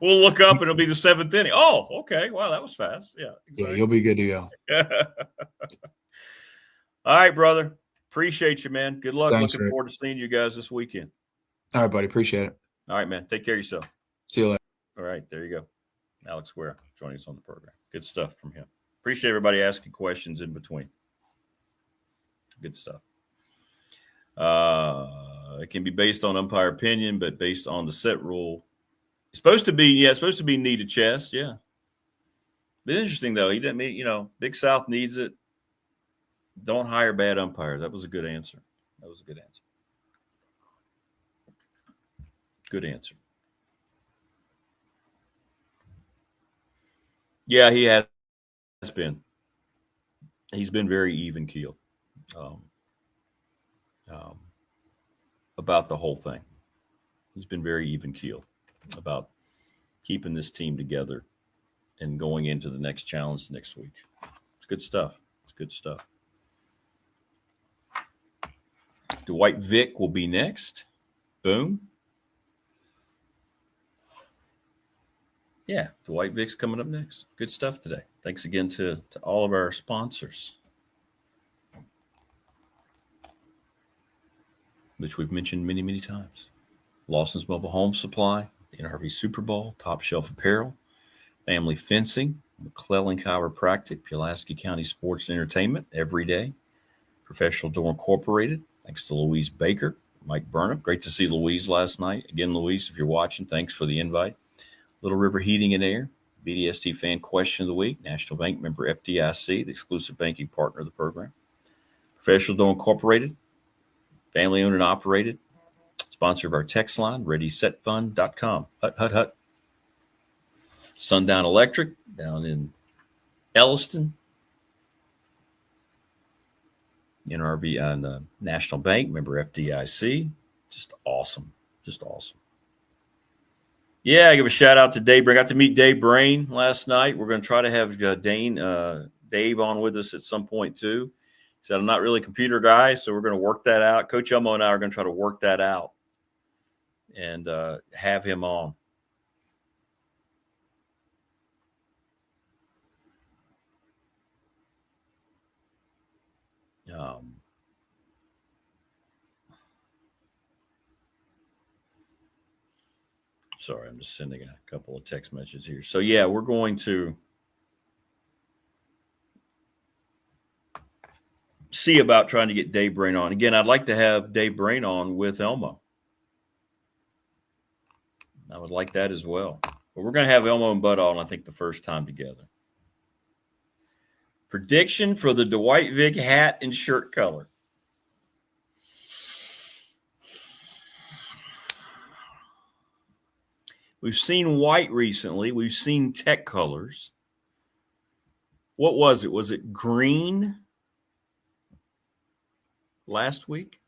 Speaker 4: We'll look up and it'll be the 7th inning. Oh, okay. Wow, that was fast. Yeah. Exactly.
Speaker 13: Yeah, you'll be good to go.
Speaker 4: All right, brother. Appreciate you, man. Good luck.
Speaker 13: Thanks,
Speaker 4: Looking
Speaker 13: Rick.
Speaker 4: forward to seeing you guys this weekend.
Speaker 13: All right, buddy. Appreciate it.
Speaker 4: All right, man. Take care of yourself.
Speaker 13: See you later.
Speaker 4: All right, there you go. Alex Ware joining us on the program. Good stuff from him. Appreciate everybody asking questions in between. Good stuff. It can be based on umpire opinion, but based on the set rule. It's supposed to be knee to chest, yeah. But interesting, though. He didn't mean, Big South needs it. Don't hire bad umpires. That was a good answer. Good answer. Yeah, he has been. He's been very even keeled about the whole thing. He's been very even keeled about keeping this team together and going into the next challenge next week. It's good stuff. Dwight Vick will be next. Boom. Yeah, Dwight Vick's coming up next. Good stuff today. Thanks again to all of our sponsors, which we've mentioned many, many times. Lawson's Mobile Home Supply, NRV Super Bowl, Top Shelf Apparel, Family Fencing, McClellan Chiropractic, Pulaski County Sports and Entertainment every day, Professional Door Incorporated, thanks to Louise Baker, Mike Burnham. Great to see Louise last night. Again, Louise, if you're watching, thanks for the invite. Little River Heating and Air, BDST Fan Question of the Week, National Bank member FDIC, the exclusive banking partner of the program. Professional Door Incorporated, family owned and operated, sponsor of our text line, ReadySetFund.com. Hut. Sundown Electric down in Elliston. NRB and National Bank member FDIC. Just awesome. Yeah, I give a shout out to Dave Brain. Got to meet Dave Brain last night. We're going to try to have Dave on with us at some point too. He said, I'm not really a computer guy, so we're going to work that out. Coach Elmo and I are going to try to work that out and have him on. Sorry, I'm just sending a couple of text messages here. So, yeah, we're going to see about trying to get Dave Brain on. Again, I'd like to have Dave Brain on with Elmo. I would like that as well. But we're going to have Elmo and Bud on, I think, the first time together. Prediction for the Dwight Vick hat and shirt color. We've seen white recently. We've seen tech colors. What was it? Was it green last week?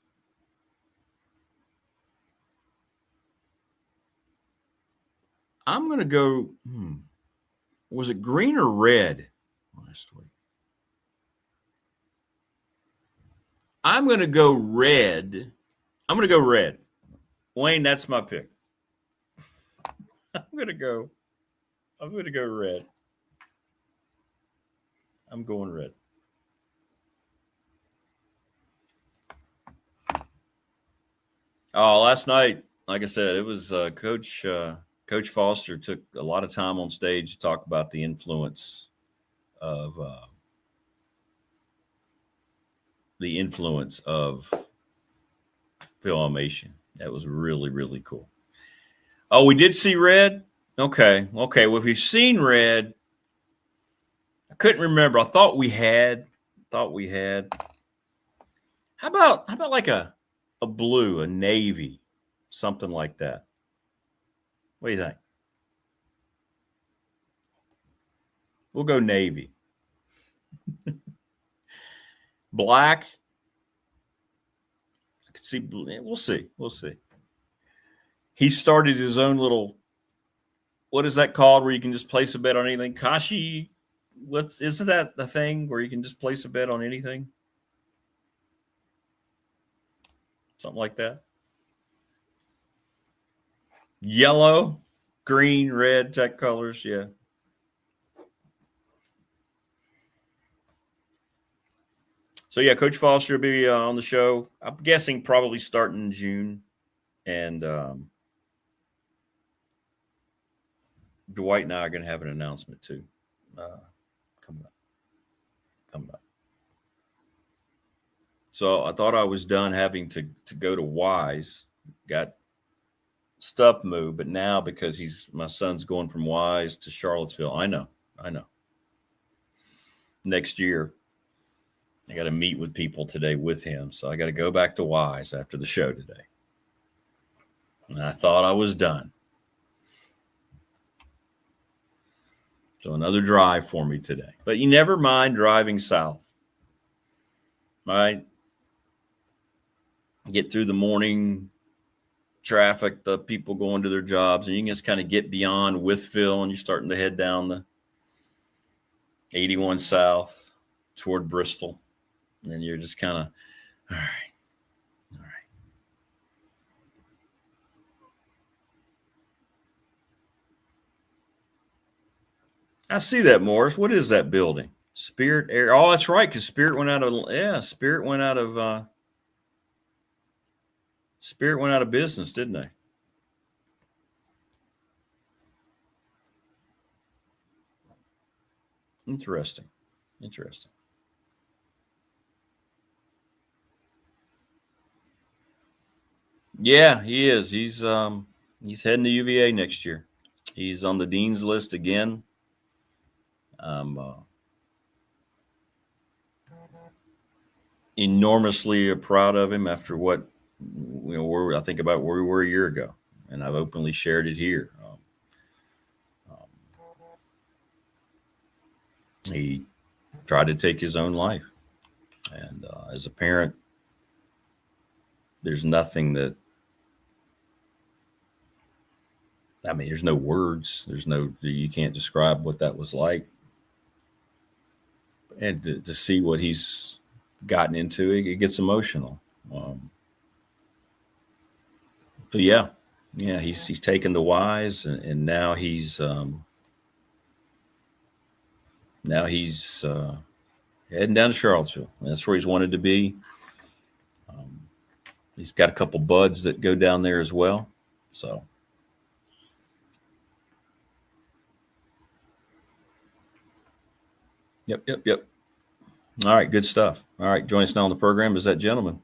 Speaker 4: I'm going to go, was it green or red last week. I'm going to go red. Wayne, that's my pick. I'm going to go red. I'm going red. Oh, last night, like I said, it was Coach Foster took a lot of time on stage to talk about the influence of filmation. That was really, really cool. Oh, we did see red? Okay. Well, if we've seen red, I couldn't remember. I thought we had. How about like a blue, a navy, something like that? What do you think? We'll go navy. Black. I could see. We'll see. He started his own little. What is that called? Where you can just place a bet on anything? Kashi. Isn't that the thing where you can just place a bet on anything? Something like that. Yellow, green, red, tech colors. Yeah. So, yeah, Coach Foster will be on the show. I'm guessing probably starting in June. And Dwight and I are going to have an announcement, too, coming up. So I thought I was done having to go to Wise. Got stuff moved, but now because my son's going from Wise to Charlottesville, I know. Next year, I got to meet with people today with him, so I got to go back to Wise after the show today. And I thought I was done. So another drive for me today. But you never mind driving south. All right? Get through the morning traffic, the people going to their jobs, and you can just kind of get beyond Withville, and you're starting to head down the 81 south toward Bristol. And then you're just kind of, all right. I see that, Morris. What is that building? Spirit Air. Oh, that's right, because Spirit went out of business, didn't they? Interesting. Yeah, he is. He's heading to UVA next year. He's on the dean's list again. Enormously proud of him after what I think about where we were a year ago, and I've openly shared it here. He tried to take his own life, and as a parent, there's nothing that. I mean, there's no words. You can't describe what that was like, and to see what he's gotten into, it gets emotional. But yeah, he's taken the Wise, and now he's heading down to Charlottesville. That's where he's wanted to be. He's got a couple buds that go down there as well. So. Yep. All right, good stuff. All right, joining us now on the program is that gentleman.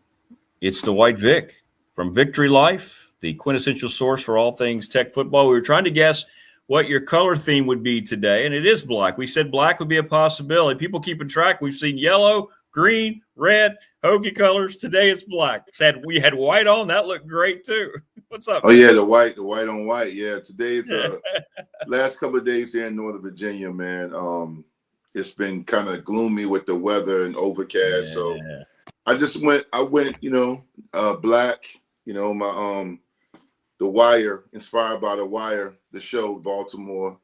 Speaker 4: It's the White Vic from Victory Life, the quintessential source for all things tech football. We were trying to guess what your color theme would be today, and it is black. We said black would be a possibility. People keeping track. We've seen yellow, green, red, Hokie colors. Today it's black. We had white on. That looked great too. What's up?
Speaker 14: Oh, man? Yeah, the white on white. Yeah, today's last couple of days here in Northern Virginia, man. It's been kind of gloomy with the weather and overcast. So I went, black, my The Wire, inspired by The Wire, the show, Baltimore.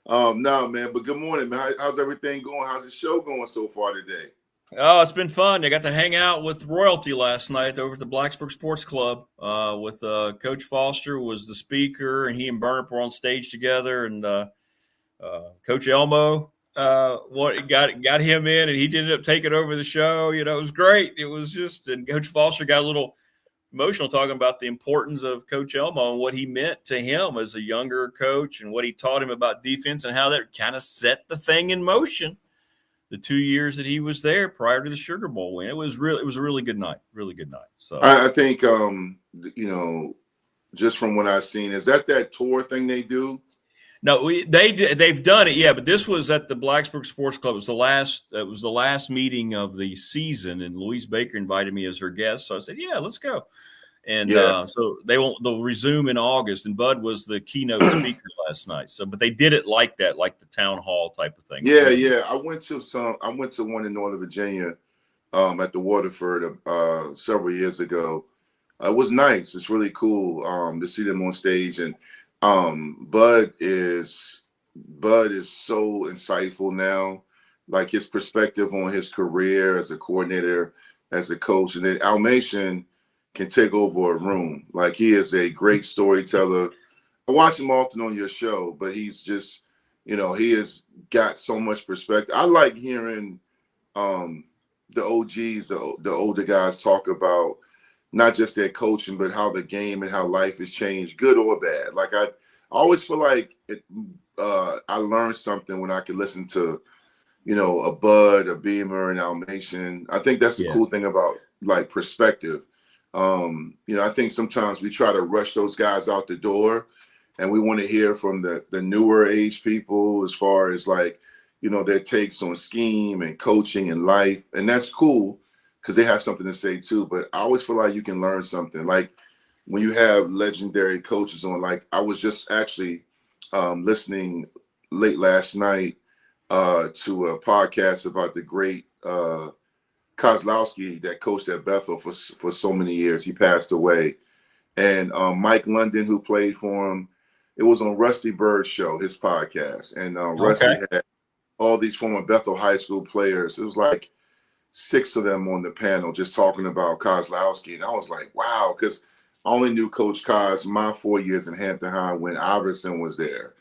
Speaker 14: No, man. But good morning, man. How's everything going? How's the show going so far today?
Speaker 4: Oh, it's been fun. I got to hang out with royalty last night over at the Blacksburg Sports Club. With Coach Foster was the speaker, and he and Burnip were on stage together. And Coach Elmo, got him in, and he ended up taking over the show. You know, it was great. It was just, and Coach Foster got a little emotional talking about the importance of Coach Elmo and what he meant to him as a younger coach, and what he taught him about defense, and how that kind of set the thing in motion the 2 years that he was there prior to the Sugar Bowl win. It was a really good night. Really good night. So
Speaker 14: I think just from what I've seen, is that tour thing they do?
Speaker 4: No, they've done it, yeah. But this was at the Blacksburg Sports Club. It was the last meeting of the season, and Louise Baker invited me as her guest. So I said, "Yeah, let's go." And so they'll resume in August. And Bud was the keynote speaker last night. So, but they did it like that, like the town hall type of thing.
Speaker 14: Yeah. I went to one in Northern Virginia, at the Waterford several years ago. It was nice. It's really cool to see them on stage. And Bud is so insightful now, like his perspective on his career as a coordinator, as a coach, and then Almation can take over a room. Like, he is a great storyteller. I watch him often on your show, but he's just, he has got so much perspective. I like hearing the OGs, the older guys, talk about not just their coaching, but how the game and how life has changed, good or bad. Like, I always feel like I learned something when I could listen to, a Bud, a Beamer, and Almation. I think that's the cool thing about, like, perspective. I think sometimes we try to rush those guys out the door, and we want to hear from the newer age people as far as, like, their takes on scheme and coaching and life. And that's cool because they have something to say too. But I always feel like you can learn something. Like, when you have legendary coaches on, like, I was just actually listening late last night to a podcast about the great Kozlowski that coached at Bethel for so many years. He passed away. And Mike London, who played for him, it was on Rusty Bird's show, his podcast. And Rusty had all these former Bethel High School players. It was like 6 of them on the panel just talking about Kozlowski. And I was like, wow, because I only knew Coach Koz my 4 years in Hampton High when Iverson was there.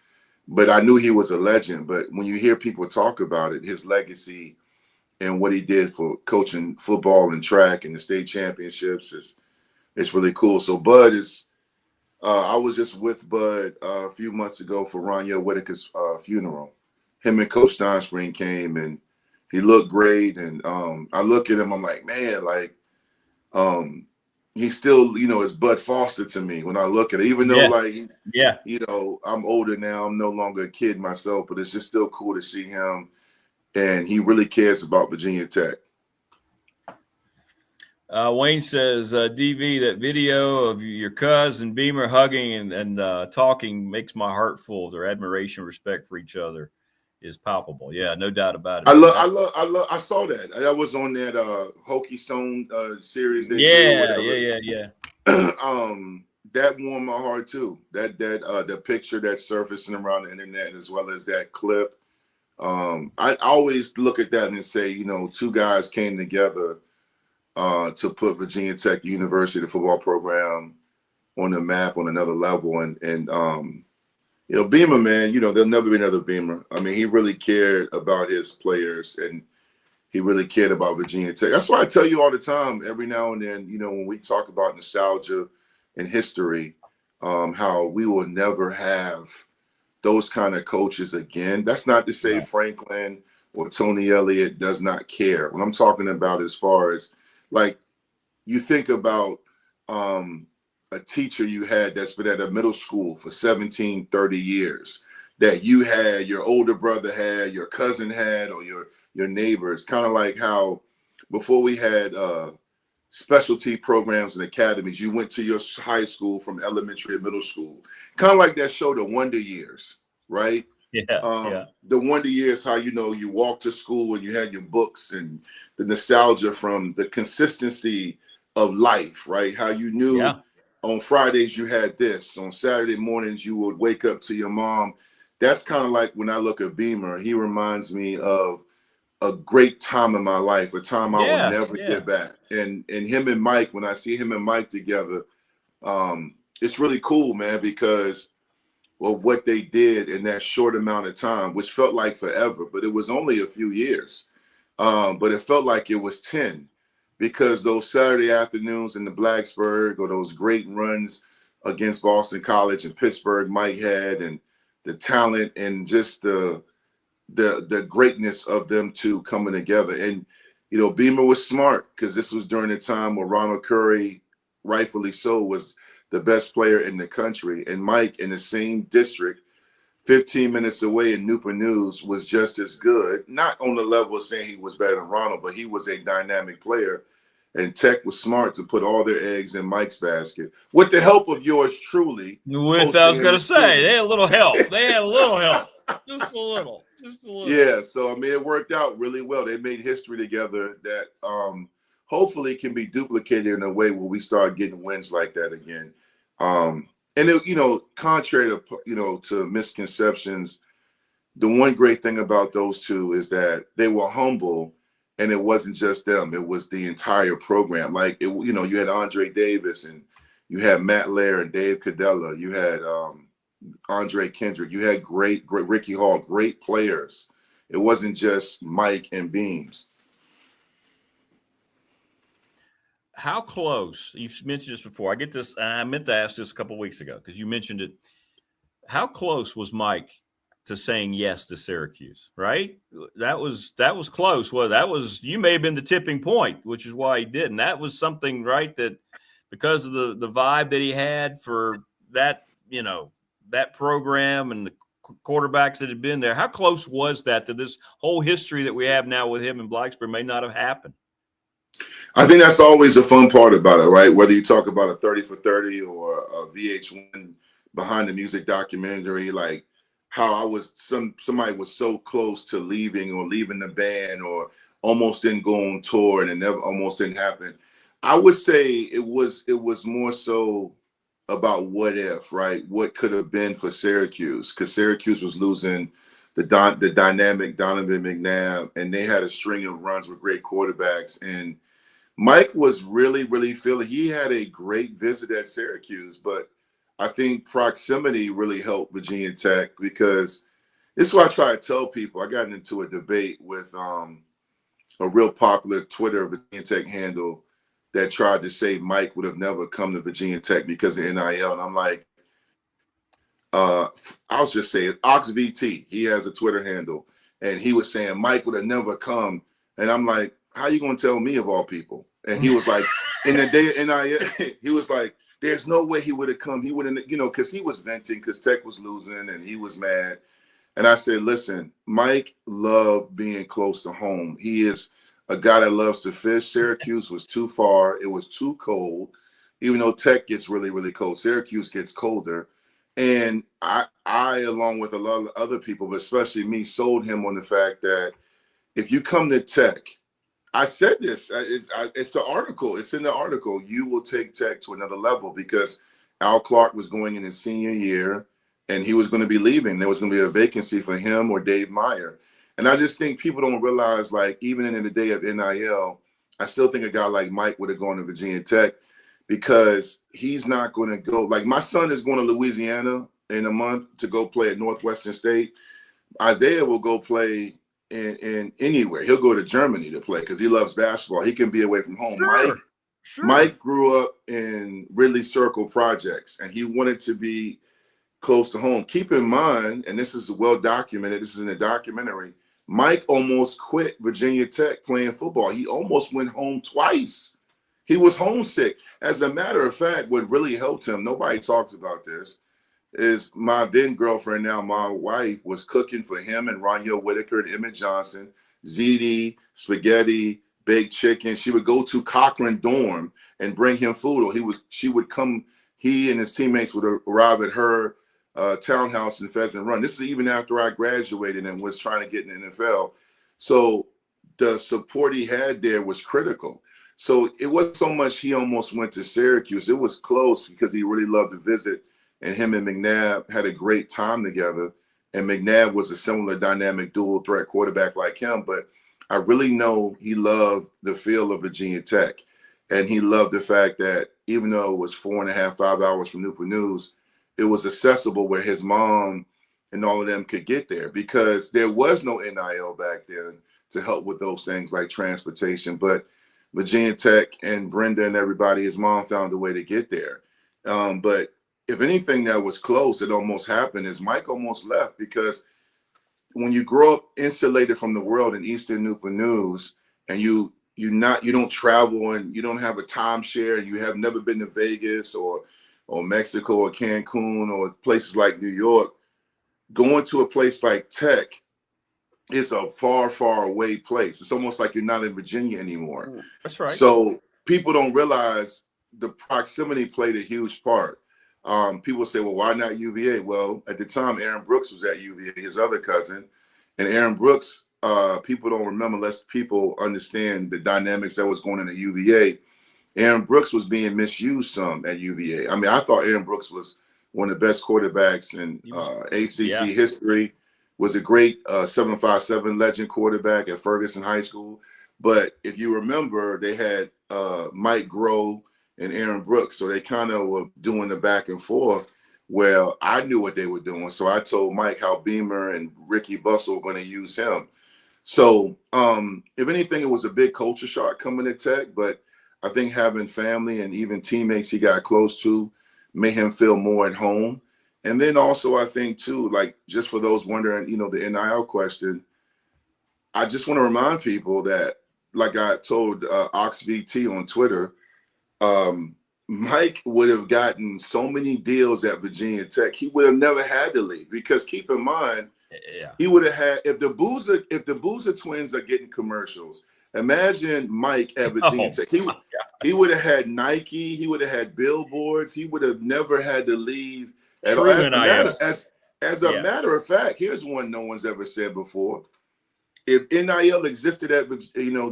Speaker 14: But I knew he was a legend. But when you hear people talk about it, his legacy and what he did for coaching football and track and the state championships, it's really cool. So Bud is, I was just with Bud a few months ago for Ronyo Whitaker's funeral. Him and Coach Steinspring came, and he looked great. And I look at him, I'm like, man, like, he's still, is Bud Foster to me when I look at it, even though I'm older now, I'm no longer a kid myself, but it's just still cool to see him. And he really cares about Virginia Tech.
Speaker 4: Wayne says, DV, that video of your cousin Beamer hugging and talking makes my heart full. Their admiration and respect for each other is palpable. Yeah, no doubt about it.
Speaker 14: I saw that. That was on that Hokie Stone series.
Speaker 4: Yeah.
Speaker 14: That warmed my heart too. That the picture that's surfacing around the internet, as well as that clip. I always look at that and say, 2 guys came together to put Virginia Tech University, the football program, on the map on another level. And Beamer, man, there'll never be another Beamer. I mean, he really cared about his players, and he really cared about Virginia Tech. That's why I tell you all the time, every now and then, when we talk about nostalgia and history, how we will never have those kind of coaches again. That's not to say Franklin or Tony Elliott does not care. What I'm talking about, as far as, like, you think about a teacher you had that's been at a middle school for 17, 30 years, that you had, your older brother had, your cousin had, or your neighbors. Kind of like how before we had specialty programs and academies, you went to your high school from elementary to middle school. Kind of like that show, The Wonder Years, right?
Speaker 4: Yeah.
Speaker 14: The Wonder Years, how, you walked to school and you had your books, and the nostalgia from the consistency of life, right? How you knew on Fridays you had this. On Saturday mornings, you would wake up to your mom that's kind of like when I look at Beamer, he reminds me of a great time in my life, a time I will never get back. And him and Mike, when I see him and Mike together, it's really cool, man, because of what they did in that short amount of time, which felt like forever, but it was only a few years. But it felt like it was 10, because those Saturday afternoons in the Blacksburg, or those great runs against Boston College and Pittsburgh Mike had, and the talent and just the greatness of them two coming together. And, you know, Beamer was smart, because this was during the time where Ronald Curry, rightfully so, was the best player in the country. And Mike, in the same district, 15 minutes away in Newport News, was just as good. Not on the level of saying he was better than Ronald, but he was a dynamic player. And Tech was smart to put all their eggs in Mike's basket, with the help of yours truly.
Speaker 4: I was going to say, they had a little help. They had a little help. Just a little.
Speaker 14: Yeah, so I mean, it worked out really well. They made history together that hopefully can be duplicated in a way where we start getting wins like that again. And it, you know, contrary to, you know, to misconceptions, the one great thing about those two is that they were humble, and it wasn't just them; it was the entire program. Like, it, you know, you had Andre Davis, and you had Matt Lair and Dave Cadella. You had Andre Kendrick. You had great Ricky Hall, great players. It wasn't just Mike and Beams.
Speaker 4: How close? You've mentioned this before. I get this. I meant to ask this a couple of weeks ago because you mentioned it. How close was Mike to saying yes to Syracuse? Right. That was close. Well, that was, you may have been the tipping point, which is why he did. And that was something, right, that because of the vibe that he had for that, you know, that program and the quarterbacks that had been there. How close was that to this whole history that we have now with him in Blacksburg may not have happened?
Speaker 14: I think that's always the fun part about it, right? Whether you talk about a 30 for 30 or a VH1 behind the music documentary, like how somebody was so close to leaving the band, or almost didn't go on tour, and it never almost didn't happen. I would say it was more so about what if, right? What could have been for Syracuse, because Syracuse was losing the dynamic Donovan McNabb, and they had a string of runs with great quarterbacks. And Mike was really, really feeling, he had a great visit at Syracuse, but I think proximity really helped Virginia Tech, because this is what I try to tell people. I got into a debate with a real popular Twitter Virginia Tech handle that tried to say Mike would have never come to Virginia Tech because of NIL. And I'm like, I'll just say it, OxVT, he has a Twitter handle, and he was saying Mike would have never come. And I'm like, how you going to tell me of all people? And he was like, in the day of NIL, he was like, there's no way he would have come. He wouldn't, you know, because he was venting because Tech was losing and he was mad. And I said, listen, Mike loved being close to home. He is a guy that loves to fish. Syracuse was too far. It was too cold. Even though Tech gets really, really cold, Syracuse gets colder. And I, along with a lot of other people, but especially me, sold him on the fact that if you come to Tech, I said this, it's the article. It's in the article. You will take Tech to another level, because Al Clark was going in his senior year and he was going to be leaving. There was going to be a vacancy for him or Dave Meyer. And I just think people don't realize, like, even in the day of NIL, I still think a guy like Mike would have gone to Virginia Tech, because he's not going to go. Like, my son is going to Louisiana in a month to go play at Northwestern State. Isaiah will go play in anywhere. He'll go to Germany to play because he loves basketball. He can be away from home.
Speaker 4: Sure.
Speaker 14: Mike grew up in Ridley Circle projects, and he wanted to be close to home. Keep in mind, and this is well documented, this is in a documentary, Mike almost quit Virginia Tech playing football. He almost went home twice. He was homesick. As a matter of fact, what really helped him, nobody talks about this, is my then girlfriend, now my wife, was cooking for him and Roniel Whitaker and Emmett Johnson, ziti, spaghetti, baked chicken. She would go to Cochran dorm and bring him food, or she would come, he and his teammates would arrive at her townhouse in Pheasant Run. This is even after I graduated and was trying to get in the NFL. So the support he had there was critical. So it wasn't so much he almost went to Syracuse. It was close because he really loved to visit, and him and McNabb had a great time together. and McNabb was a similar dynamic dual threat quarterback like him. But I really know he loved the feel of Virginia Tech. And he loved the fact that even though it was 4.5, 5 hours from Newport News, it was accessible where his mom and all of them could get there, because there was no NIL back then to help with those things like transportation. But Virginia Tech and Brenda and everybody, his mom found a way to get there. But if anything that was close, it almost happened, is Mike almost left, because when you grow up insulated from the world in Eastern Newport News, and you don't travel and you don't have a timeshare, and you have never been to Vegas or Mexico or Cancun or places like New York, going to a place like Tech is a far, far away place. It's almost like you're not in Virginia anymore.
Speaker 4: That's right.
Speaker 14: So people don't realize the proximity played a huge part. People say, well, why not UVA? Well, at the time, Aaron Brooks was at UVA, his other cousin. And Aaron Brooks, people don't remember, unless people understand the dynamics that was going on at UVA. Aaron Brooks was being misused some at UVA. I mean, I thought Aaron Brooks was one of the best quarterbacks in ACC history, was a great 7.57 legend quarterback at Ferguson High School. But if you remember, they had Mike Groh and Aaron Brooks. So they kind of were doing the back and forth. Well, I knew what they were doing. So I told Mike how Beamer and Ricky Bussell were going to use him. So if anything, it was a big culture shock coming to Tech. But I think having family and even teammates he got close to made him feel more at home. And then also, I think, too, like, just for those wondering, the NIL question, I just want to remind people that, like I told OxVT on Twitter, Mike would have gotten so many deals at Virginia Tech, he would have never had to leave. Because keep in mind, he would have had, if the Boozer twins are getting commercials, imagine Mike at Virginia Tech. He would have had Nike, he would have had billboards, he would have never had to leave. As a matter of fact, here's one no one's ever said before. If NIL existed at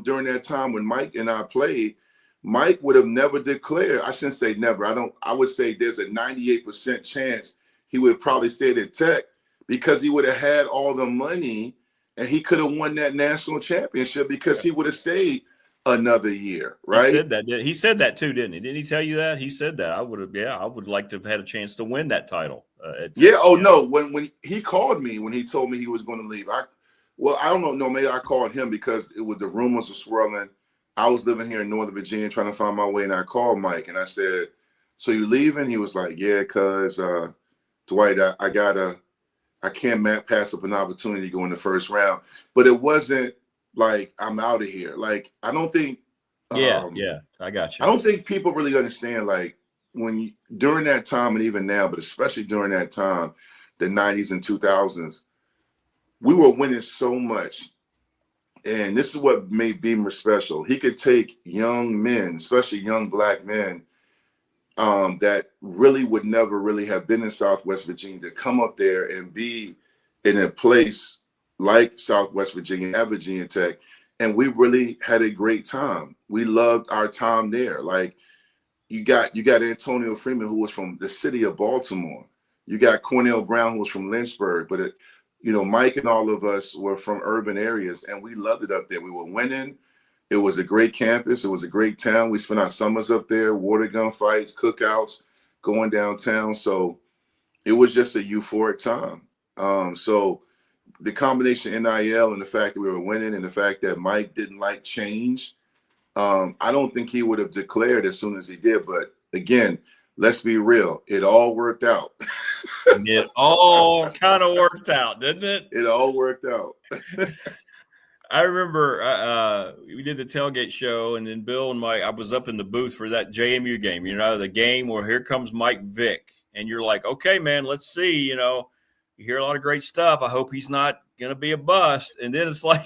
Speaker 14: during that time when Mike and I played, Mike would have never declared. I shouldn't say never. I would say there's a 98% chance he would have probably stayed at Tech, because he would have had all the money and he could have won that national championship, because he would have stayed another year, right?
Speaker 4: He said that too, didn't he? Didn't he tell you that? He said that. I would like to have had a chance to win that title.
Speaker 14: No. When he called me, when he told me he was going to leave, I don't know. No, maybe I called him because the rumors were swirling. I was living here in Northern Virginia trying to find my way, and I called Mike and I said, "So you leaving?" He was like, "Yeah, cuz Dwight, I can't pass up an opportunity to go in the first round." But it wasn't like I'm out of here. Like, I don't think.
Speaker 4: I got you.
Speaker 14: I don't think people really understand, like, during that time, and even now, but especially during that time, the 90s and 2000s, we were winning so much. And this is what made Beamer special. He could take young men, especially young black men, that really would never really have been in Southwest Virginia, to come up there and be in a place like Southwest Virginia at Virginia Tech. And we really had a great time. We loved our time there. Like, you got Antonio Freeman, who was from the city of Baltimore. You got Cornell Brown, who was from Lynchburg. But Mike and all of us were from urban areas, and we loved it up there. We were winning. It was a great campus. It was a great town. We spent our summers up there, water gun fights, cookouts, going downtown. So it was just a euphoric time. So the combination of NIL and the fact that we were winning, and the fact that Mike didn't like change, I don't think he would have declared as soon as he did. But again, let's be real. It all worked out.
Speaker 4: It all kind of worked out, didn't it?
Speaker 14: It all worked out.
Speaker 4: I remember we did the tailgate show, and then Bill and Mike, I was up in the booth for that JMU game, the game where here comes Mike Vick. And you're like, okay, man, let's see. You hear a lot of great stuff. I hope he's not going to be a bust. And then it's like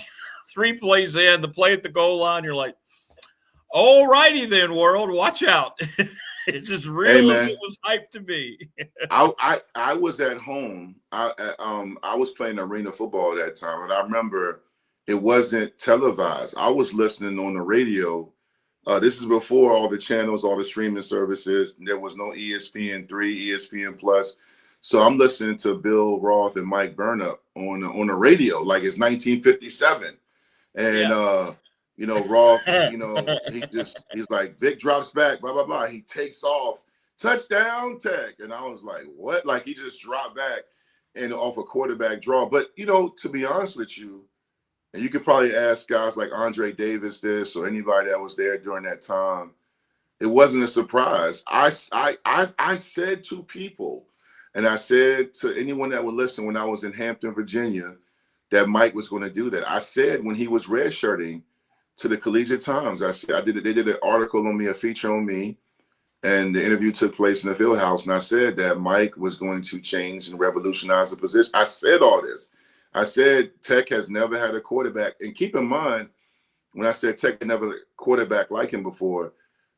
Speaker 4: 3 plays in, the play at the goal line. You're like, all righty then, world, watch out. It's as real as it was hyped to be.
Speaker 14: I was at home. I was playing arena football at that time, and I remember it wasn't televised. I was listening on the radio. This is before all the channels, all the streaming services. There was no ESPN3, ESPN Plus. So I'm listening to Bill Roth and Mike Burnup on the radio like it's 1957. And Roth, he's like, Vic drops back, blah, blah, blah. He takes off, touchdown Tech. And I was like, what? Like he just dropped back and off a quarterback draw. But to be honest with you, and you could probably ask guys like Andre Davis this or anybody that was there during that time, it wasn't a surprise. I said to people, and I said to anyone that would listen when I was in Hampton, Virginia, that Mike was going to do that. I said when he was redshirting to the Collegiate Times, I said they did an article on me, a feature on me, and the interview took place in the field house. And I said that Mike was going to change and revolutionize the position. I said all this. I said Tech has never had a quarterback. And keep in mind, when I said Tech had never had a quarterback like him before,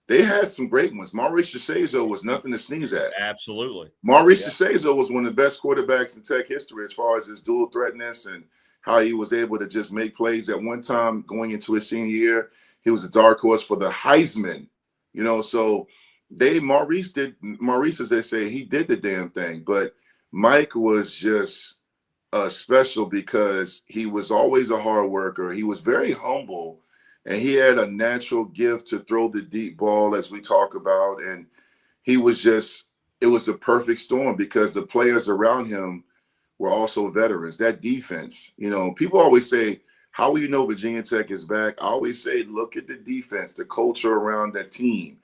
Speaker 14: they had some great ones. Maurice DeSazo was nothing to sneeze at.
Speaker 4: Absolutely.
Speaker 14: Maurice DeSazo was one of the best quarterbacks in Tech history as far as his dual threatness and how he was able to just make plays. At one time, going into his senior year, he was a dark horse for the Heisman. So Maurice, as they say, he did the damn thing. But Mike was just special because he was always a hard worker. He was very humble, and he had a natural gift to throw the deep ball, as we talk about. And it was the perfect storm because the players around him were also veterans. That defense, people always say, how will you know Virginia Tech is back? I always say, look at the defense, the culture around that team.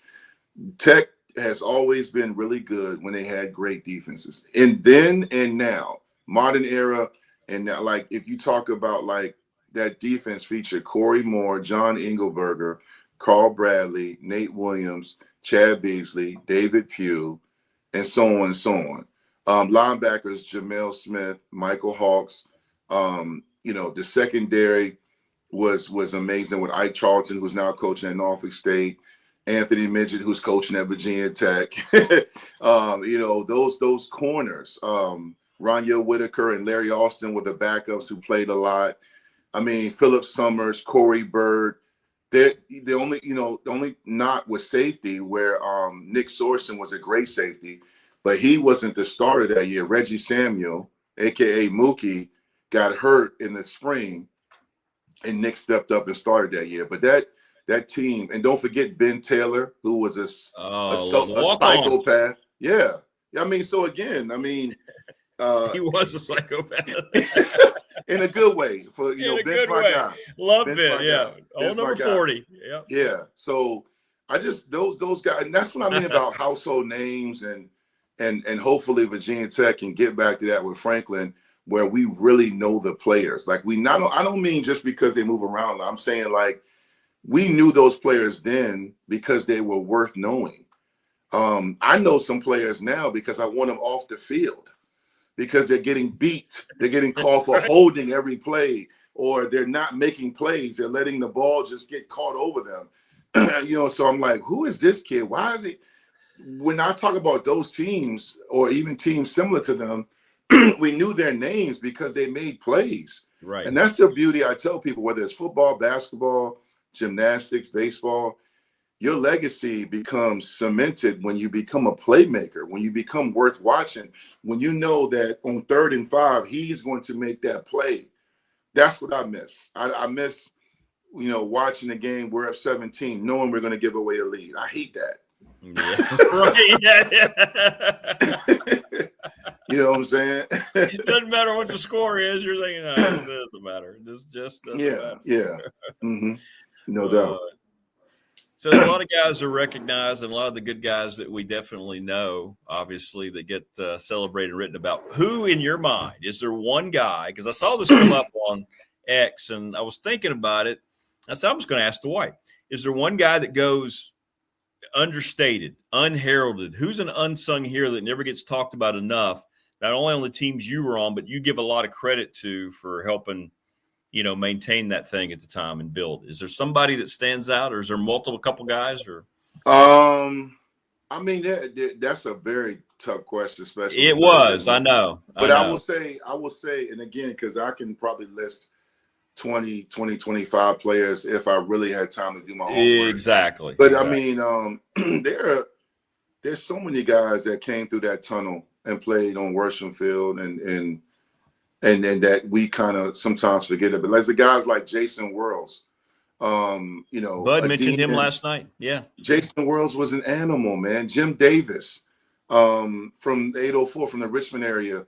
Speaker 14: Tech has always been really good when they had great defenses. And then and now, modern era, and now, like if you talk about like that defense featured Corey Moore, John Engelberger, Carl Bradley, Nate Williams, Chad Beasley, David Pugh, and so on and so on. Linebackers, Jamel Smith, Michael Hawks. The secondary was amazing with Ike Charlton, who's now coaching at Norfolk State, Anthony Midget, who's coaching at Virginia Tech. Those corners, Roniel Whitaker and Larry Austin were the backups who played a lot. I mean, Philip Summers, Corey Bird. The only knot was safety, where Nick Sorson was a great safety, but he wasn't the starter that year. Reggie Samuel, a.k.a. Mookie, got hurt in the spring, and Nick stepped up and started that year. But that team, and don't forget Ben Taylor, who was a psychopath. Yeah. I mean, so again,
Speaker 4: he was a psychopath.
Speaker 14: In a good way. For Ben's my guy.
Speaker 4: Love Ben, yeah. Old number 40. Yeah.
Speaker 14: Yeah. So I just those guys, and that's what I mean about household names, and hopefully Virginia Tech can get back to that with Franklin, where we really know the players. Like I don't mean just because they move around. I'm saying like we knew those players then because they were worth knowing. I know some players now because I want them off the field because they're getting beat. They're getting called for holding every play, or they're not making plays. They're letting the ball just get caught over them. So I'm like, who is this kid? Why is he? When I talk about those teams or even teams similar to them, we knew their names because they made plays.
Speaker 4: Right.
Speaker 14: And that's the beauty. I tell people, whether it's football, basketball, gymnastics, baseball, your legacy becomes cemented when you become a playmaker, when you become worth watching, when you know that on 3rd and 5, he's going to make that play. That's what I miss. I miss, watching the game. We're up 17, knowing we're going to give away a lead. I hate that.
Speaker 4: Yeah. Yeah.
Speaker 14: You know what I'm saying?
Speaker 4: It doesn't matter what the score is. You're thinking, it doesn't matter. This just doesn't matter.
Speaker 14: Yeah. Mm-hmm. No doubt.
Speaker 4: So a lot of guys are recognized, and a lot of the good guys that we definitely know, obviously, that get celebrated and written about. Who, in your mind, is there one guy? Because I saw this come up on X, and I was thinking about it. I said, I'm just going to ask Dwight. Is there one guy that goes understated, unheralded? Who's an unsung hero that never gets talked about enough, not only on the teams you were on, but you give a lot of credit to for helping maintain that thing at the time and build? Is there somebody that stands out, or is there couple guys? Or
Speaker 14: that's a very tough question, especially
Speaker 4: it was. I know.
Speaker 14: I will say, and again, because I can probably list 20, 25 players if I really had time to do my homework.
Speaker 4: Exactly.
Speaker 14: But exactly. There's so many guys that came through that tunnel and played on Worsham Field, and that we kind of sometimes forget about. Like the guys like Jason Worlds.
Speaker 4: Bud mentioned him last night. Yeah.
Speaker 14: Jason Worlds was an animal, man. Jim Davis from 804 from the Richmond area.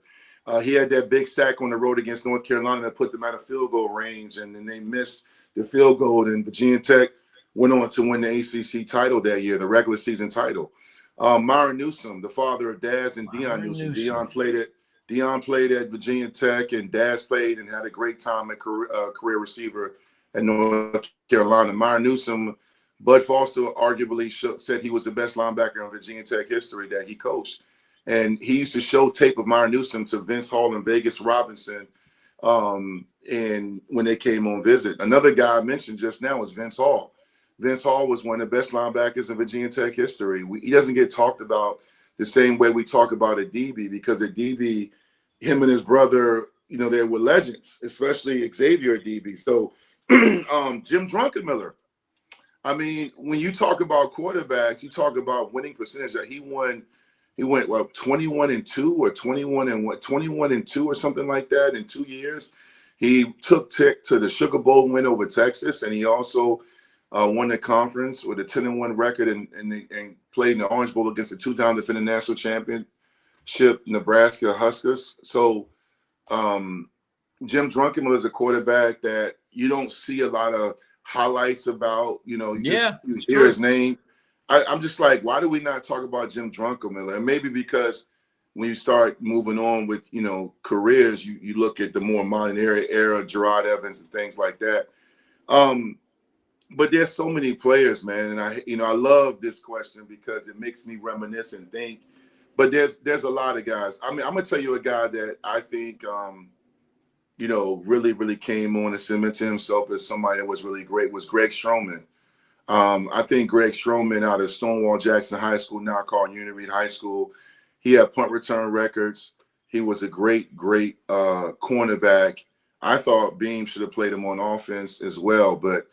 Speaker 14: He had that big sack on the road against North Carolina that put them out of field goal range, and then they missed the field goal, and Virginia Tech went on to win the ACC title that year, the regular season title. Myron Newsom, the father of Daz and Deion Newsom. Deion played at Virginia Tech, and Daz played and had a great time at career receiver at North Carolina. Myron Newsom, Bud Foster arguably said he was the best linebacker in Virginia Tech history that he coached. And he used to show tape of Myron Newsom to Vince Hall and Vegas Robinson and when they came on visit. Another guy I mentioned just now was Vince Hall. Vince Hall was one of the best linebackers in Virginia Tech history. He doesn't get talked about the same way we talk about a DB, because a DB, him and his brother, they were legends, especially Xavier DB. So Jim Druckenmiller. I mean, when you talk about quarterbacks, you talk about winning percentage. That he went 21-2 or 21-2 or something like that in 2 years. He took Tech to the Sugar Bowl win over Texas, and he also won the conference with a 10-1 record and played in the Orange Bowl against the two-time defending national championship Nebraska Huskers. So Jim Druckenmiller is a quarterback that you don't see a lot of highlights about. You hear his name. I'm just like, why do we not talk about Jim Druckenmiller? And maybe because when you start moving on with, careers, you look at the more modern era, Gerard Evans and things like that. But there's so many players, man. And I love this question because it makes me reminisce and think. But there's a lot of guys. I mean, I'm going to tell you a guy that I think, really, really came on and cemented himself as somebody that was really great was Greg Stroman. I think Greg Stroman out of Stonewall Jackson High School, now called Union Reed High School, he had punt return records. He was a great cornerback. I thought Beam should have played him on offense as well. But,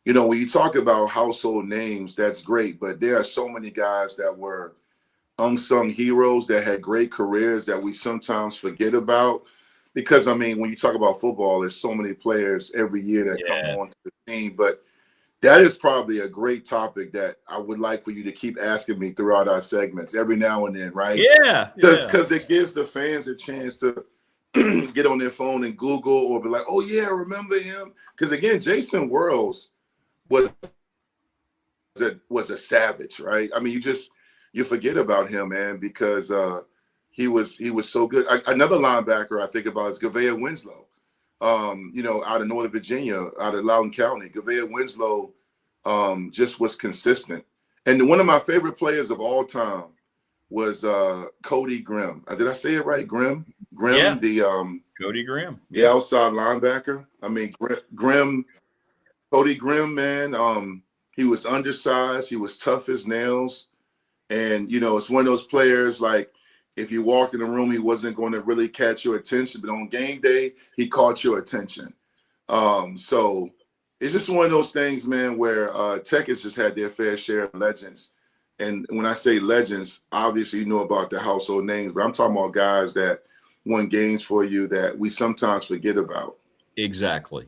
Speaker 14: when you talk about household names, that's great. But there are so many guys that were unsung heroes that had great careers that we sometimes forget about. Because, I mean, when you talk about football, there's so many players every year that come onto the team. But that is probably a great topic that I would like for you to keep asking me throughout our segments every now and then, right?
Speaker 4: Yeah.
Speaker 14: Because it gives the fans a chance to get on their phone and Google or be like, oh, yeah, remember him? Because, again, Jason Worlds was a savage, right? I mean, you forget about him, man, because he was so good. Another linebacker I think about is Gavea Winslow. Out of Northern Virginia, out of Loudoun County. Gavea Winslow just was consistent. And one of my favorite players of all time was Cody Grimm. Did I say it right? Grimm?
Speaker 4: Yeah.
Speaker 14: Cody
Speaker 4: Grimm.
Speaker 14: The outside linebacker. I mean, Cody Grimm, man, he was undersized. He was tough as nails. And, it's one of those players like, if you walked in the room, he wasn't going to really catch your attention. But on game day, he caught your attention. So it's just one of those things, man, where Tech has just had their fair share of legends. And when I say legends, obviously you know about the household names, but I'm talking about guys that won games for you that we sometimes forget about.
Speaker 4: Exactly.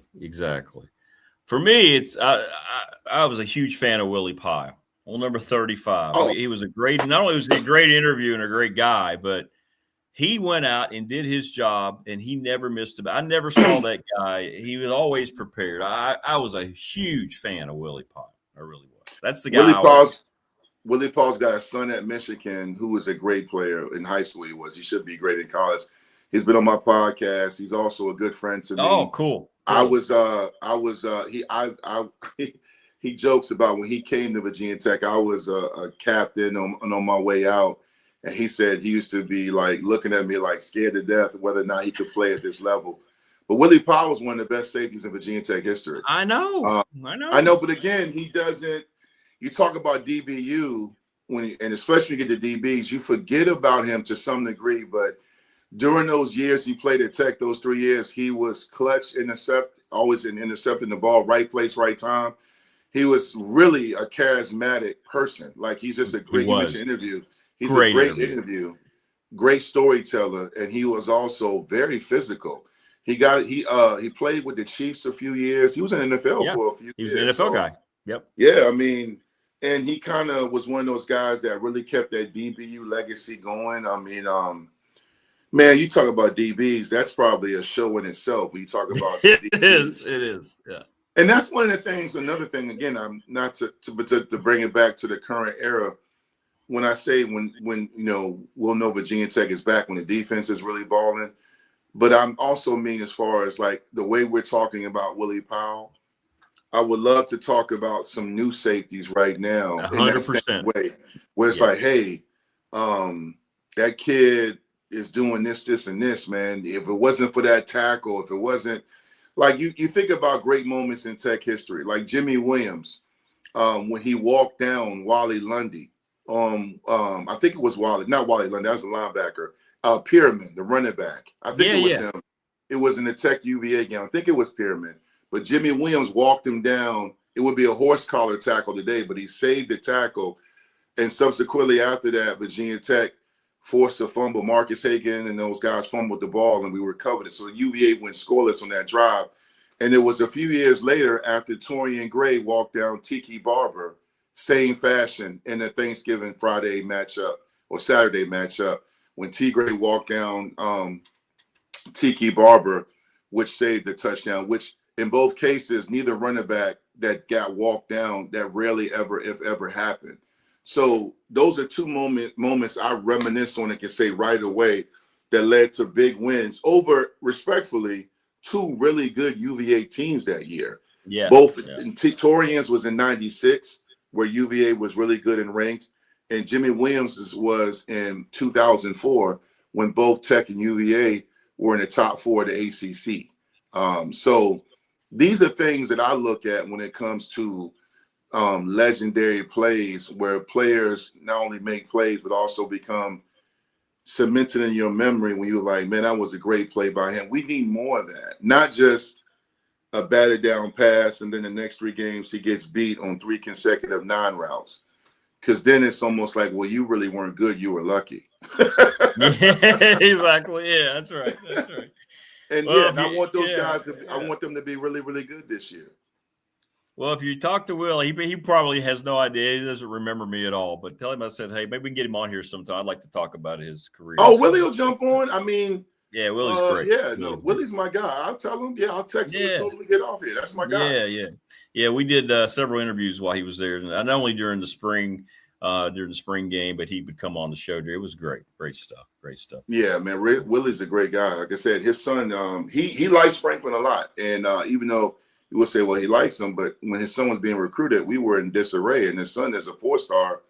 Speaker 4: For me, it's I was a huge fan of Willie Pyle. On number 35.
Speaker 14: Oh.
Speaker 4: He was not only was he a great interview and a great guy, but he went out and did his job and he never missed a. I never saw that guy. He was always prepared. I was a huge fan of Willie Pyle. I really was. That's the guy.
Speaker 14: Willie Paul's got a son at Michigan who was a great player in high school. He should be great in college. He's been on my podcast. He's also a good friend to me.
Speaker 4: Oh, cool.
Speaker 14: He jokes about when he came to Virginia Tech, I was a captain on my way out. And he said he used to be like looking at me like scared to death whether or not he could play at this level. But Willie Powell was one of the best safeties in Virginia Tech history.
Speaker 4: I know.
Speaker 14: But again, he doesn't. You talk about DBU and especially when you get to DBs, you forget about him to some degree. But during those years he played at Tech, those 3 years, he was clutch, always intercepting the ball, right place, right time. He was really a charismatic person. Like he's just a great interview. He's a great interview. great storyteller, and he was also very physical. He played with the Chiefs a few years. He was in the NFL for a few years.
Speaker 4: He was an NFL guy. Yep.
Speaker 14: Yeah, I mean, and he kind of was one of those guys that really kept that DBU legacy going. I mean, man, you talk about DBs, that's probably a show in itself when you talk about
Speaker 4: it
Speaker 14: DBs.
Speaker 4: It is. Yeah.
Speaker 14: And that's one of the things, another thing, again, I'm not to bring it back to the current era. When I say when we'll know Virginia Tech is back when the defense is really balling, but I'm also mean as far as like the way we're talking about Willie Powell, I would love to talk about some new safeties right now
Speaker 4: 100%.
Speaker 14: in that same way, where it's like, hey, that kid is doing this, and this, man. If it wasn't for that tackle, if it wasn't like you think about great moments in Tech history, like Jimmy Williams, when he walked down Wally Lundy. I think it was not Wally Lundy, that was a linebacker. Pierman, the running back. I think it was him. It was in the Tech UVA game. I think it was Pierman. But Jimmy Williams walked him down. It would be a horse collar tackle today, but he saved the tackle. And subsequently after that, Virginia Tech forced a fumble. Marcus Hagan and those guys fumbled the ball, and we recovered it. So the UVA went scoreless on that drive. And it was a few years later after Torian Gray walked down Tiki Barber, same fashion in the Thanksgiving Friday matchup or Saturday matchup, when T. Gray walked down Tiki Barber, which saved the touchdown, which in both cases, neither running back that got walked down, that rarely ever, if ever, happened. So those are two moments I reminisce on and can say right away that led to big wins over, respectfully, two really good UVA teams that year.
Speaker 4: Yeah.
Speaker 14: Torian's was in 96, where UVA was really good and ranked, and Jimmy Williams was in 2004, when both Tech and UVA were in the top 4 of the ACC. So these are things that I look at when it comes to legendary plays, where players not only make plays but also become cemented in your memory when you're like, man, that was a great play by him. We need more of that, not just a batted down pass and then the next 3 games he gets beat on 3 consecutive 9 routes, because then it's almost like, well, you really weren't good, you were lucky.
Speaker 4: Yeah, exactly. Yeah, that's right.
Speaker 14: And I want those guys I want them to be really, really good this year.
Speaker 4: Well, if you talk to Will, he probably has no idea. He doesn't remember me at all. But tell him I said, hey, maybe we can get him on here sometime. I'd like to talk about his career.
Speaker 14: Oh, Willie will jump on. I mean,
Speaker 4: yeah, Willie's great.
Speaker 14: Yeah, no, Willie's my guy. I'll tell him. Yeah, I'll text him as soon as we get off here. That's my guy.
Speaker 4: Yeah. We did several interviews while he was there, not only during the spring game, but he would come on the show. It was great stuff.
Speaker 14: Yeah, man, Willie's a great guy. Like I said, his son, he likes Franklin a lot, and even though you would say, well, he likes him, but when his son was being recruited, we were in disarray, and his son is a 4-star.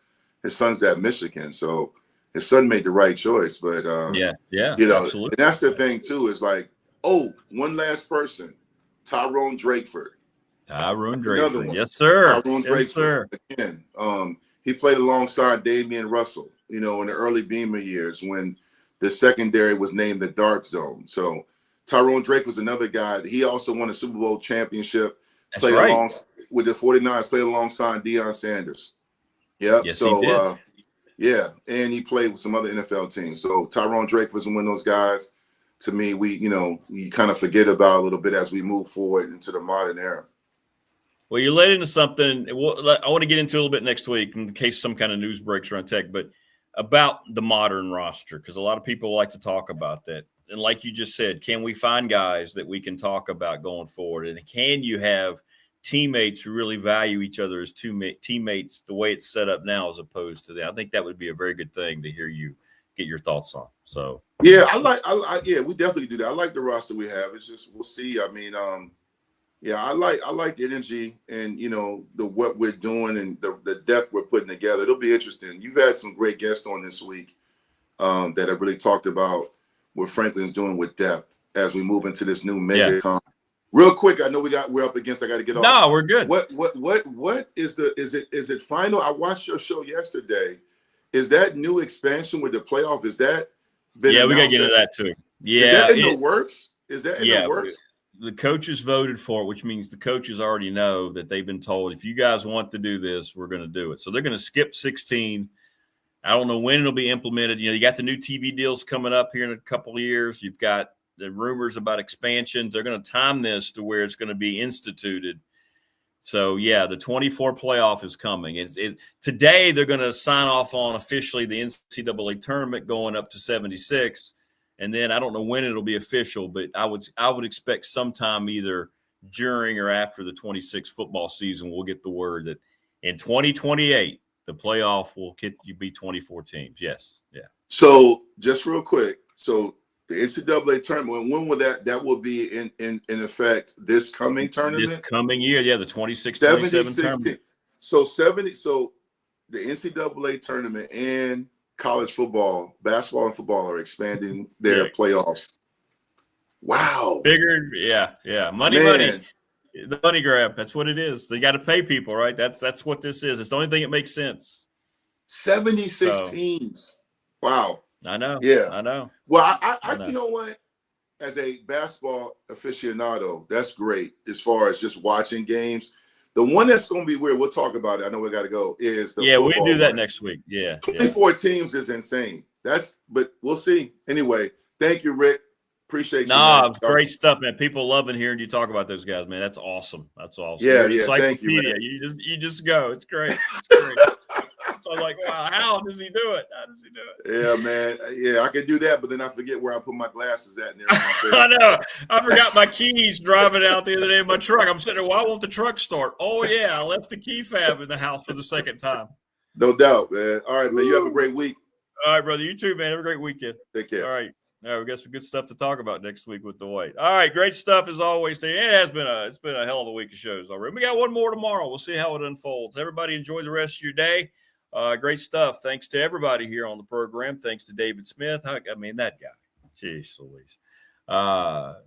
Speaker 14: His son's at Michigan, so his son made the right choice. But absolutely. And that's the thing too, is like, one last person, Tyrone Drakeford.
Speaker 4: Yes, sir.
Speaker 14: Tyrone Drakeford. Again, he played alongside Damian Russell, in the early Beamer years when the secondary was named the Dark Zone. So Tyrone Drake was another guy. He also won a Super Bowl championship.
Speaker 4: That's right.
Speaker 14: With the 49ers, played alongside Deion Sanders. Yep.
Speaker 4: Yes,
Speaker 14: so,
Speaker 4: he did.
Speaker 14: And he played with some other NFL teams. So Tyrone Drake was one of those guys. To me, we kind of forget about a little bit as we move forward into the modern era.
Speaker 4: Well, you led into something I want to get into a little bit next week in case some kind of news breaks around Tech, but about the modern roster, because a lot of people like to talk about that. And like you just said, can we find guys that we can talk about going forward? And can you have teammates who really value each other as teammates the way it's set up now as opposed to that? I think that would be a very good thing to hear you get your thoughts on. So
Speaker 14: yeah, we definitely do that. I like the roster we have. It's just we'll see. I mean, I like the energy and the what we're doing and the depth we're putting together. It'll be interesting. You've had some great guests on this week that have really talked about what Franklin's doing with depth as we move into this new mega con. Real quick, I know we're up against. I got to get off.
Speaker 4: No, we're good.
Speaker 14: What is it final? I watched your show yesterday. Is that new expansion with the playoff? Is that
Speaker 4: we got to get into that too. Yeah,
Speaker 14: is that in the works? Is that in the works?
Speaker 4: The coaches voted for it, which means the coaches already know that they've been told, if you guys want to do this, we're going to do it. So they're going to skip 16 I don't know when it'll be implemented. You got the new TV deals coming up here in a couple of years. You've got the rumors about expansions. They're going to time this to where it's going to be instituted. So, yeah, the 24 playoff is coming. Today they're going to sign off on officially the NCAA tournament going up to 76. And then I don't know when it'll be official, but I would expect sometime either during or after the 26 football season, we'll get the word that in 2028, the playoff will be 24 teams. Yes. Yeah.
Speaker 14: So just real quick. So the NCAA tournament, when will that will be in effect this coming tournament?
Speaker 4: This coming year. Yeah. The 26-27 tournament.
Speaker 14: So the NCAA tournament and college football, basketball and football are expanding their playoffs. Wow.
Speaker 4: Bigger. Yeah. Money. The money grab. That's what it is. They got to pay people, right? That's what this is. It's the only thing that makes sense.
Speaker 14: 76 teams. Wow.
Speaker 4: I know.
Speaker 14: Yeah.
Speaker 4: I know.
Speaker 14: Well, I you know what? As a basketball aficionado, that's great as far as just watching games. The one that's going to be weird, we'll talk about it. I know we got to go. Is the
Speaker 4: we'll do that next week. Yeah.
Speaker 14: 24 teams is insane. But we'll see. Anyway, thank you, Rick. Appreciate you.
Speaker 4: Great stuff, man. People loving hearing you talk about those guys, man. That's awesome.
Speaker 14: Yeah, thank you, man.
Speaker 4: You just go. It's great. It's great. So I was like, wow, how does he do it?
Speaker 14: Yeah, man. Yeah, I can do that, but then I forget where I put my glasses at.
Speaker 4: I know. I forgot my keys driving out the other day in my truck. I'm sitting there, why won't the truck start? Oh, yeah, I left the key fab in the house for the second time.
Speaker 14: No doubt, man. All right, man. You have a great week.
Speaker 4: All right, brother. You too, man. Have a great weekend.
Speaker 14: Take care.
Speaker 4: All right. We got some good stuff to talk about next week with Dwight. All right, great stuff as always. It's been a hell of a week of shows already. We got one more tomorrow. We'll see how it unfolds. Everybody enjoy the rest of your day. Great stuff. Thanks to everybody here on the program. Thanks to David Smith. I mean, that guy. Jeez Louise.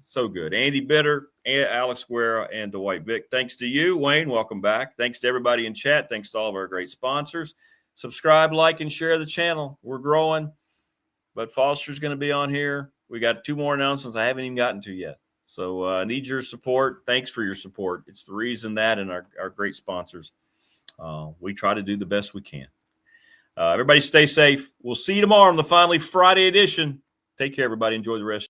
Speaker 4: So good. Andy Bitter, Alex Guerra, and Dwight Vick. Thanks to you, Wayne. Welcome back. Thanks to everybody in chat. Thanks to all of our great sponsors. Subscribe, like, and share the channel. We're growing. But Foster's going to be on here. We got 2 more announcements I haven't even gotten to yet. So I need your support. Thanks for your support. It's the reason that and our great sponsors. We try to do the best we can. Everybody stay safe. We'll see you tomorrow on the Finally Friday edition. Take care, everybody. Enjoy the rest.